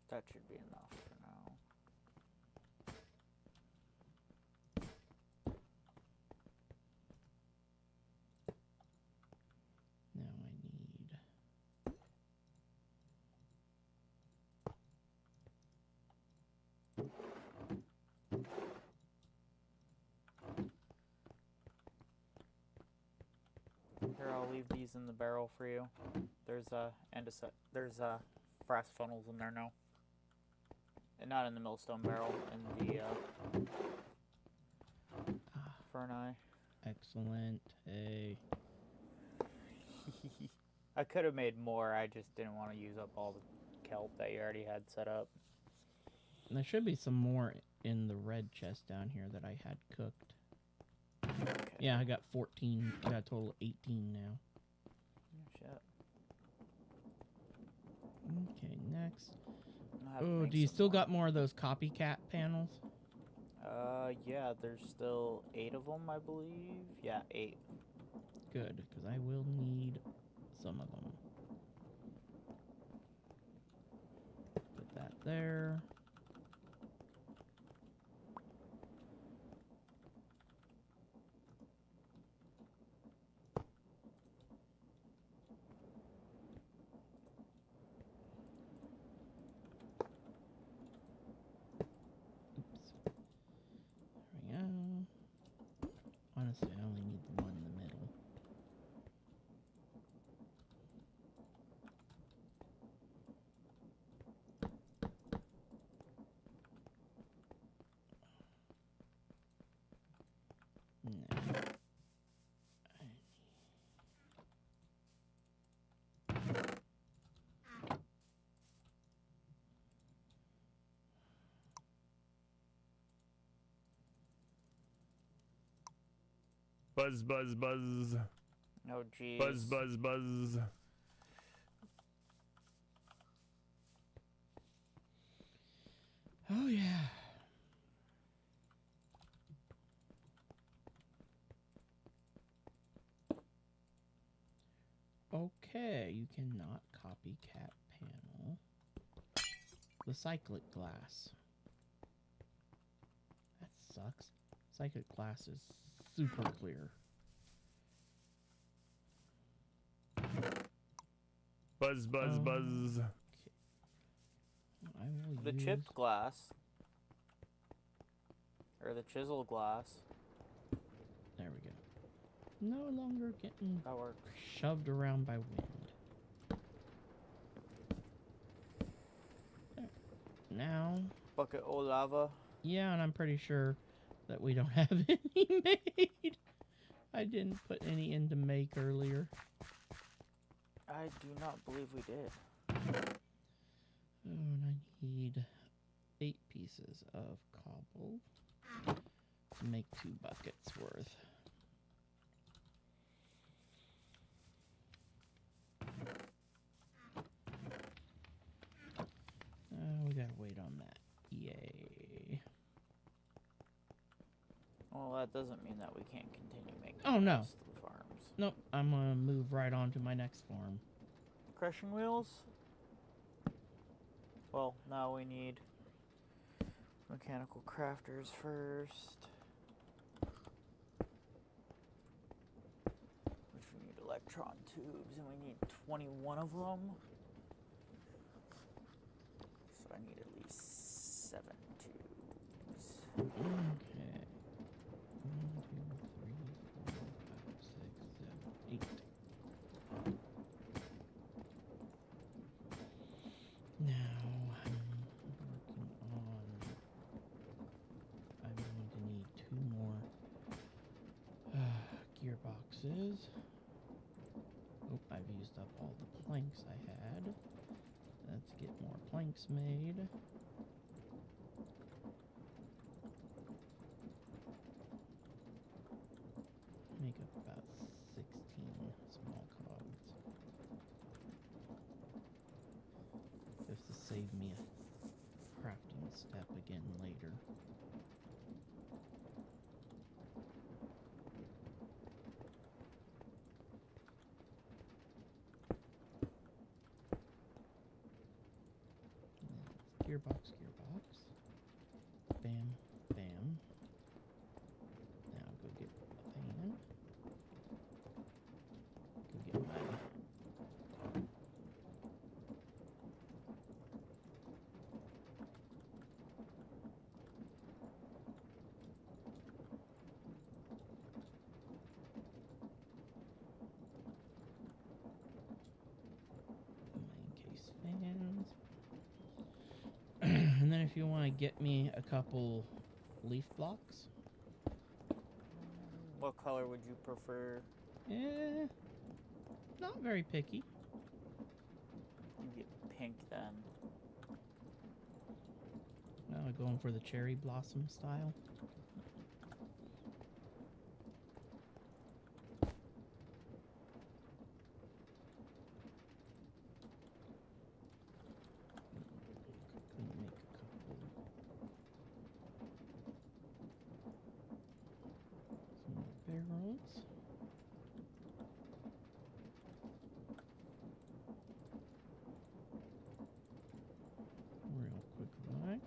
That should be enough for now. Now I need... Here, I'll leave these in the barrel for you. There's brass funnels in there now. And not in the millstone barrel, in the Ferni. Excellent. Hey. I could have made more, I just didn't want to use up all the kelp that you already had set up. And there should be some more in the red chest down here that I had cooked. Okay. Yeah, I got 14. I got a total of 18 now. Shit. Okay, next. I'll have to Oh, make do you some still more. got more of those copycat panels? Yeah, there's still 8 of them, I believe. Yeah, 8. Good, because I will need some of them. Put that there. Oops. There we go. Honestly, I only need the one in the middle. No. Buzz, buzz, buzz. Oh, jeez. Buzz, buzz, buzz. Oh, yeah. Okay, you cannot copycat panel the cyclic glass. That sucks. Cyclic glass is super clear. Buzz, buzz, buzz. I will The use... chipped glass. Or the chiseled glass. There we go. No longer getting That works. shoved around by wind. There. Now, Bucket of lava. yeah, and I'm pretty sure that we don't have any made. I didn't put any in to make earlier. I do not believe we did. Oh, and I need 8 pieces of cobble to make 2 buckets worth. We gotta wait on that. Yay. Well, that doesn't mean that we can't continue making Oh, no. the rest of the farms. Nope, I'm gonna move right on to my next farm. Crushing wheels? Well, now we need mechanical crafters first. electron tubes, and we need 21 of them. So I need at least 7 tubes. Okay. 1, 2, 3, 4, 5, 6, 7, 8. Now I'm working on. I'm going to need 2 more gearboxes. Oh, I've used up all the planks I had. Let's get more planks made. Make up about 16 small cogs. Just to save me a crafting step again later. Gearbox. Bam, bam. Now go get a fan. Go get my encased fans. And then if you want to get me a couple leaf blocks. What color would you prefer? Not very picky. You get pink then. Going for the cherry blossom style. Gonna make a couple. Some more barrels. Real quick,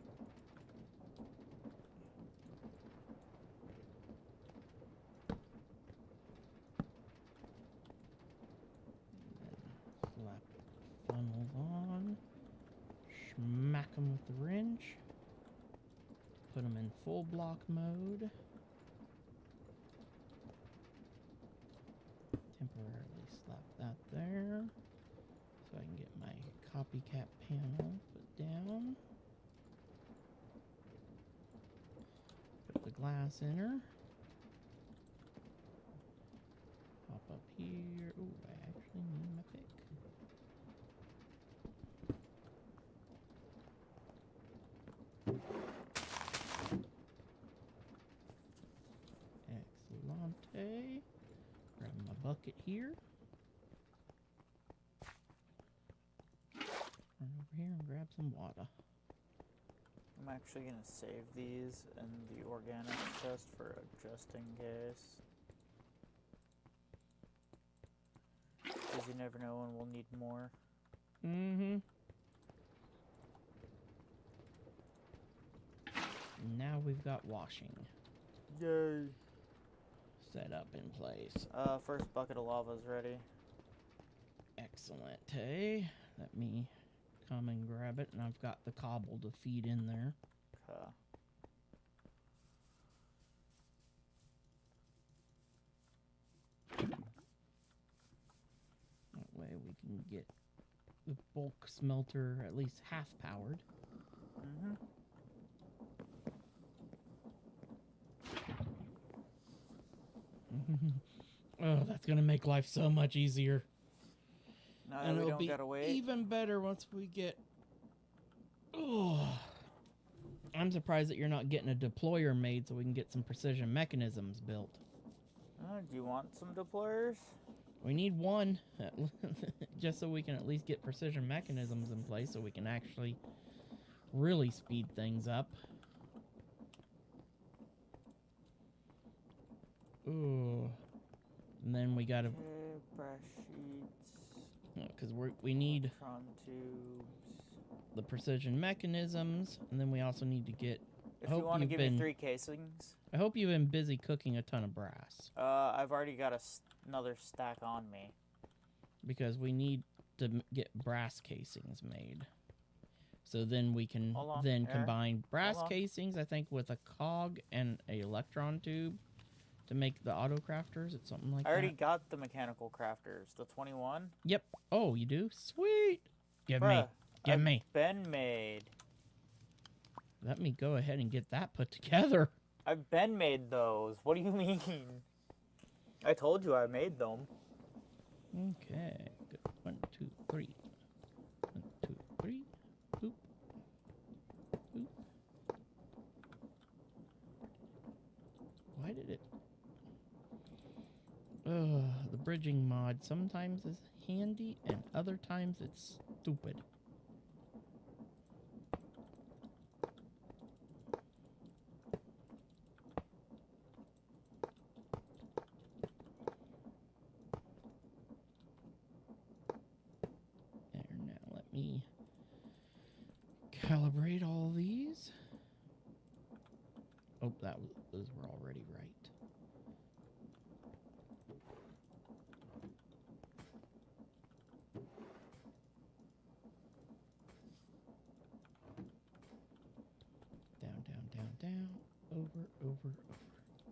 slap funnels on, smack them with the wrench, put them in full block mode, temporarily slap that there, so I can get my copycat panel put down, put the glass in her, hop up here. Ooh, I actually need my pick. Excellente. Grab my bucket here. Run over here and grab some water. I'm actually gonna save these in the organic chest for just in case. Because you never know when we'll need more. Mm-hmm. Now we've got washing Yay! set up in place. First bucket of lava is ready. Excellent. Hey, let me come and grab it, and I've got the cobble to feed in there. That way we can get the bulk smelter at least half powered. Mm-hmm. Oh, that's gonna make life so much easier. Now And we it'll don't be gotta wait. even better once we get. Oh, I'm surprised that you're not getting a deployer made so we can get some precision mechanisms built. Do you want some deployers? We need one, just so we can at least get precision mechanisms in place so we can actually really speed things up. Ooh. And then we gotta, Okay, brush sheets. because we need Electron tubes. the precision mechanisms, and then we also need to get. If you want to give me 3 casings. I hope you've been busy cooking a ton of brass. I've already got another stack on me. because we need to get brass casings made. So then we can Hold on, then Eric. combine brass Hold on. casings, I think, with a cog and a electron tube to make the auto crafters. It's something like I already that. got the mechanical crafters. The 21. Yep. Oh, you do? Sweet. Give me. Bruh, Give I've me. been made. Let me go ahead and get that put together. I've been made those. What do you mean? I told you I made them. Okay. Good. 1, 2, 3. 1, 2, 3. Boop. Boop. Why did it? The bridging mod sometimes is handy and other times it's stupid. There, now let me calibrate all these. Oh, those were already right. Down, down, down, down. Over, over, over.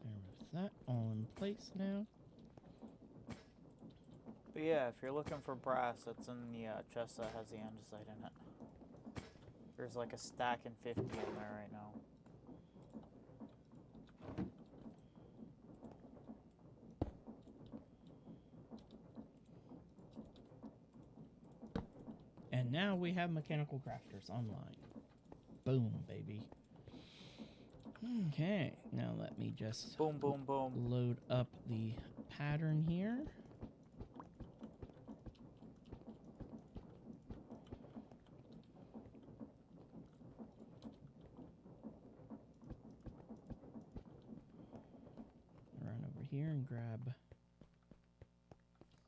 There's that all in place now. But yeah, if you're looking for brass, it's in the chest that has the andesite in it. There's like a stack and 50 in there right now. And now we have mechanical crafters online. Boom, baby. Okay, now let me just Boom, boom, boom. load up the pattern here. Run over here and grab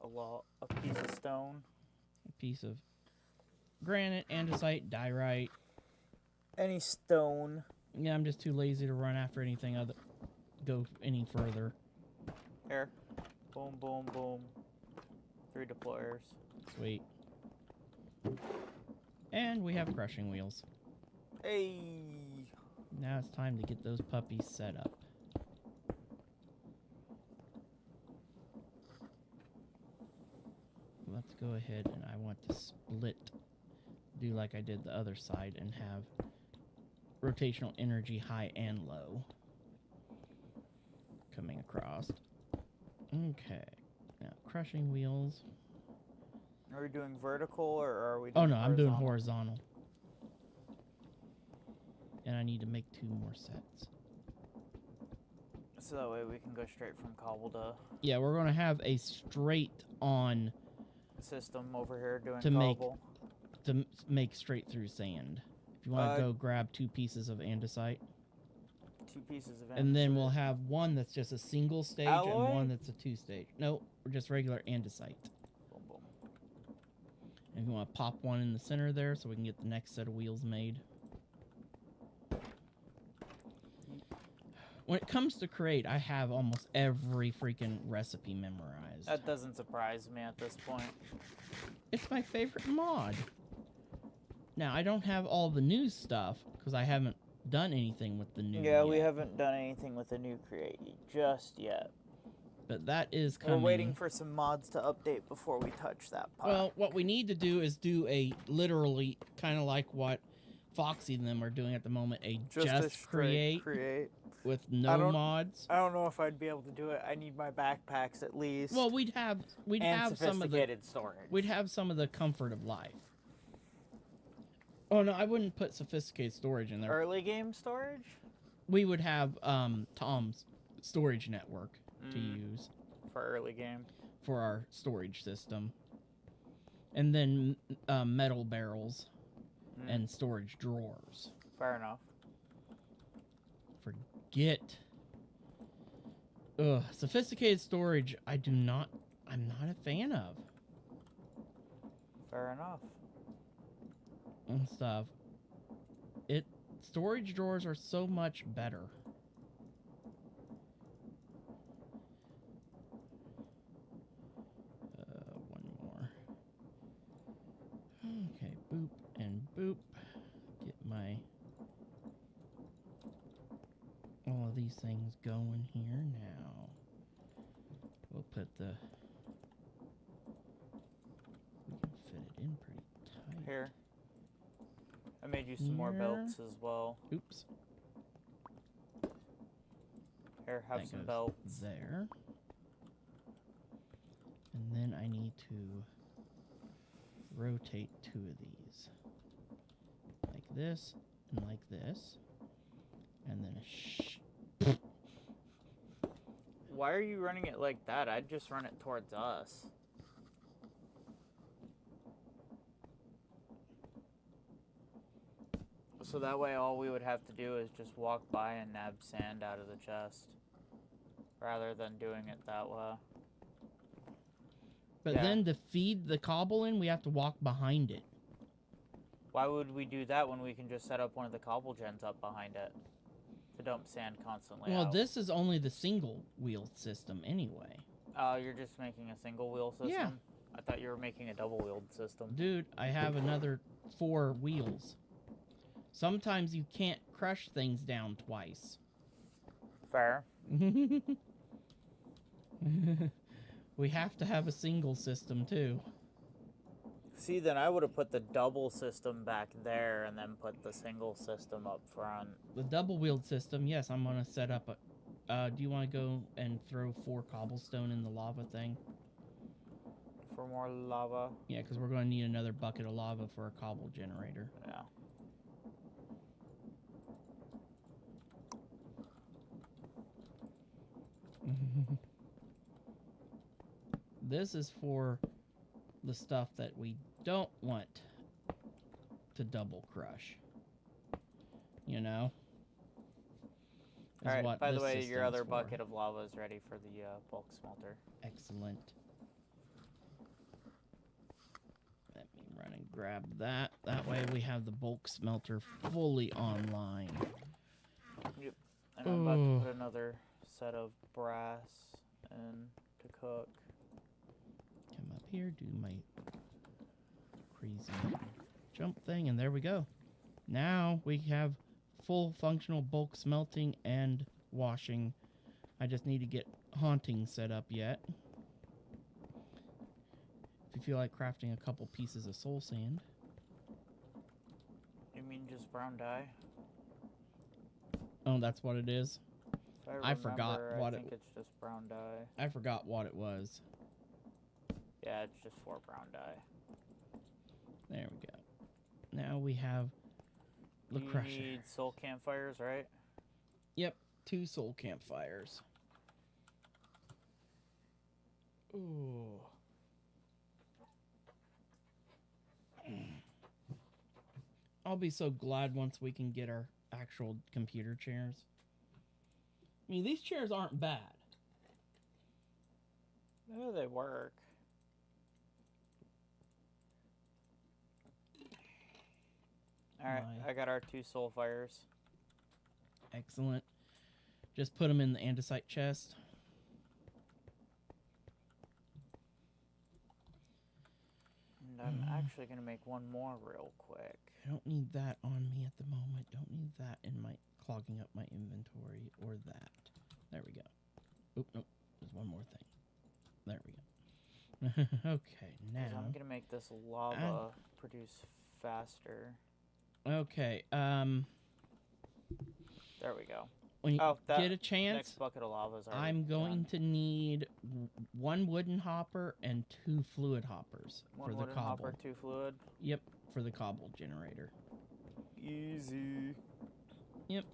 A piece of stone. a piece of granite, andesite, diorite. Any stone. Yeah, I'm just too lazy to run after anything other go any further. Here. Boom, boom, boom. 3 deployers. Sweet. And we have crushing wheels. Hey! Now it's time to get those puppies set up. Let's go ahead and I want to split, do like I did the other side and have rotational energy high and low coming across. Okay, now crushing wheels. Are we doing vertical or are we Oh doing no, I'm doing horizontal. And I need to make 2 more sets. So that way we can go straight from cobble to Yeah, we're going to have a straight on system over here doing To make- cobble. to make straight through sand. If you want to go grab 2 pieces of andesite. 2 pieces of And then andesite. we'll have one that's just a single stage Alloy? and one that's a 2-stage. No, just regular andesite. Boom, boom. And you want to pop one in the center there so we can get the next set of wheels made. When it comes to create, I have almost every freaking recipe memorized. That doesn't surprise me at this point. It's my favorite mod. Now, I don't have all the new stuff because I haven't done anything with the new Yeah, we yet, haven't done anything with the new create just yet. but that is We're coming. waiting for some mods to update before we touch that part. Well, what we need to do is do a literally kind of like what Foxy and them are doing at the moment, a just a straight create with I no don't- mods. I don't know if I'd be able to do it. I need my backpacks at least. Well, we'd have and some of the sophisticated storage. we'd have some of the comfort of life. Oh no, I wouldn't put sophisticated storage in there. Early game storage We would have Tom's storage network to Mm. use for early game. for our storage system, and then metal barrels Mm, and storage drawers. fair enough. Forget. Sophisticated storage. I'm not a fan of Fair enough. and stuff. Storage drawers are so much better. One more. all of these things going here now. We'll put the... We can fit it in pretty tight. Here. I made you some more Here. belts as well. Oops. Here, have That some goes belts. there. And then I need to rotate 2 of these. Like this, and like this. And then a Why are you running it like that? I'd just run it towards us. So that way all we would have to do is just walk by and nab sand out of the chest. Rather than doing it that way. But Yeah. then to feed the cobble in, we have to walk behind it. Why would we do that when we can just set up one of the cobble gens up behind it? To dump sand constantly Well, out? this is only the single wheel system anyway. Oh, you're just making a single wheel system? Yeah. I thought you were making a double wheeled system. Dude, I have another 4 wheels. Sometimes you can't crush things down twice. Fair. We have to have a single system too. See, then I would have put the double system back there and then put the single system up front. The double wheeled system, yes, I'm gonna set up a... do you want to go and throw 4 cobblestone in the lava thing? For more lava. Yeah, because we're going to need another bucket of lava for a cobble generator. Yeah. This is for the stuff that we don't want to double crush. You know? Is Alright, what by the this way, your system's other for. bucket of lava is ready for the bulk smelter. Excellent. Let me run and grab that. That way we have the bulk smelter fully online. Yep. And I'm about to Ooh. put another set of brass in to cook. Come up here, do my crazy jump thing, and there we go. Now we have full functional bulk smelting and washing. I just need to get haunting set up yet. If you feel like crafting a couple pieces of soul sand. You mean just brown dye? Oh, that's what it is. If I forgot remember, what I it think it's just brown dye. I forgot what it was. Yeah, it's just for brown dye. There we go. Now we have the You crusher. need soul campfires, right? Yep, 2 soul campfires. Ooh. I'll be so glad once we can get our actual computer chairs. I mean, these chairs aren't bad. Oh, they work. Alright, My- I got our 2 soul fires. Excellent. Just put them in the andesite chest. And I'm actually going to make one more real quick. I don't need that on me at the moment. Don't need that in my clogging up my inventory or that. There we go. Oop, nope. There's one more thing. There we go. Okay, 'Cause now. I'm going to make this lava produce faster. Okay, There we go. when you Oh, that get a chance, Next bucket of lava is already I'm going done. to need 1 wooden hopper and 2 fluid hoppers One for the wooden cobble. hopper, 2 fluid. Yep, for the cobble generator. Easy. Yep.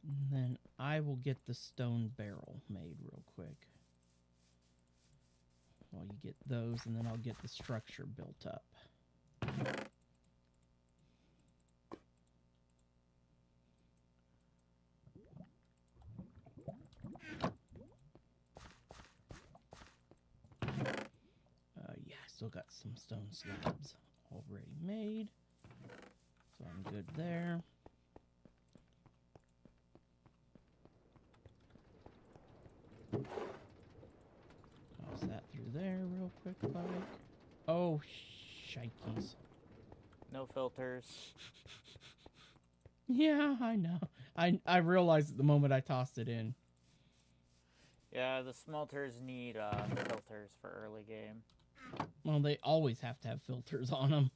And then I will get the stone barrel made real quick. While you get those, and then I'll get the structure built up. Yeah, still got some stone slabs already made. So I'm good there. Toss that through there real quick, like. Oh, shikeys. No filters. Yeah, I know. I realized it the moment I tossed it in. Yeah, the smelters need filters for early game. Well, they always have to have filters on them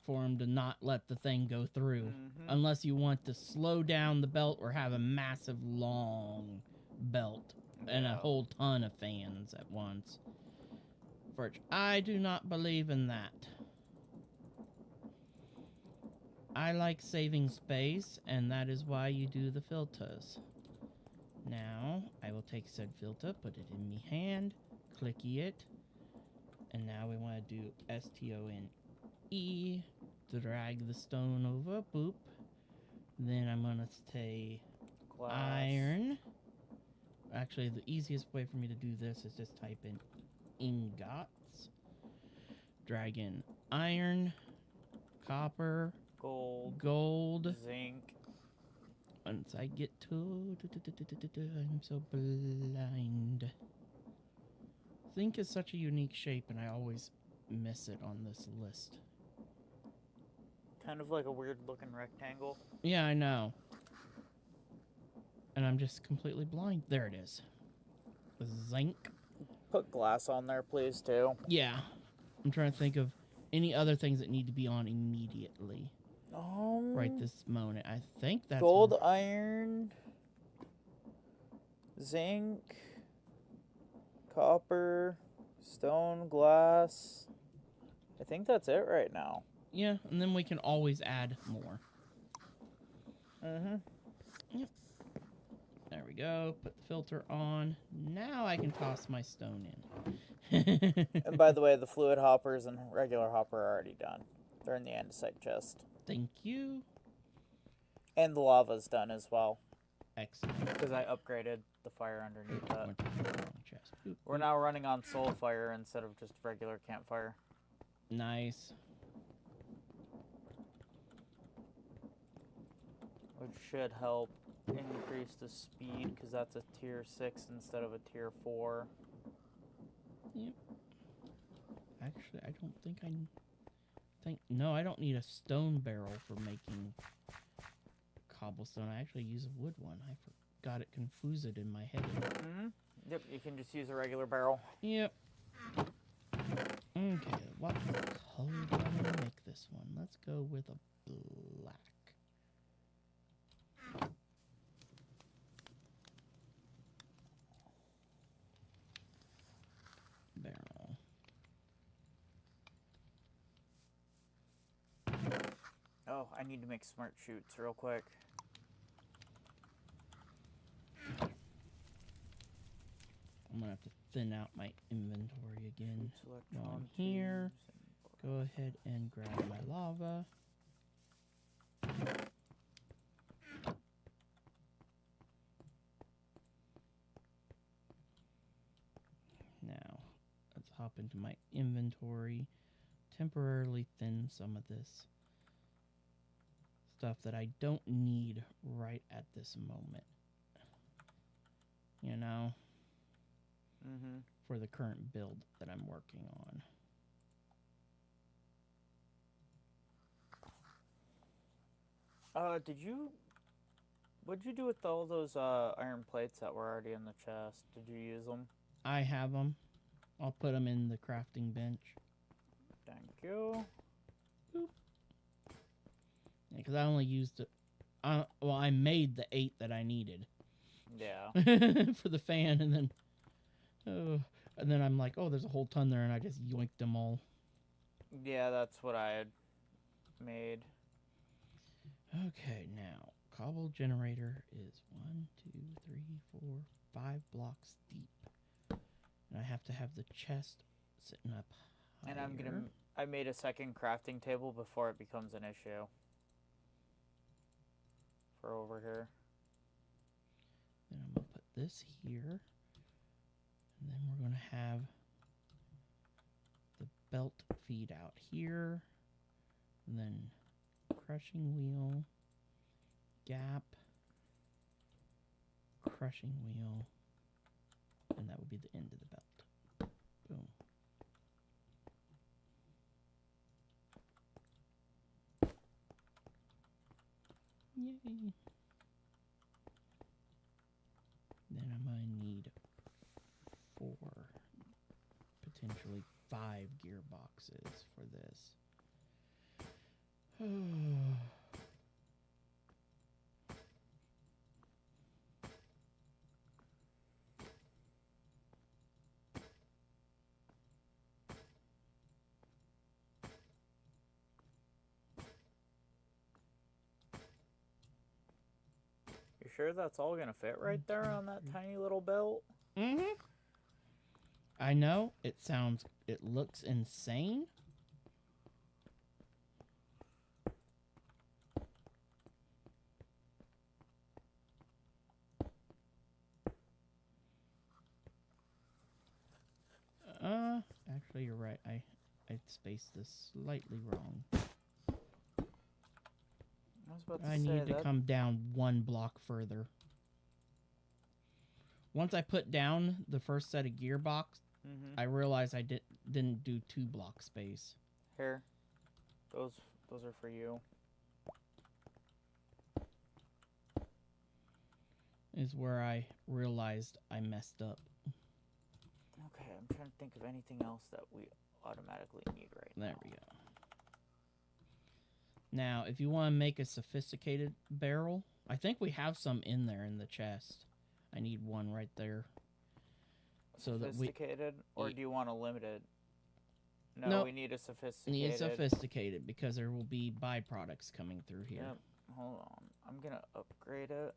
for them to not let the thing go through. Mm-hmm. Unless you want to slow down the belt or have a massive long belt and a Yeah. whole ton of fans at once. Which I do not believe in that. I like saving space, and that is why you do the filters. Now, I will take said filter, put it in me hand, clicky it, and now we want to do STONE, drag the stone over, boop. Then I'm going to say Glass. iron. Actually, the easiest way for me to do this is just type in ingots, drag in iron, copper, Gold. gold. Zinc. Once I get to... I'm so blind. Zinc is such a unique shape, and I always miss it on this list. Kind of like a weird looking rectangle. Yeah, I know. And I'm just completely blind. There it is. Zinc. Put glass on there, please, too. Yeah. I'm trying to think of any other things that need to be on immediately. Right this moment. I think that's... Gold, iron, zinc, copper, stone, glass. I think that's it right now. Yeah, and then we can always add more. Mm-hmm. Yep. There we go. Put the filter on. Now I can toss my stone in. And by the way, the fluid hoppers and regular hopper are already done. They're in the andesite chest. Thank you. And the lava's done as well. Excellent. Because I upgraded the fire underneath that. Went to the wrong chest. Oop, We're oop. now running on soul fire instead of just regular campfire. Nice. Which should help increase the speed because that's a tier 6 instead of a tier 4. Yep. Actually, I don't think no, I don't need a stone barrel for making cobblestone. I actually use a wood one. I forgot it confused in my head. Mm-hmm. Yep, you can just use a regular barrel. Yep. Okay, what color do I want to make this one? Let's go with a black. Barrel. Oh, I need to make smart chutes real quick. I'm gonna have to thin out my inventory again. Chutes, Go on electron here. tubes, Go ahead and grab my lava. Now, let's hop into my inventory. Temporarily thin some of this stuff that I don't need right at this moment. You know, Mm-hmm. for the current build that I'm working on. What'd you do with all those iron plates that were already in the chest? Did you use them? I have them. I'll put them in the crafting bench. Thank you. Because I only used it. Well, I made the 8 that I needed Yeah. for the fan, and then I'm like, oh, there's a whole ton there, and I just yoinked them all. Yeah, that's what I had made. Okay, now cobble generator is 1, 2, 3, 4, 5 blocks deep, and I have to have the chest sitting up higher. And I made a second crafting table before it becomes an issue. For over here. Then I'm gonna put this here, and then we're gonna have the belt feed out here, and then crushing wheel, gap, crushing wheel, and that would be the end of the belt. Boom. Yay. Then I might need 4, potentially 5 gearboxes for this. You sure that's all gonna fit right there on that tiny little belt? Mm-hmm. I know, it looks insane. Actually, you're right. I spaced this slightly wrong. I was about to I say need to that. come down 1 block further. Once I put down the first set of gearbox, Mm-hmm. I realized I didn't do 2 block space. Here, those are for you. Is where I realized I messed up. Okay, I'm trying to think of anything else that we automatically need right now. There we go. Now, if you want to make a sophisticated barrel, I think we have some in there in the chest. I need 1 right there. So that we Sophisticated, or do you want a limited? No, No. we need a sophisticated. need sophisticated because there will be byproducts coming through here. Yep. Hold on, I'm gonna upgrade it.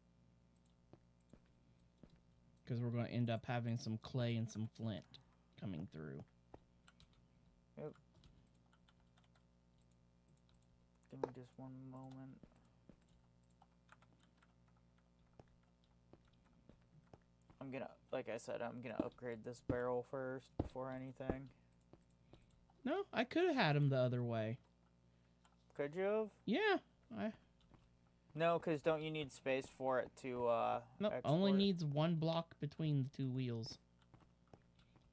Because we're going to end up having some clay and some flint coming through. Yep. Give me just 1 moment. I'm gonna, like I said, I'm gonna upgrade this barrel first before anything. No, I could have had them the other way. Could you have? Yeah, No, because don't you need space for it to no, export? only needs 1 block between the 2 wheels.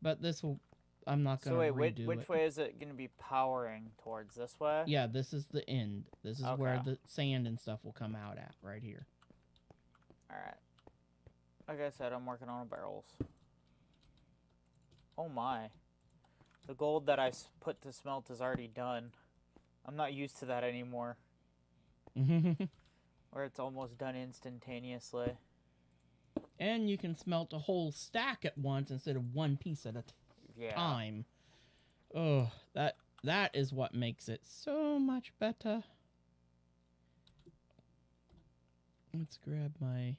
But this will, I'm not going So to wait, redo which it. way is it going to be powering towards? This way? Yeah, this is the end. This is where Okay. the sand and stuff will come out at, right here. Alright. Like I said, I'm working on barrels. Oh my. The gold that I put to smelt is already done. I'm not used to that anymore. Where it's almost done instantaneously. And you can smelt a whole stack at once instead of 1 piece at a Yeah. time. Oh, that is what makes it so much better. Let's grab my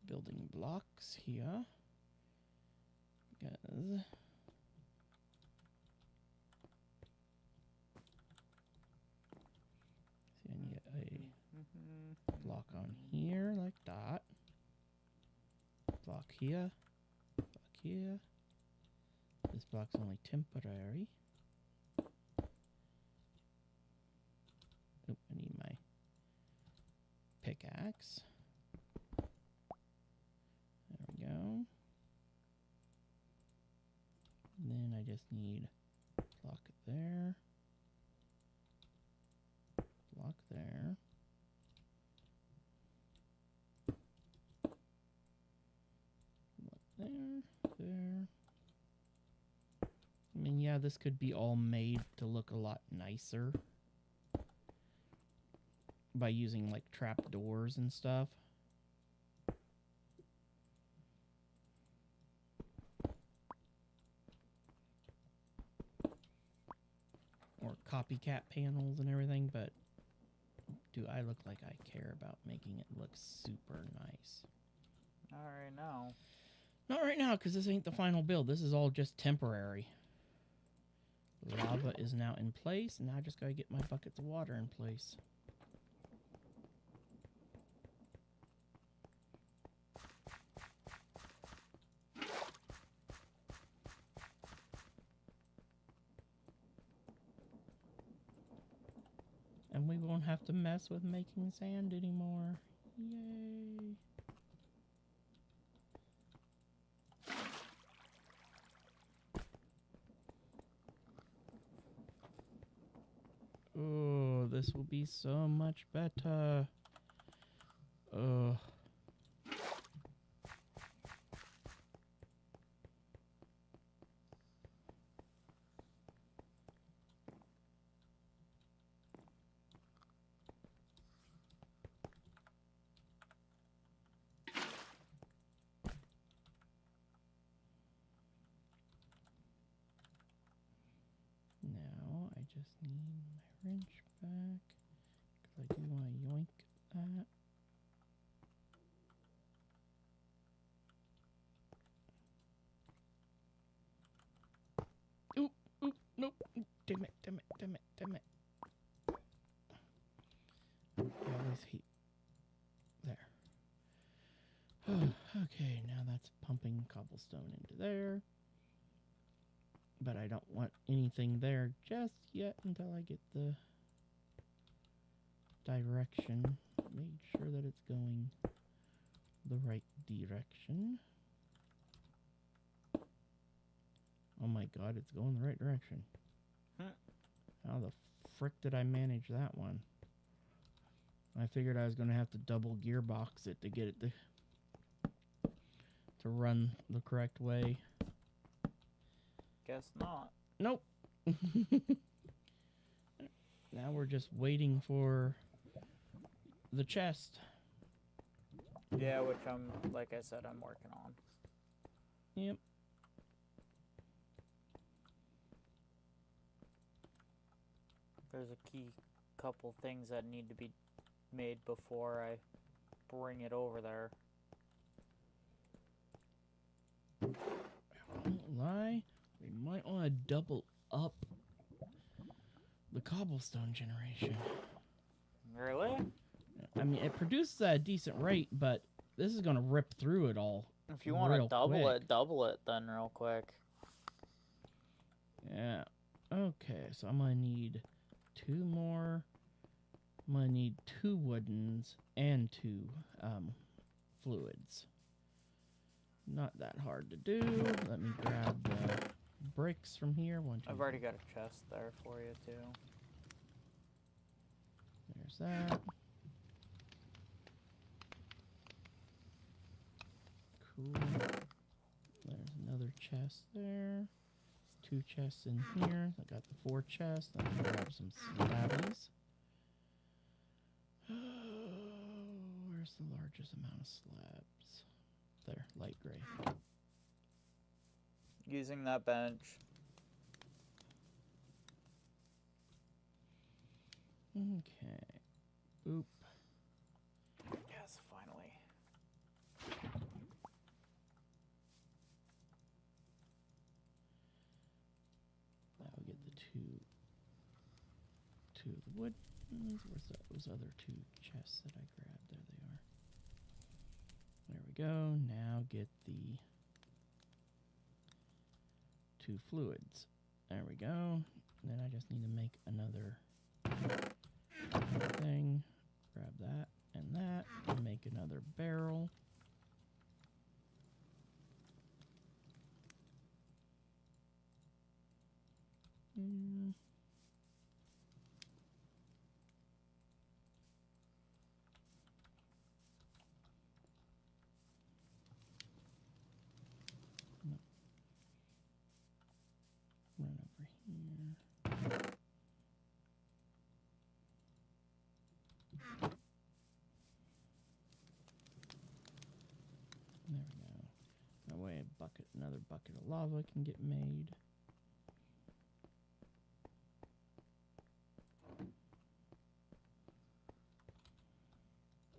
building blocks here. Because see, I need a block on here like that. Block here. Block here. This block's only temporary. Oop, I need my pickaxe. There we go. And then I just need block there. Block there. Block there. I mean, yeah, this could be all made to look a lot nicer by using like trap doors and stuff. Or copycat panels and everything, but do I look like I care about making it look super nice? Not right now. Not right now, because this ain't the final build. This is all just temporary. Lava is now in place, and now I just gotta get my buckets of water in place. And we won't have to mess with making sand anymore. Yay. Oh, this will be so much better. Ugh. Now I just need my wrench back because I do want to yoink that. Oop, oop, nope. Damn it, damn it, damn it, damn it. Yeah, at least he. There. Okay, now that's pumping cobblestone into there. But I don't want anything there just yet until I get the direction. Make sure that it's going the right direction. Oh my god, it's going the right direction. How the frick did I manage that one? I figured I was going to have to double gearbox it to get it to run the correct way. Guess not. Nope. Now we're just waiting for the chest. Yeah, which like I said, I'm working on. Yep. There's a key couple things that need to be made before I bring it over there. I won't lie, we might want to double up the cobblestone generation. Really? I mean, it produces at a decent rate, but this is going to rip through it all. If you want to real double quick. it, double it then real quick. Yeah. Okay, so I'm going to need 2 more. I'm going to need 2 woodens and 2 fluids. Not that hard to do. Let me grab the bricks from here. 1, 2, I've already got a chest there for you too. There's that. Cool. There's another chest there. 2 chests in here. I got the 4 chests. I'm gonna grab some slabbies. Where's the largest amount of slabs? There, light gray. Using that bench. Okay. Oop. Yes, finally. Now we get the two of the wood. Where's those other 2 chests that I grabbed? There they are. There we go. Now get the 2 fluids. There we go. Then I just need to make another thing. Grab that and that. And make another barrel. Run over here. There we go. That way another bucket of lava can get made.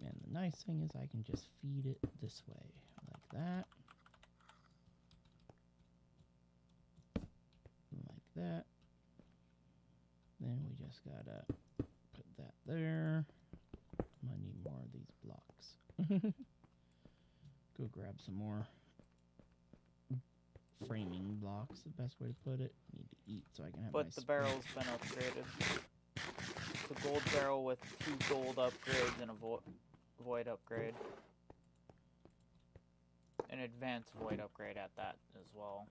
And the nice thing is I can just feed it this way, like that. Like that. Then we just gotta put that there. I'm gonna need more of these blocks. Go grab some more framing blocks, the best way to put it. Need to eat so I can have my But the barrel's been upgraded. It's a gold barrel with 2 gold upgrades and a void upgrade. An advanced void upgrade at that as well.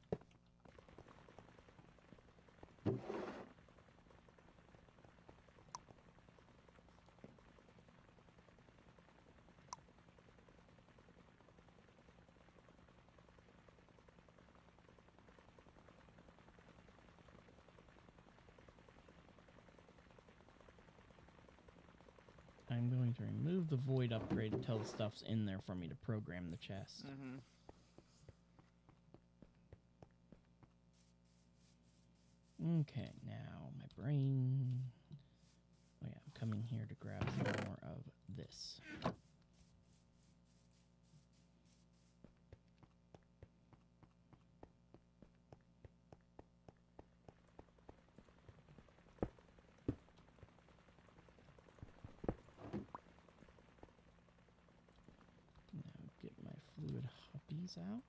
I'm going to remove the void upgrade until the stuff's in there for me to program the chest. Mm-hmm. Okay, now my brain. Oh yeah, I'm coming here to grab some more of this. Now get my fluid hoppies out.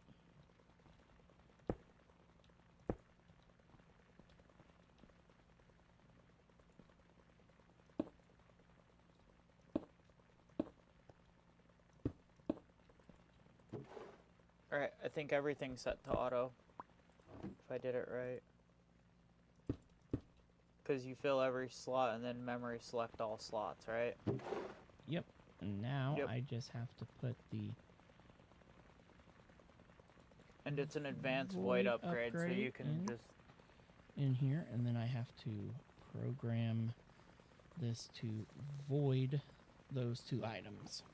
Alright, I think everything's set to auto. If I did it right. Because you fill every slot and then memory select all slots, right? Yep. And now Yep. I just have to put the And it's an advanced Void void upgrade, so you upgrade can in. just... in here, and then I have to program this to void those two items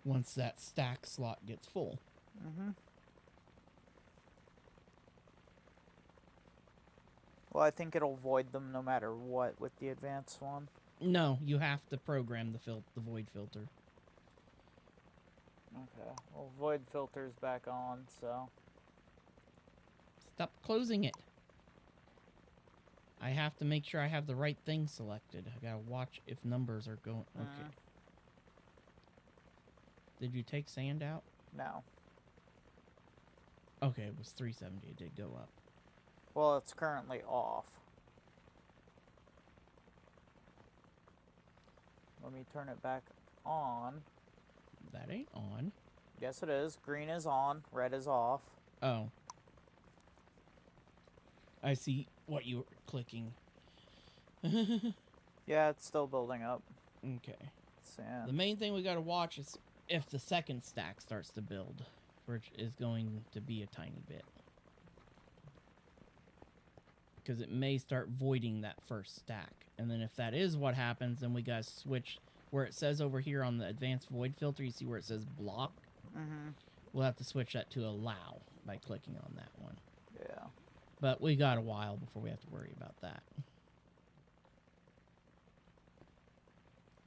once that stack slot gets full. Mm-hmm. Well, I think it'll void them no matter what with the advanced one. No, you have to program the void filter. Okay. Well, void filter's back on, so... Stop closing it. I have to make sure I have the right thing selected. I gotta watch if numbers are going. Okay. Did you take sand out? No. Okay, it was 370. It did go up. Well, it's currently off. Let me turn it back on. That ain't on. Yes, it is. Green is on. Red is off. Oh. I see what you were clicking. Yeah, it's still building up. Okay. Sand. The main thing we gotta watch is if the second stack starts to build, which is going to be a tiny bit. Because it may start voiding that first stack. And then if that is what happens, then we gotta switch where it says over here on the advanced void filter, you see where it says block? Mm-hmm. We'll have to switch that to allow by clicking on that one. Yeah. But we got a while before we have to worry about that.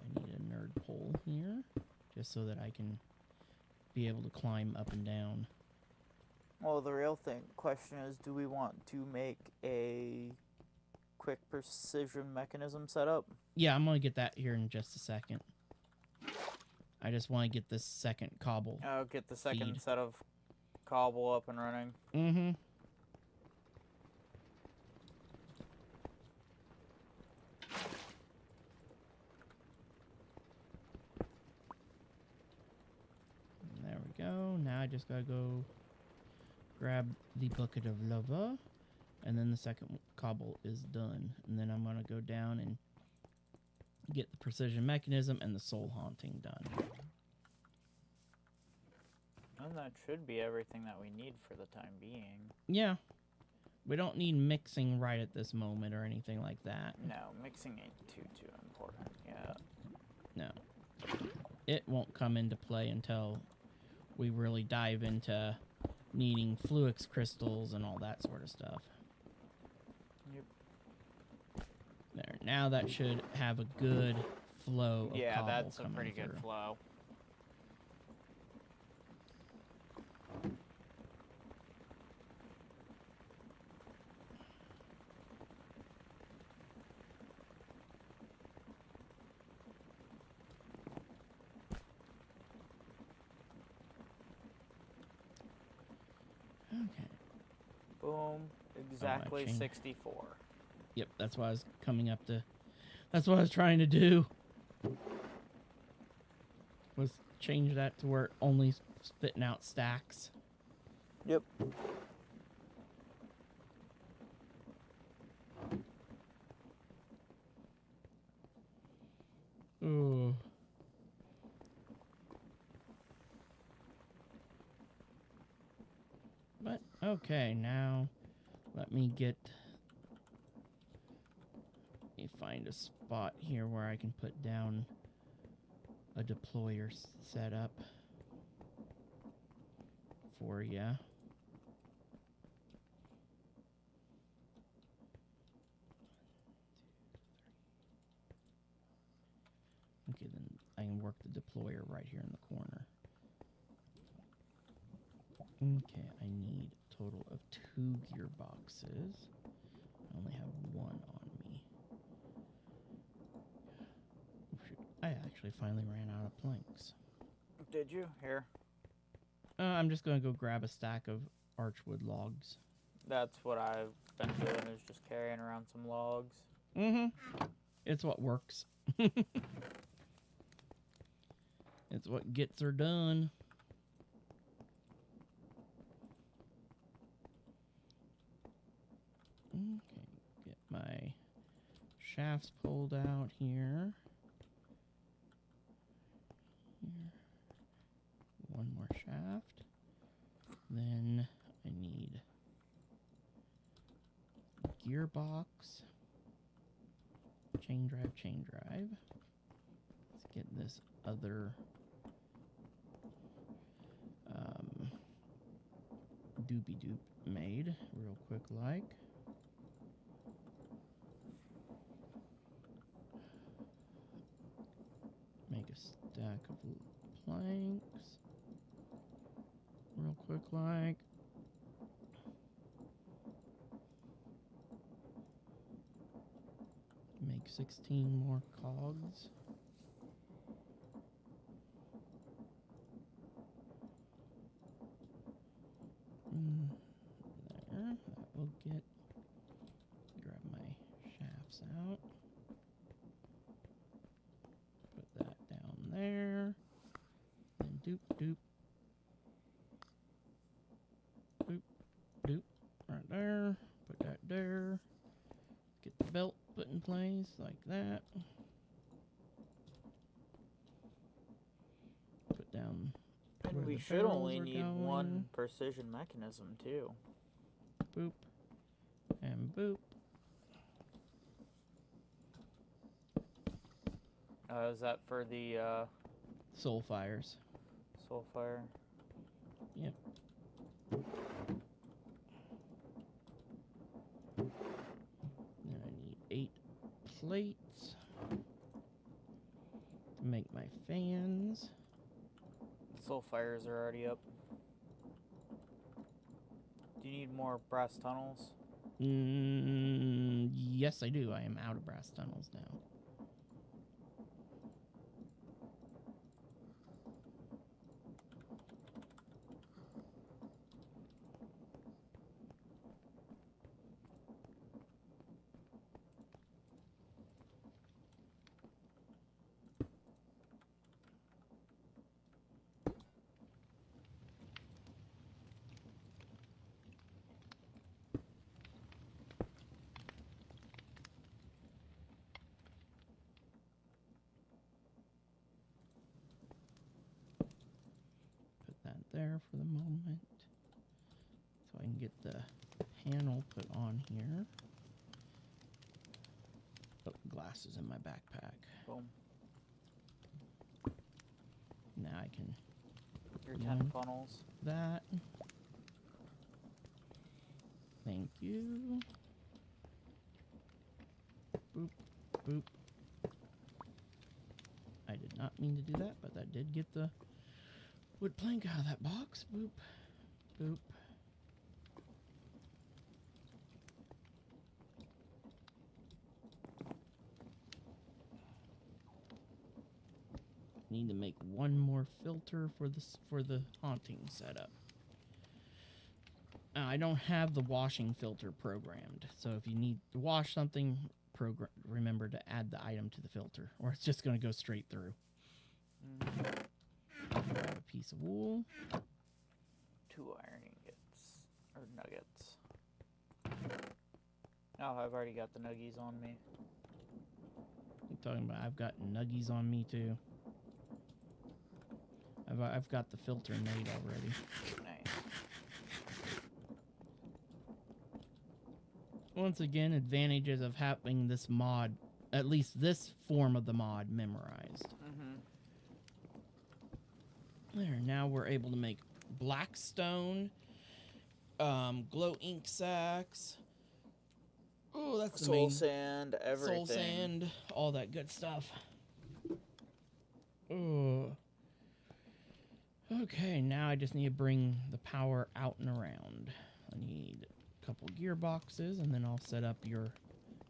I need a nerd pole here, just so that I can be able to climb up and down. Well, the real question is, do we want to make a quick precision mechanism setup? Yeah, I'm going to get that here in just a second. I just want to get this second cobble. I'll get the second Feed. set of cobble up and running. Mm-hmm. There we go. Now I just gotta go grab the bucket of lava, and then the second cobble is done. And then I'm gonna go down and get the precision mechanism and the soul haunting done. And that should be everything that we need for the time being. Yeah. We don't need mixing right at this moment or anything like that. No, mixing ain't too important. Yeah. No. It won't come into play until we really dive into needing fluix crystals and all that sort of stuff. Yep. There. Now that should have a good flow of Yeah, cobble that's a coming pretty good through. flow. Okay. Boom. Exactly changed. 64. Yep, that's what I was coming up to. That's what I was trying to do. Was change that to where it only spitting out stacks. Yep. Ooh. But okay, now let me find a spot here where I can put down a deployer set up for you. Okay, then I can work the deployer right here in the corner. Okay, I need a total of 2 gearboxes. I only have 1 on me. Oh, shoot. I actually finally ran out of planks. Did you? Here. I'm just going to go grab a stack of archwood logs. That's what I've been doing, is just carrying around some logs. Mm-hmm. It's what works. It's what gets her done. Okay, get my shafts pulled out here. Here. 1 more shaft. Then I need gearbox. Chain drive, chain drive. Let's get this other doobie doop made real quick like. Make a stack of planks real quick like. Make 16 more cogs. There. That will grab my shafts out. Put that down there. Then doop doop. Doop doop. Right there. Put that there. Get the belt put in place like that. Put down. And where we the should barrels only are need going. 1 precision mechanism, too. Boop. And boop. Is that for the Soul fires. Soulfire? Yep. Then I need 8 plates to make my fans. Soulfires are already up. Do you need more brass tunnels? Yes, I do. I am out of brass tunnels now. There for the moment, so I can get the panel put on here. Oh, glasses in my backpack. Boom. Now I can Your 10 funnels. that. Thank you. Boop, boop. I did not mean to do that, but that did get the wood plank out of that box. Boop, boop. Need to make 1 more filter for the haunting setup. I don't have the washing filter programmed, so if you need to wash something, remember to add the item to the filter, or it's just going to go straight through. Grab a piece of wool. 2 iron ingots. Or nuggets. Oh, I've already got the nuggies on me. I'm talking about I've got nuggies on me too. I've got the filter made already. Nice. Once again, advantages of having this mod, at least this form of the mod, memorized. There, now we're able to make blackstone, glow ink sacks. Oh, that's the Soul main sand, everything. soul sand, all that good stuff. Oh. Okay, now I just need to bring the power out and around. I need a couple gearboxes, and then I'll set up your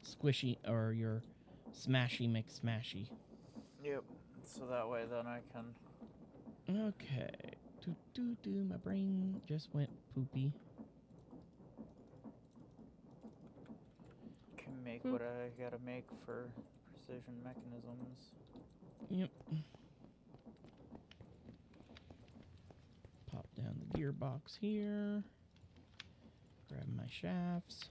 squishy or your smashy McSmashy. Yep. So that way then I can. Okay. My brain just went poopy. Can make Boop. what I gotta make for precision mechanisms. Yep. Pop down the gearbox here. Grab my shafts.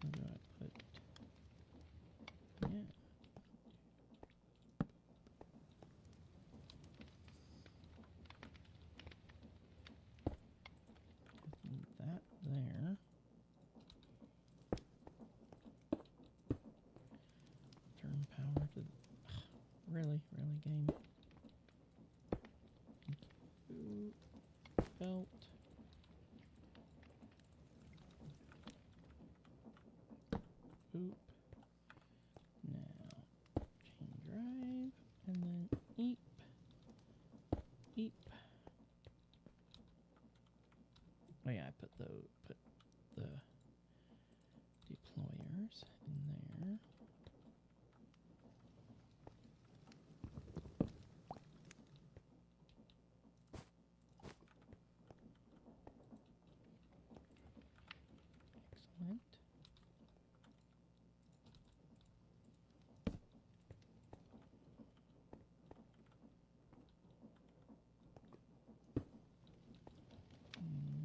Where do I put? Yeah. Just need that there. Turn power to. Really, game. Ooh, belt. Oop. Now, chain drive, and then eep. Eep. Oh yeah, I put the deployers in there. Excellent.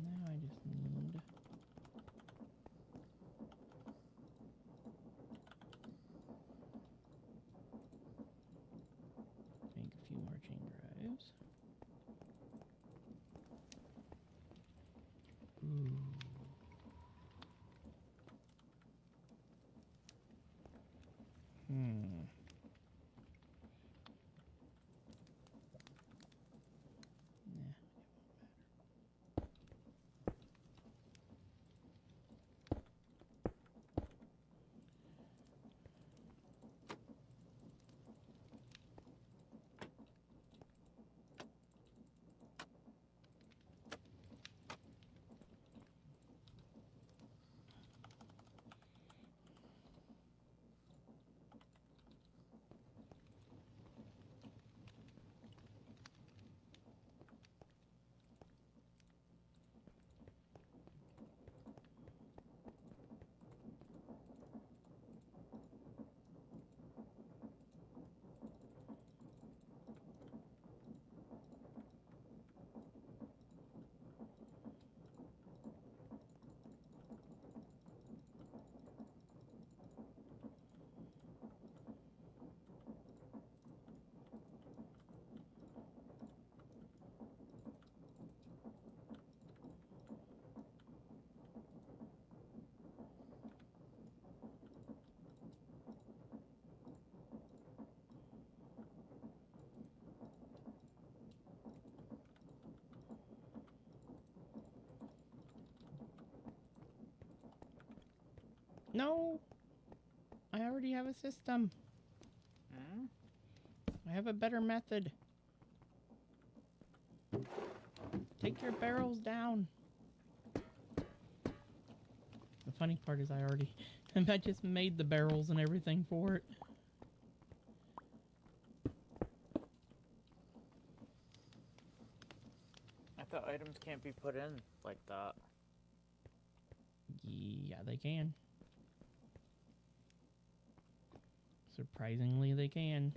Now I just need make a few more chain drives. Ooh. Hmm. Nah. No! I already have a system. Hmm? I have a better method. Take your barrels down. The funny part is I just made the barrels and everything for it. I thought items can't be put in like that. Yeah, they can. Surprisingly, they can.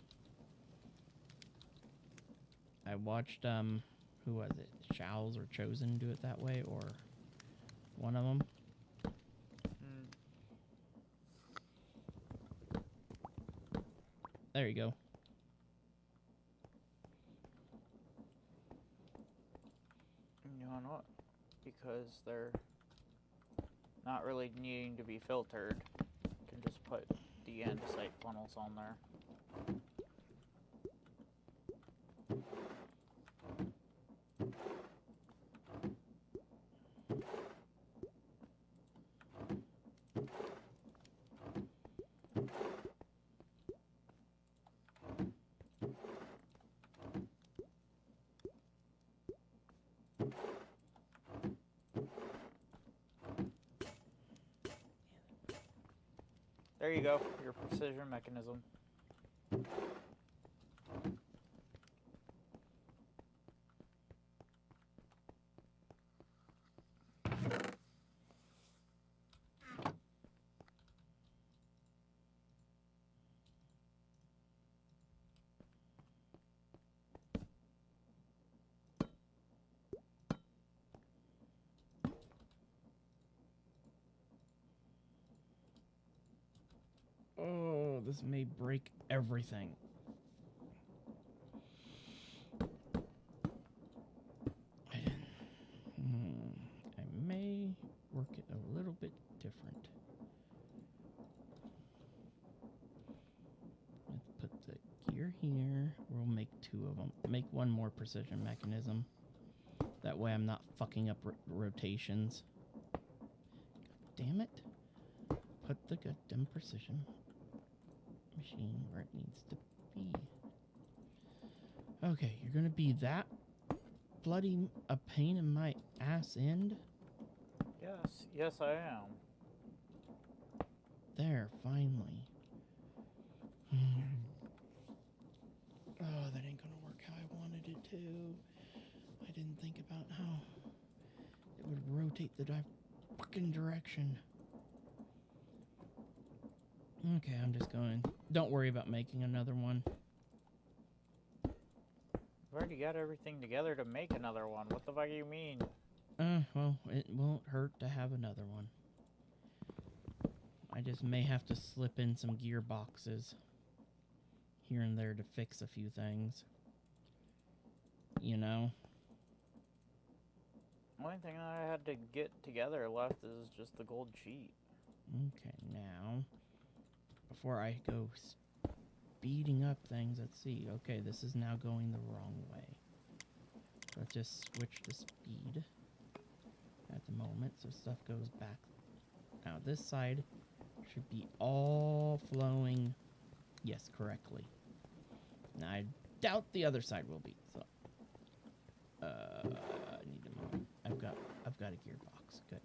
I watched, who was it? Show's or Chosen do it that way, or one of them. There you go. You know what? Because they're not really needing to be filtered. You can just put the andesite funnels on there. There you go, your precision mechanism. Oh, this may break everything. I may work it a little bit different. Let's put the gear here. We'll make 2 of them. Make 1 more precision mechanism. That way I'm not fucking up rotations. God damn it. Put the goddamn precision machine where it needs to be. Okay, you're gonna be that bloody a pain in my ass end? Yes, I am. There, finally. Oh, that ain't gonna work how I wanted it to. I didn't think about how it would rotate the fucking direction. Okay, I'm just going. Don't worry about making another one. I've already got everything together to make another one. What the fuck do you mean? Well, it won't hurt to have another one. I just may have to slip in some gearboxes here and there to fix a few things. You know? The only thing that I had to get together left is just the gold sheet. Okay, now, before I go speeding up things, let's see. Okay, this is now going the wrong way. Let's just switch the speed at the moment so stuff goes back. Now, this side should be all flowing, yes, correctly. Now, I doubt the other side will be, so. I need a moment. I've got a gearbox. Good.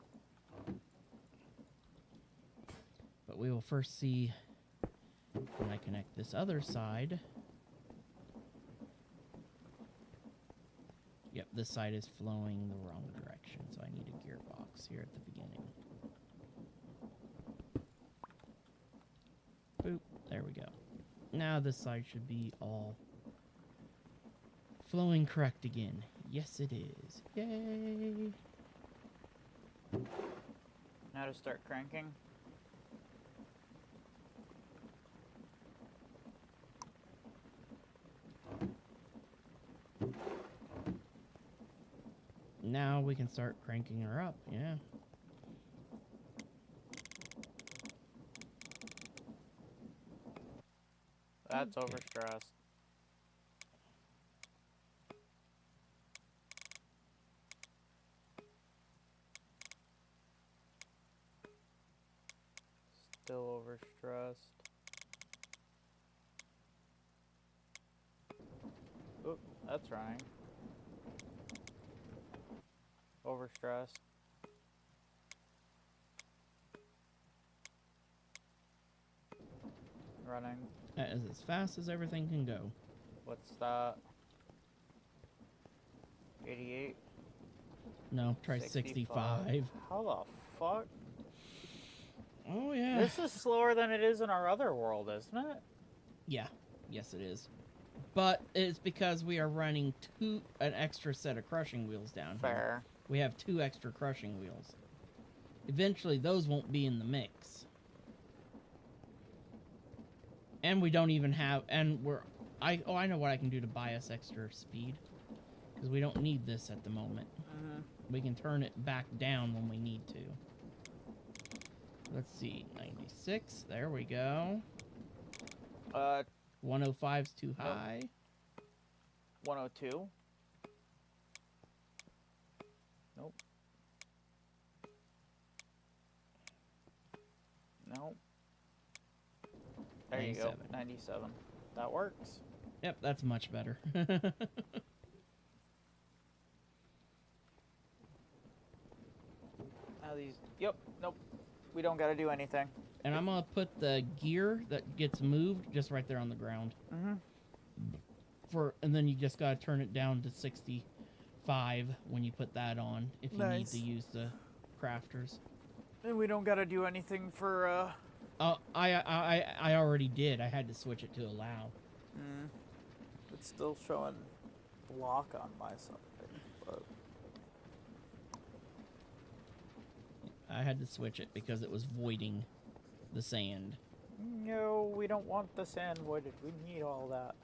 But we will first see when I connect this other side. Yep, this side is flowing the wrong direction, so I need a gearbox here at the beginning. Boop, there we go. Now this side should be all flowing correct again. Yes, it is. Yay! Now to start cranking. Now we can start cranking her up, yeah. That's overstressed. Still overstressed. Oop, that's right. Overstressed. Running. That is as fast as everything can go. What's that? 88? No, try 65. How the fuck? Oh, yeah. This is slower than it is in our other world, isn't it? Yeah, yes it is. But it's because we are running an extra set of crushing wheels down here. Fair. We have 2 extra crushing wheels. Eventually, those won't be in the mix. And we don't even have, and I know what I can do to buy us extra speed. Because we don't need this at the moment. Mm-hmm. We can turn it back down when we need to. Let's see, 96. There we go. 105's too Nope. high. 102. Nope. Nope. There you go. 97. 97. That works. Yep, that's much better. Now these. Yep. Nope. We don't gotta do anything. And I'm gonna put the gear that gets moved just right there on the ground. Mm-hmm. And then you just gotta turn it down to 65 when you put that on if you need Nice. to use the crafters. And we don't gotta do anything for I already did. I had to switch it to allow. It's still showing block on my side, but I had to switch it because it was voiding the sand. no, we don't want the sand voided. We need all that.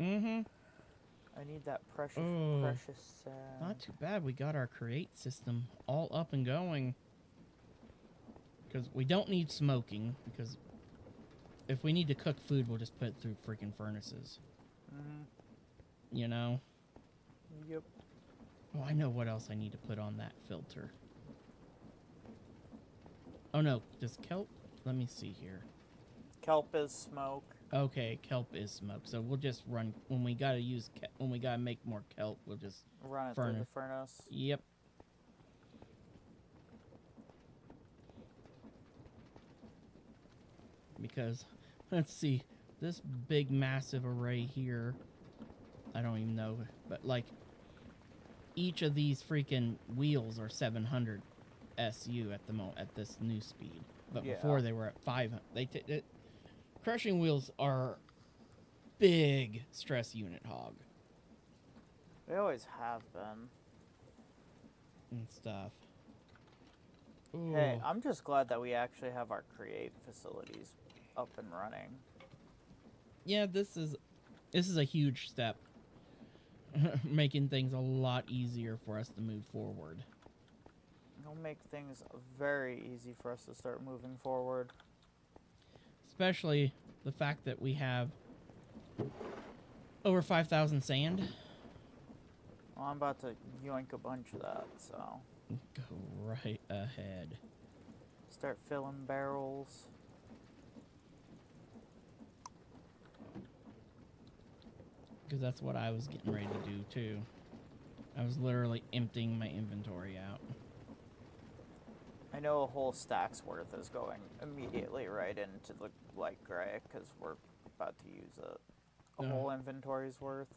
Mm-hmm. I need that precious, Oh. precious sand. Not too bad. We got our create system all up and going. Because we don't need smoking. Because if we need to cook food, we'll just put it through freaking furnaces. You know? Yep. Oh, I know what else I need to put on that filter. Oh no, does kelp? Let me see here. Kelp is smoke. Okay, kelp is smoke. So we'll just run when we gotta when we gotta make more kelp. We'll just Run it through the furnace. yep. Because let's see, this big massive array here. I don't even know, but like each of these freaking wheels are 700 SU at the at this new speed. But Yeah. before they were at 500. Crushing wheels are big stress unit hog They always have been. and stuff. Hey, Ooh. I'm just glad that we actually have our create facilities up and running. Yeah, this is a huge step. Making things a lot easier for us to move forward. It'll make things very easy for us to start moving forward. Especially the fact that we have over 5,000 sand. Well, I'm about to yoink a bunch of that, so Go right ahead. start filling barrels. Because that's what I was getting ready to do too. I was literally emptying my inventory out. I know a whole stack's worth is going immediately right into the light gray because we're about to use a Uh. whole inventory's worth.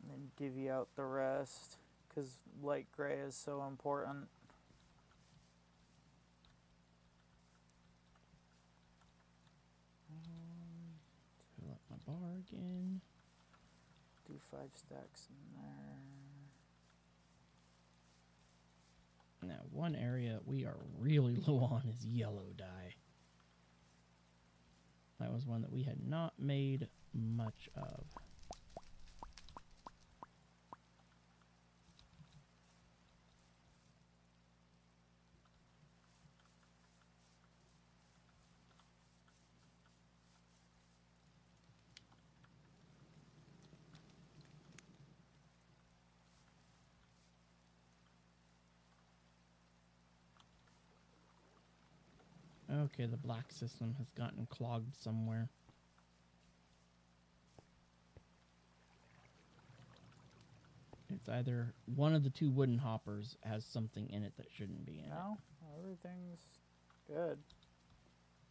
And then divvy out the rest because light gray is so important. Fill up my bar again. Do 5 stacks in there. Now, one area we are really low on is yellow dye. That was one that we had not made much of. Okay, the black system has gotten clogged somewhere. It's either one of the two wooden hoppers has something in it that shouldn't be in it. No, everything's good.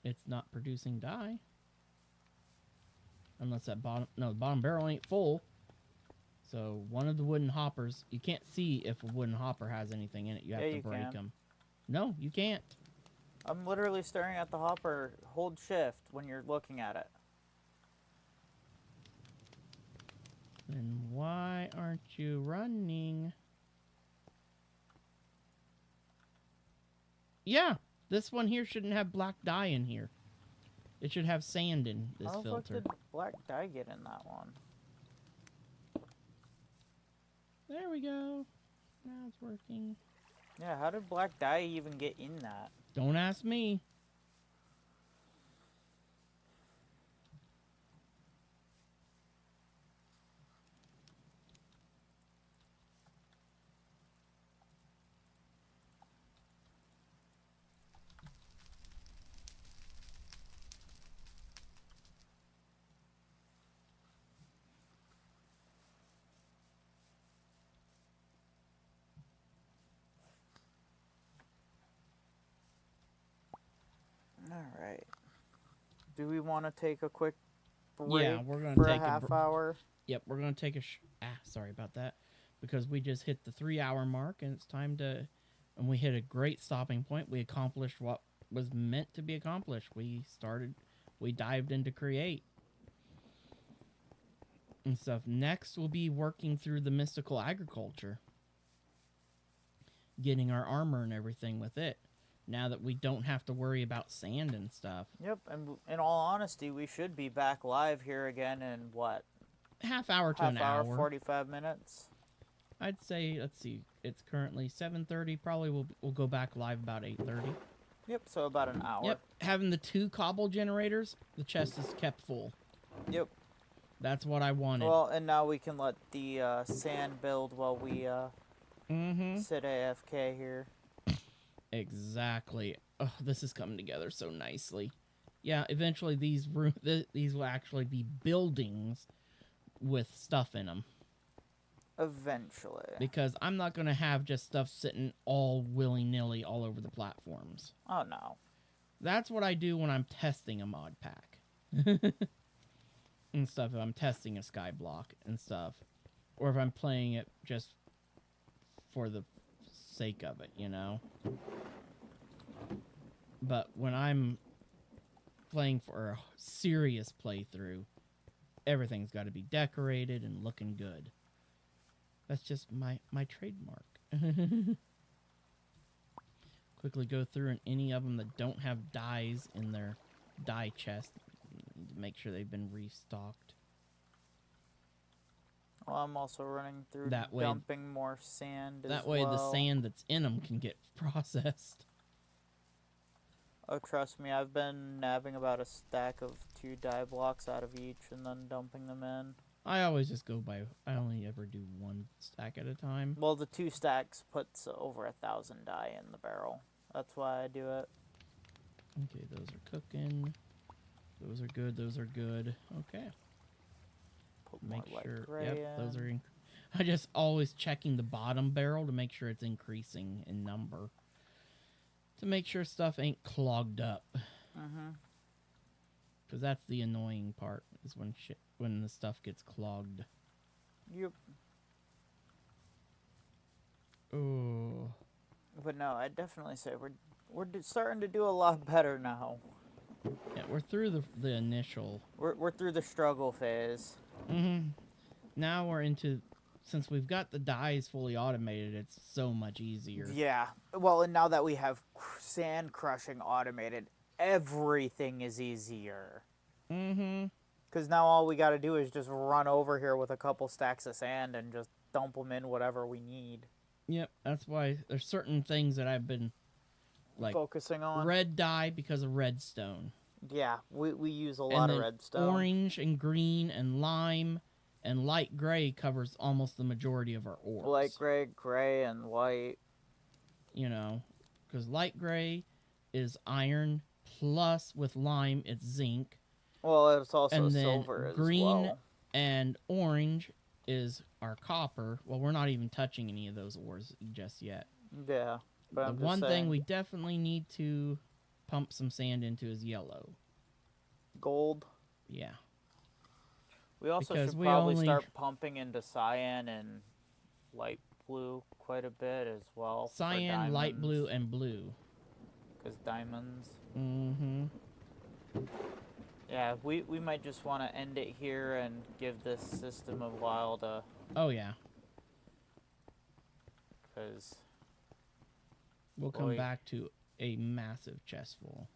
It's not producing dye. Unless that bottom, no, the bottom barrel ain't full. So one of the wooden hoppers, you can't see if a wooden hopper has anything in it. You have Yeah, to you break can. them. No, you can't. I'm literally staring at the hopper. Hold shift when you're looking at it. Then why aren't you running? Yeah, this one here shouldn't have black dye in here. It should have sand in this How the fuck filter. did black dye get in that one? There we go. Now it's working. Yeah, how did black dye even get in that? Don't ask me. All right. Do we want to take a quick break Yeah, we're gonna for take a half hour? Yep, we're gonna take a sorry about that, because we just hit the 3-hour mark and it's time to, and we hit a great stopping point. We accomplished what was meant to be accomplished. We dived into create and stuff. Next, we'll be working through the mystical agriculture, getting our armor and everything with it. Now that we don't have to worry about sand and stuff. Yep, and in all honesty, we should be back live here again in what? Half hour to Half an hour, hour. 45 minutes. I'd say, let's see, it's currently 7:30. Probably we'll go back live about 8:30. Yep, so about an hour. Yep, having the 2 cobble generators, the chest is kept full. Yep. That's what I wanted. Well, and now we can let the sand build while we sit AFK here. Exactly. Oh, this is coming together so nicely. Yeah, eventually these will actually be buildings with stuff in them. Eventually. Because I'm not going to have just stuff sitting all willy-nilly all over the platforms. Oh, no. That's what I do when I'm testing a mod pack. And stuff. If I'm testing a skyblock and stuff. Or if I'm playing it just for the sake of it, you know? But when I'm playing for a serious playthrough, everything's got to be decorated and looking good. That's just my trademark. Quickly go through, and any of them that don't have dyes in their dye chest, make sure they've been restocked. Well, I'm also running through That way- dumping more sand as That way the well. sand that's in them can get processed. Oh, trust me, I've been nabbing about a stack of 2 dye blocks out of each and then dumping them in. I always just go by, I only ever do 1 stack at a time. Well, the 2 stacks puts over 1,000 dye in the barrel. That's why I do it. Okay, those are cooking. Those are good, those are good. Okay. Put more Make light sure, gray yep, those in. are I just always checking the bottom barrel to make sure it's increasing in number. To make sure stuff ain't clogged up. Mm-hmm. Because that's the annoying part, is when the stuff gets clogged. Yep. Oh. But no, I'd definitely say we're starting to do a lot better now. Yeah, we're through the initial. We're through the struggle phase. Mm-hmm. Now we're into, since we've got the dyes fully automated, it's so much easier. Yeah. Well, and now that we have sand crushing automated, everything is easier. Mm-hmm. Because now all we got to do is just run over here with a couple stacks of sand and just dump them in whatever we need. Yep, that's why there's certain things that I've been, like, Focusing on. red dye because of redstone. Yeah, we use a And lot of then redstone. orange and green and lime and light gray covers almost the majority of our ores. Light gray, gray, and white. You know, because light gray is iron, plus with lime it's zinc, Well, it's also and then silver green as well. and orange is our copper. Well, we're not even touching any of those ores just yet. Yeah. But The I'm just one thing saying, we definitely need to pump some sand into is yellow. gold. Yeah. We also Because should we probably only- start pumping into cyan and light blue quite a bit as well. Cyan, light blue, and blue. Because diamonds. Mm-hmm. Yeah, we might just want to end it here and give this system a while to, Oh, yeah. because We'll come Boy. back to a massive chest full.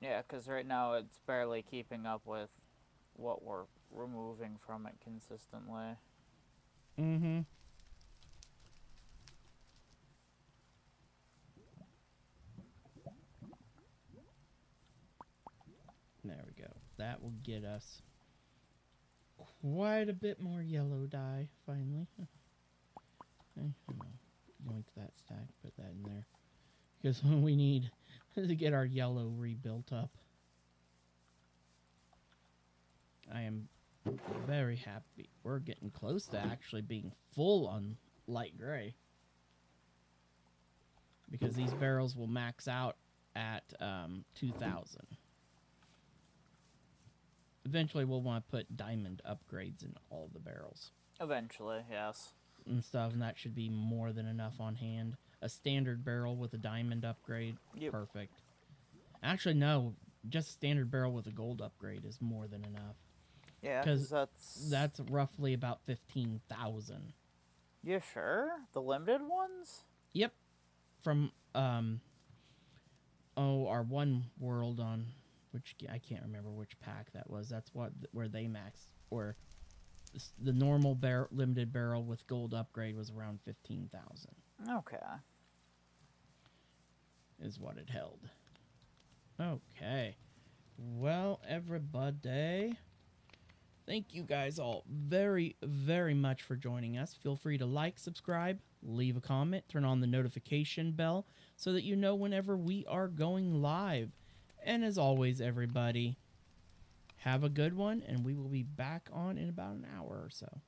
Yeah, because right now it's barely keeping up with what we're removing from it consistently. Mm-hmm. There we go. That will get us quite a bit more yellow dye, finally. Okay, yoink that stack, put that in there. Because we need to get our yellow rebuilt up. I am very happy. We're getting close to actually being full on light gray. Because these barrels will max out at 2,000. Eventually, we'll want to put diamond upgrades in all the barrels Eventually, yes. and stuff, and that should be more than enough on hand. A standard barrel with a diamond upgrade, Yep. perfect. Actually, no, just a standard barrel with a gold upgrade is more than enough. Yeah, 'Cause because That's roughly about 15,000. You sure? The limited ones? Yep, from our one world on which I can't remember which pack that was. That's where they maxed, or the normal limited barrel with gold upgrade was around 15,000. Okay. Is what it held. Okay. Well, everybody, thank you guys all very, very much for joining us. Feel free to like, subscribe, leave a comment, turn on the notification bell so that you know whenever we are going live. And as always, everybody, have a good one, and we will be back on in about an hour or so.